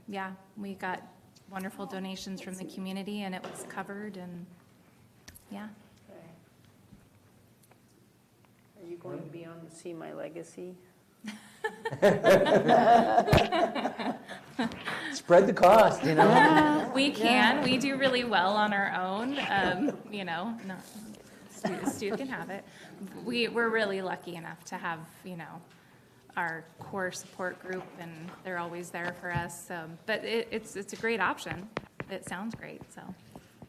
Yeah, we got wonderful donations from the community, and it was covered, and yeah. Are you going to be on the See My Legacy? Spread the cost, you know? We can. We do really well on our own. Stu can have it. We're really lucky enough to have, our core support group, and they're always there for us. But it's a great option. It sounds great, so.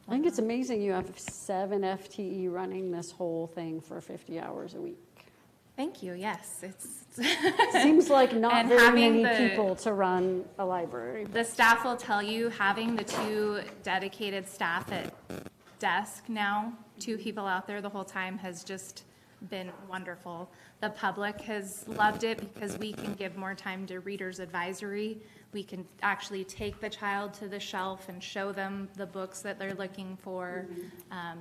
I think it's amazing you have 7 FTE running this whole thing for 50 hours a week. Thank you, yes. It's Seems like not And very having many the- people to run a library. The staff will tell you, having the 2 dedicated staff at desk now, 2 people out there the whole time, has just been wonderful. The public has loved it because we can give more time to readers advisory. We can actually take the child to the shelf and show them the books that they're looking for,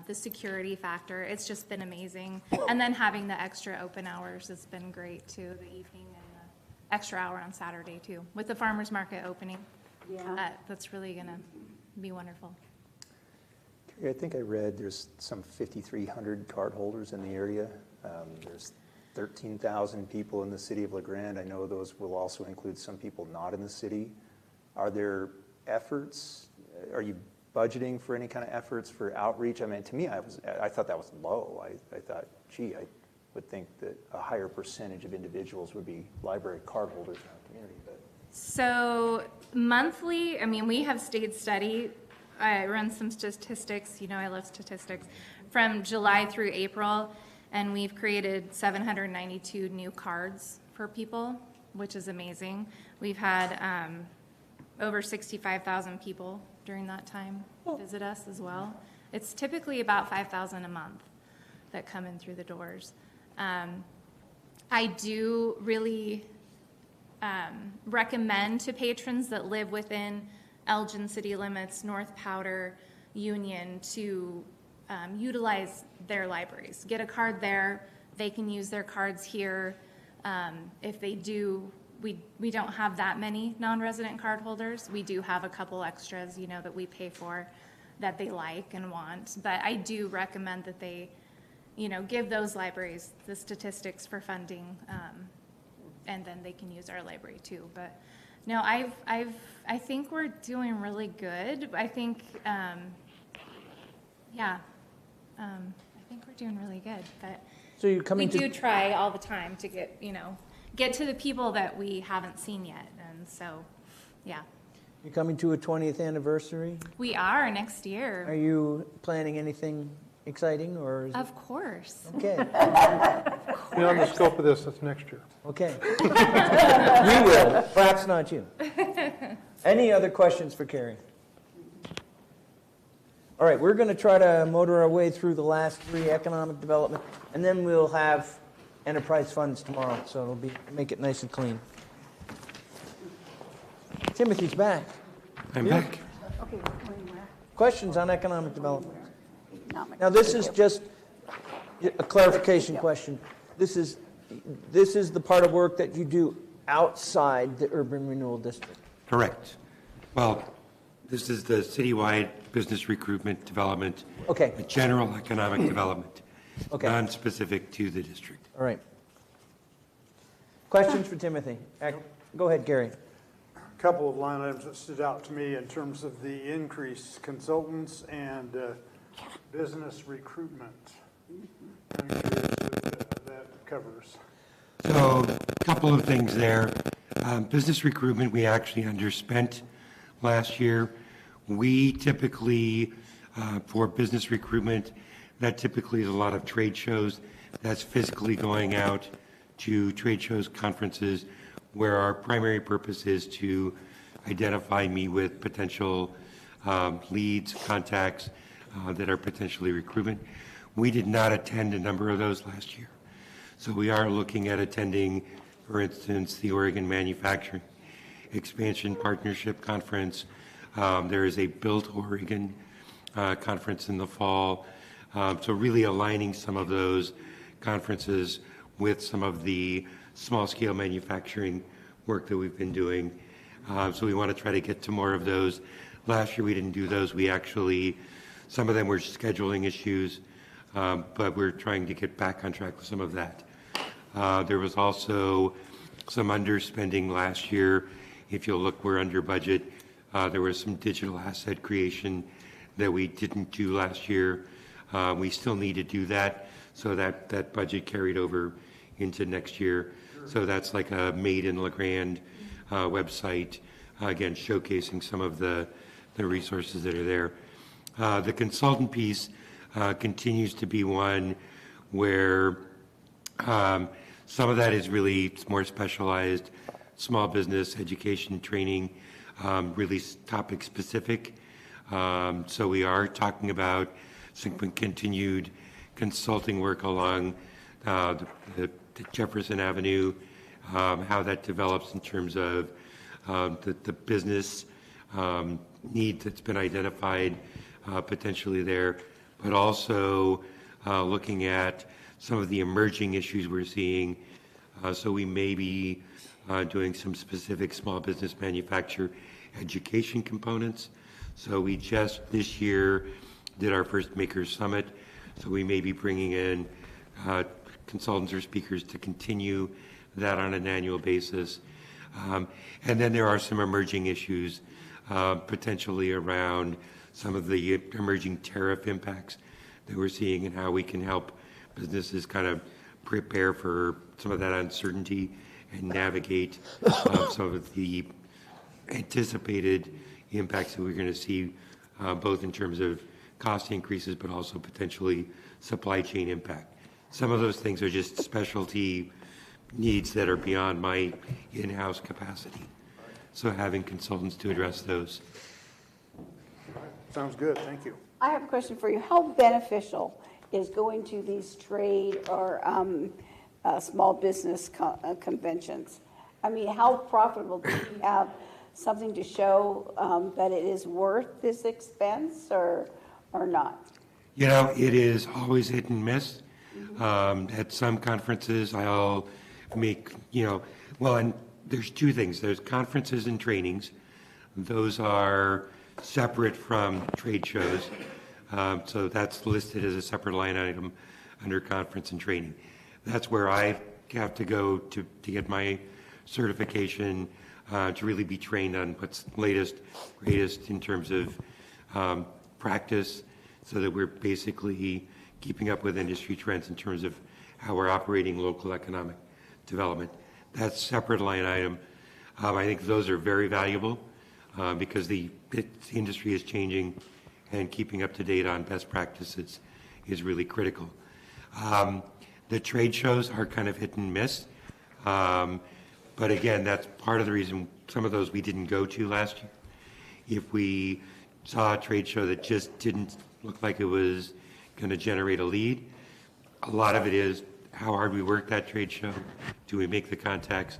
the security factor. It's just been amazing. And then having the extra open hours has been great too, the evening and the extra hour on Saturday too, with the farmer's market opening. Yeah. That's really gonna be wonderful. I think I read there's some 5,300 card holders in the area. There's 13,000 people in the city of LeGrande. I know those will also include some people not in the city. Are there efforts? Are you budgeting for any kind of efforts for outreach? I mean, to me, I thought that was low. I thought, gee, I would think that a higher percentage of individuals would be library card holders in our community. But So monthly, we have stayed steady. I run some statistics, I love statistics, from July through April, and we've created 792 new cards for people, which is amazing. We've had over 65,000 people during that time visit us as well. It's typically about 5,000 a month that come in through the doors. I do really recommend to patrons that live within Elgin city limits, North Powder, Union, to utilize their libraries. Get a card there. They can use their cards here. If they do, we don't have that many non-resident card holders. We do have a couple extras, that we pay for that they like and want. But I do recommend that they, give those libraries the statistics for funding, and then they can use our library too. But no, I think we're doing really good. I think, I think we're doing really good. But So you're coming we to... do try all the time to get to the people that we haven't seen yet. And so, yeah. You're coming to a 20th anniversary? We are next year. Are you planning anything exciting, or is Of course. Okay. Beyond the scope of this, that's next year. Okay. We will, perhaps not you. Any other questions for Carrie? All right, we're going to try to motor our way through the last 3, economic development, and then we'll have enterprise funds tomorrow, so it'll make it nice and clean. Timothy's back. I'm back. Okay, we're going where? Questions on economic development? Economic. Now, this is just a clarification question. This is the part of work that you do outside the urban renewal district. Correct. Well, this is the citywide business recruitment development. Okay. The general economic development. Okay. Non-specific to the district. All right. Questions for Timothy? Go ahead, Gary. A couple of line items that stood out to me in terms of the increased consultants and business recruitment. I'm curious what that covers. So, a couple of things there. Business recruitment, we actually underspent last year. We typically, for business recruitment, that typically is a lot of trade shows. That's physically going out to trade shows, conferences, where our primary purpose is to identify, meet with potential leads, contacts, that are potentially recruitment. We did not attend a number of those last year. So we are looking at attending, for instance, the Oregon Manufacturing Expansion Partnership Conference. There is a Built Oregon conference in the fall. So really aligning some of those conferences with some of the small-scale manufacturing work that we've been doing. So we want to try to get to more of those. Last year we didn't do those. We actually, some of them were scheduling issues, but we're trying to get back on track with some of that. There was also some underspending last year. If you'll look, we're under budget. There was some digital asset creation that we didn't do last year. We still need to do that, so that budget carried over into next year. So that's like a Made in Grande website, again, showcasing some of the resources that are there. The consultant piece continues to be one where some of that is really more specialized, small business, education, training, really topic specific. So we are talking about some continued consulting work along the Jefferson Avenue, how that develops in terms of the business need that's been identified potentially there, but also looking at some of the emerging issues we're seeing. So we may be doing some specific small business manufacturer education components. So we just this year did our first Maker Summit. So we may be bringing in consultants or speakers to continue that on an annual basis. And then there are some emerging issues potentially around some of the emerging tariff impacts that we're seeing and how we can help businesses kind of prepare for some of that uncertainty and navigate some of the anticipated impacts that we're going to see, both in terms of cost increases, but also potentially supply chain impact. Some of those things are just specialty needs that are beyond my in-house capacity. So having consultants to address those. Sounds good, thank you. I have a question for you. How beneficial is going to these trade or small business conventions? I mean, how profitable do you have something to show that it is worth this expense or not? You know, it is always hit and miss. At some conferences, I'll make, well, and there's two things. There's conferences and trainings. Those are separate from trade shows. So that's listed as a separate line item under conference and training. That's where I have to go to get my certification to really be trained on what's latest, greatest in terms of practice, so that we're basically keeping up with industry trends in terms of how we're operating local economic development. That's a separate line item. I think those are very valuable because the industry is changing, and keeping up to date on best practices is really critical. The trade shows are kind of hit and miss. But again, that's part of the reason some of those we didn't go to last year. If we saw a trade show that just didn't look like it was going to generate a lead, a lot of it is how hard we work that trade show. Do we make the contacts?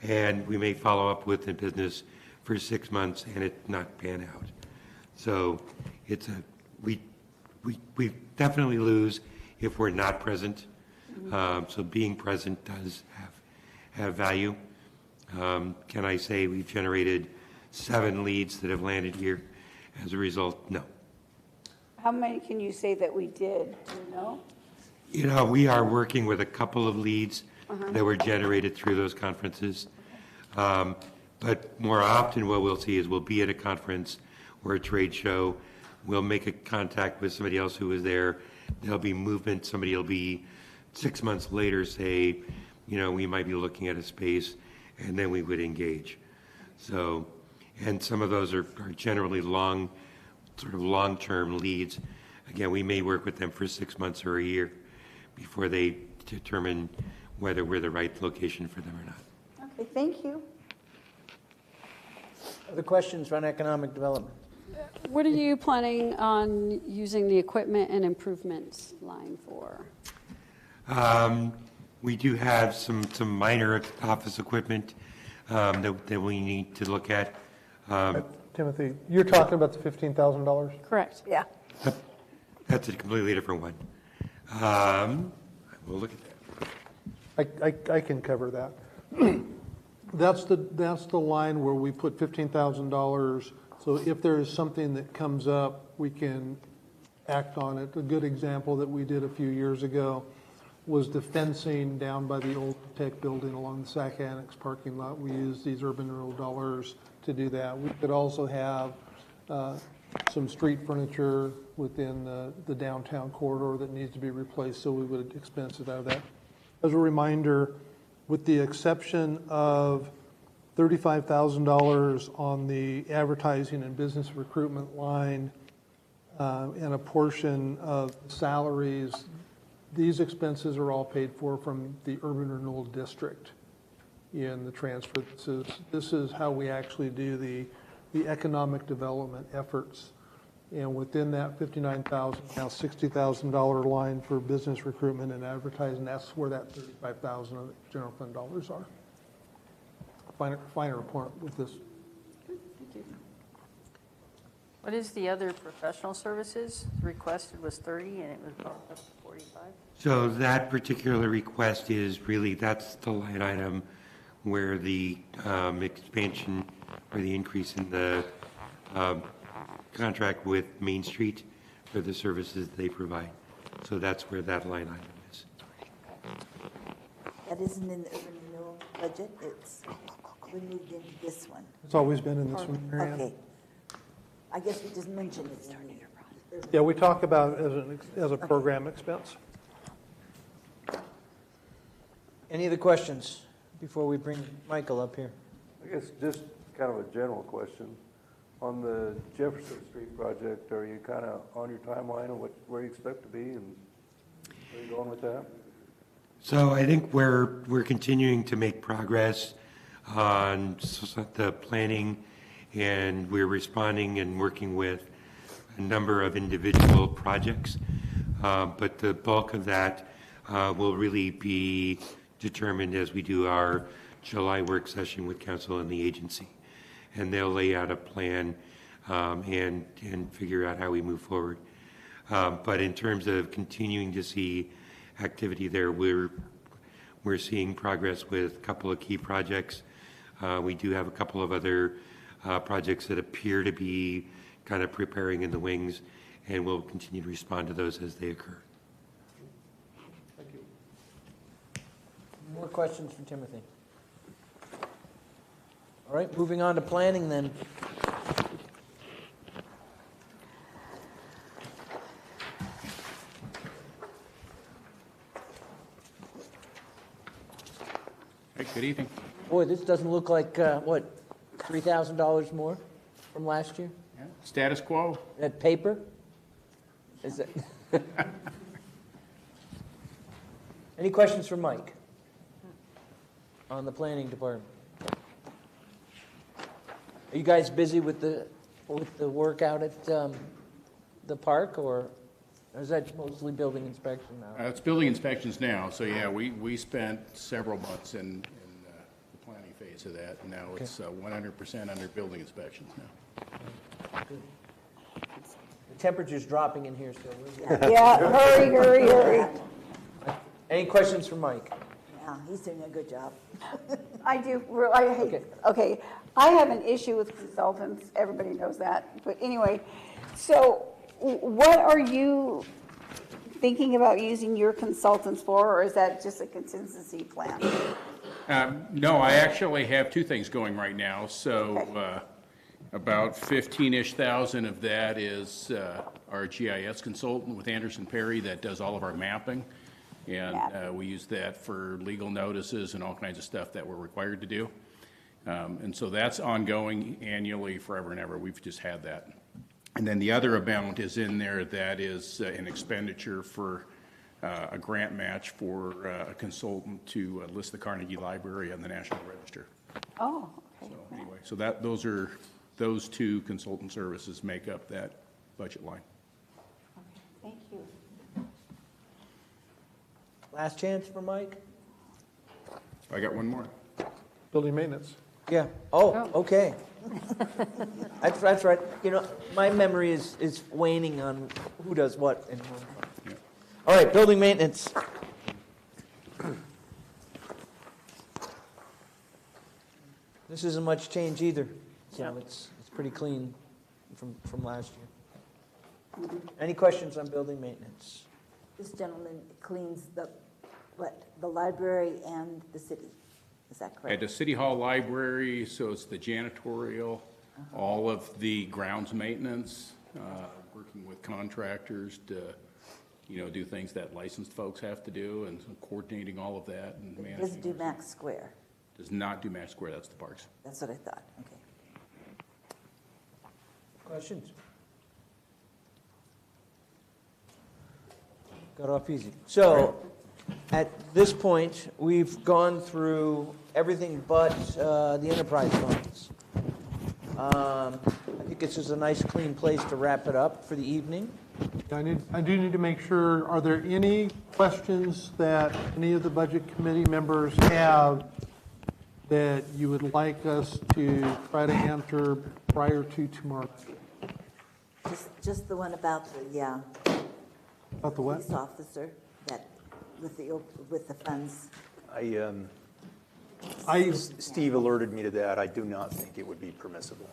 And we may follow up with the business for 6 months and it not pan out. So it's we definitely lose if we're not present. So being present does have value. Can I say we've generated 7 leads that have landed here as a result? No. How many can you say that we did? Do you know? You know, we are working with a couple of leads that were generated through those conferences. But more often what we'll see is we'll be at a conference or a trade show. We'll make a contact with somebody else who was there. There'll be movement. Somebody will be 6 months later say, we might be looking at a space, and then we would engage. So, and some of those are generally long-term leads. Again, we may work with them for 6 months or a year before they determine whether we're the right location for them or not. Okay, thank you. Other questions on economic development? What are you planning on using the equipment and improvements line for? We do have some minor office equipment that we need to look at. Timothy, you're talking about the $15,000? Correct. Yeah. That's a completely different one. We'll look at that. I can cover that. That's the line where we put $15,000, so if there is something that comes up, we can act on it. A good example that we did a few years ago was the fencing down by the old tech building along the SAC Annex parking lot. We used these urban renewal dollars to do that. We could also have some street furniture within the downtown corridor that needs to be replaced, so we would expense it out of that. As a reminder, with the exception of $35,000 on the advertising and business recruitment line and a portion of salaries, these expenses are all paid for from the urban renewal district in the transfer. This is how we actually do the economic development efforts. And within that $59,000, now $60,000 line for business recruitment and advertising, that's where that $35,000 of the general fund dollars are. Finer point with this. Thank you. What is the other professional services? Requested was 30 and it was bumped up to 45? So that particular request is really, that's the line item where the expansion or the increase in the contract with Main Street for the services they provide. So that's where that line item is. That isn't in the urban renewal budget, it's been moved into this one. It's always been in this one, Mary Ann. Okay. I guess we just mentioned it. Yeah, we talk about it as a program expense. Any other questions before we bring Michael up here? I guess just kind of a general question. On the Jefferson Street project, are you kind of on your timeline of where you expect to be, and where are you going with that? So I think we're continuing to make progress on the planning, and we're responding and working with a number of individual projects. But the bulk of that will really be determined as we do our July work session with council and the agency. And they'll lay out a plan and figure out how we move forward. But in terms of continuing to see activity there, we're seeing progress with a couple of key projects. We do have a couple of other projects that appear to be kind of preparing in the wings, and we'll continue to respond to those as they occur. Thank you. More questions for Timothy? All right, moving on to planning then. Hey, good evening. Boy, this doesn't look like, what, $3,000 more from last year? Yeah. Status quo. That paper? Is it? Any questions for Mike on the planning department? Are you guys busy with the work out at the park, or is that mostly building inspection now? It's building inspections now, so yeah, we spent several months in the planning phase of that, and now it's 100% under building inspections now. Good. The temperature's dropping in here, so. Yeah, hurry. Any questions for Mike? Yeah, he's doing a good job. I do, okay, I have an issue with consultants, everybody knows that, but anyway, so what are you thinking about using your consultants for, or is that just a contingency plan? No, I actually have two things going right now. So about 15-ish thousand of that is our GIS consultant with Anderson Perry that does all of our mapping. And we use that for legal notices and all kinds of stuff that we're required to do. And so that's ongoing annually forever and ever. We've just had that. And then the other amount is in there that is an expenditure for a grant match for a consultant to list the Carnegie Library on the National Register. Oh, okay. So anyway, so those are those two consultant services make up that budget line. Thank you. Last chance for Mike? I got one more. Building maintenance. Yeah. Oh, okay. That's right. You know, my memory is waning on who does what in one fund. All right, building maintenance. This isn't much change either, so it's pretty clean from last year. Any questions on building maintenance? This gentleman cleans the library and the city. Is that At correct? the City Hall Library, so it's the janitorial, all of the grounds maintenance, working with contractors to, do things that licensed folks have to do, and coordinating all of that and It doesn't managing. do Max Square. Does not do Max Square, that's the parks. That's what I thought. Okay. Questions? Got off easy. So, at this point, we've gone through everything but the enterprise funds. I think it's just a nice, clean place to wrap it up for the evening. I do need to make sure, are there any questions that any of the Budget Committee members have that you would like us to try to answer prior to tomorrow? Just the one about the, About the what? police officer that, with the funds. Steve alerted me to that. I do not think it would be permissible,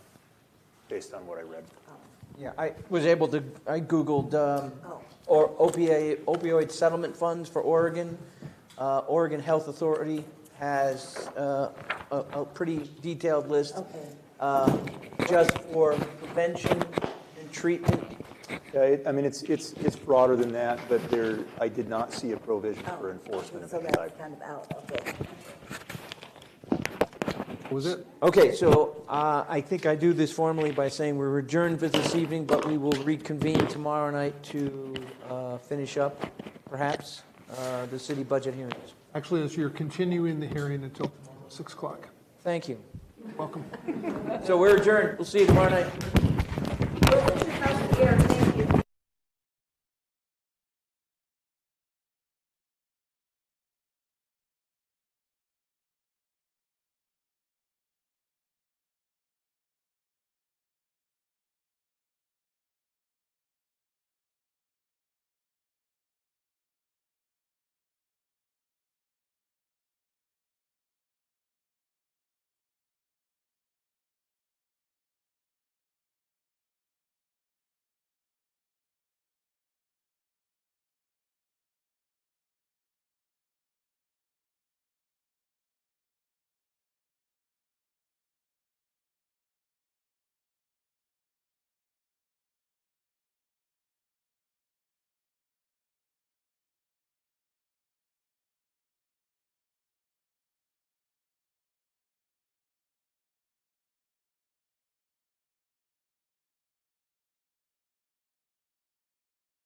based on what I read. Yeah, I was able to, I Googled or opioid settlement funds for Oregon. Oregon Health Authority has a pretty detailed list just for prevention and treatment. Yeah, I mean, it's broader than that, but I did not see a provision for enforcement of So any that's type. kind of out, okay. Was it? Okay, so I think I do this formally by saying we're adjourned for this evening, but we will reconvene tomorrow night to finish up, perhaps, the city budget hearings. Actually, as you're continuing the hearing until tomorrow, 6 o'clock. Thank you. Welcome. So we're adjourned. We'll see you tomorrow night.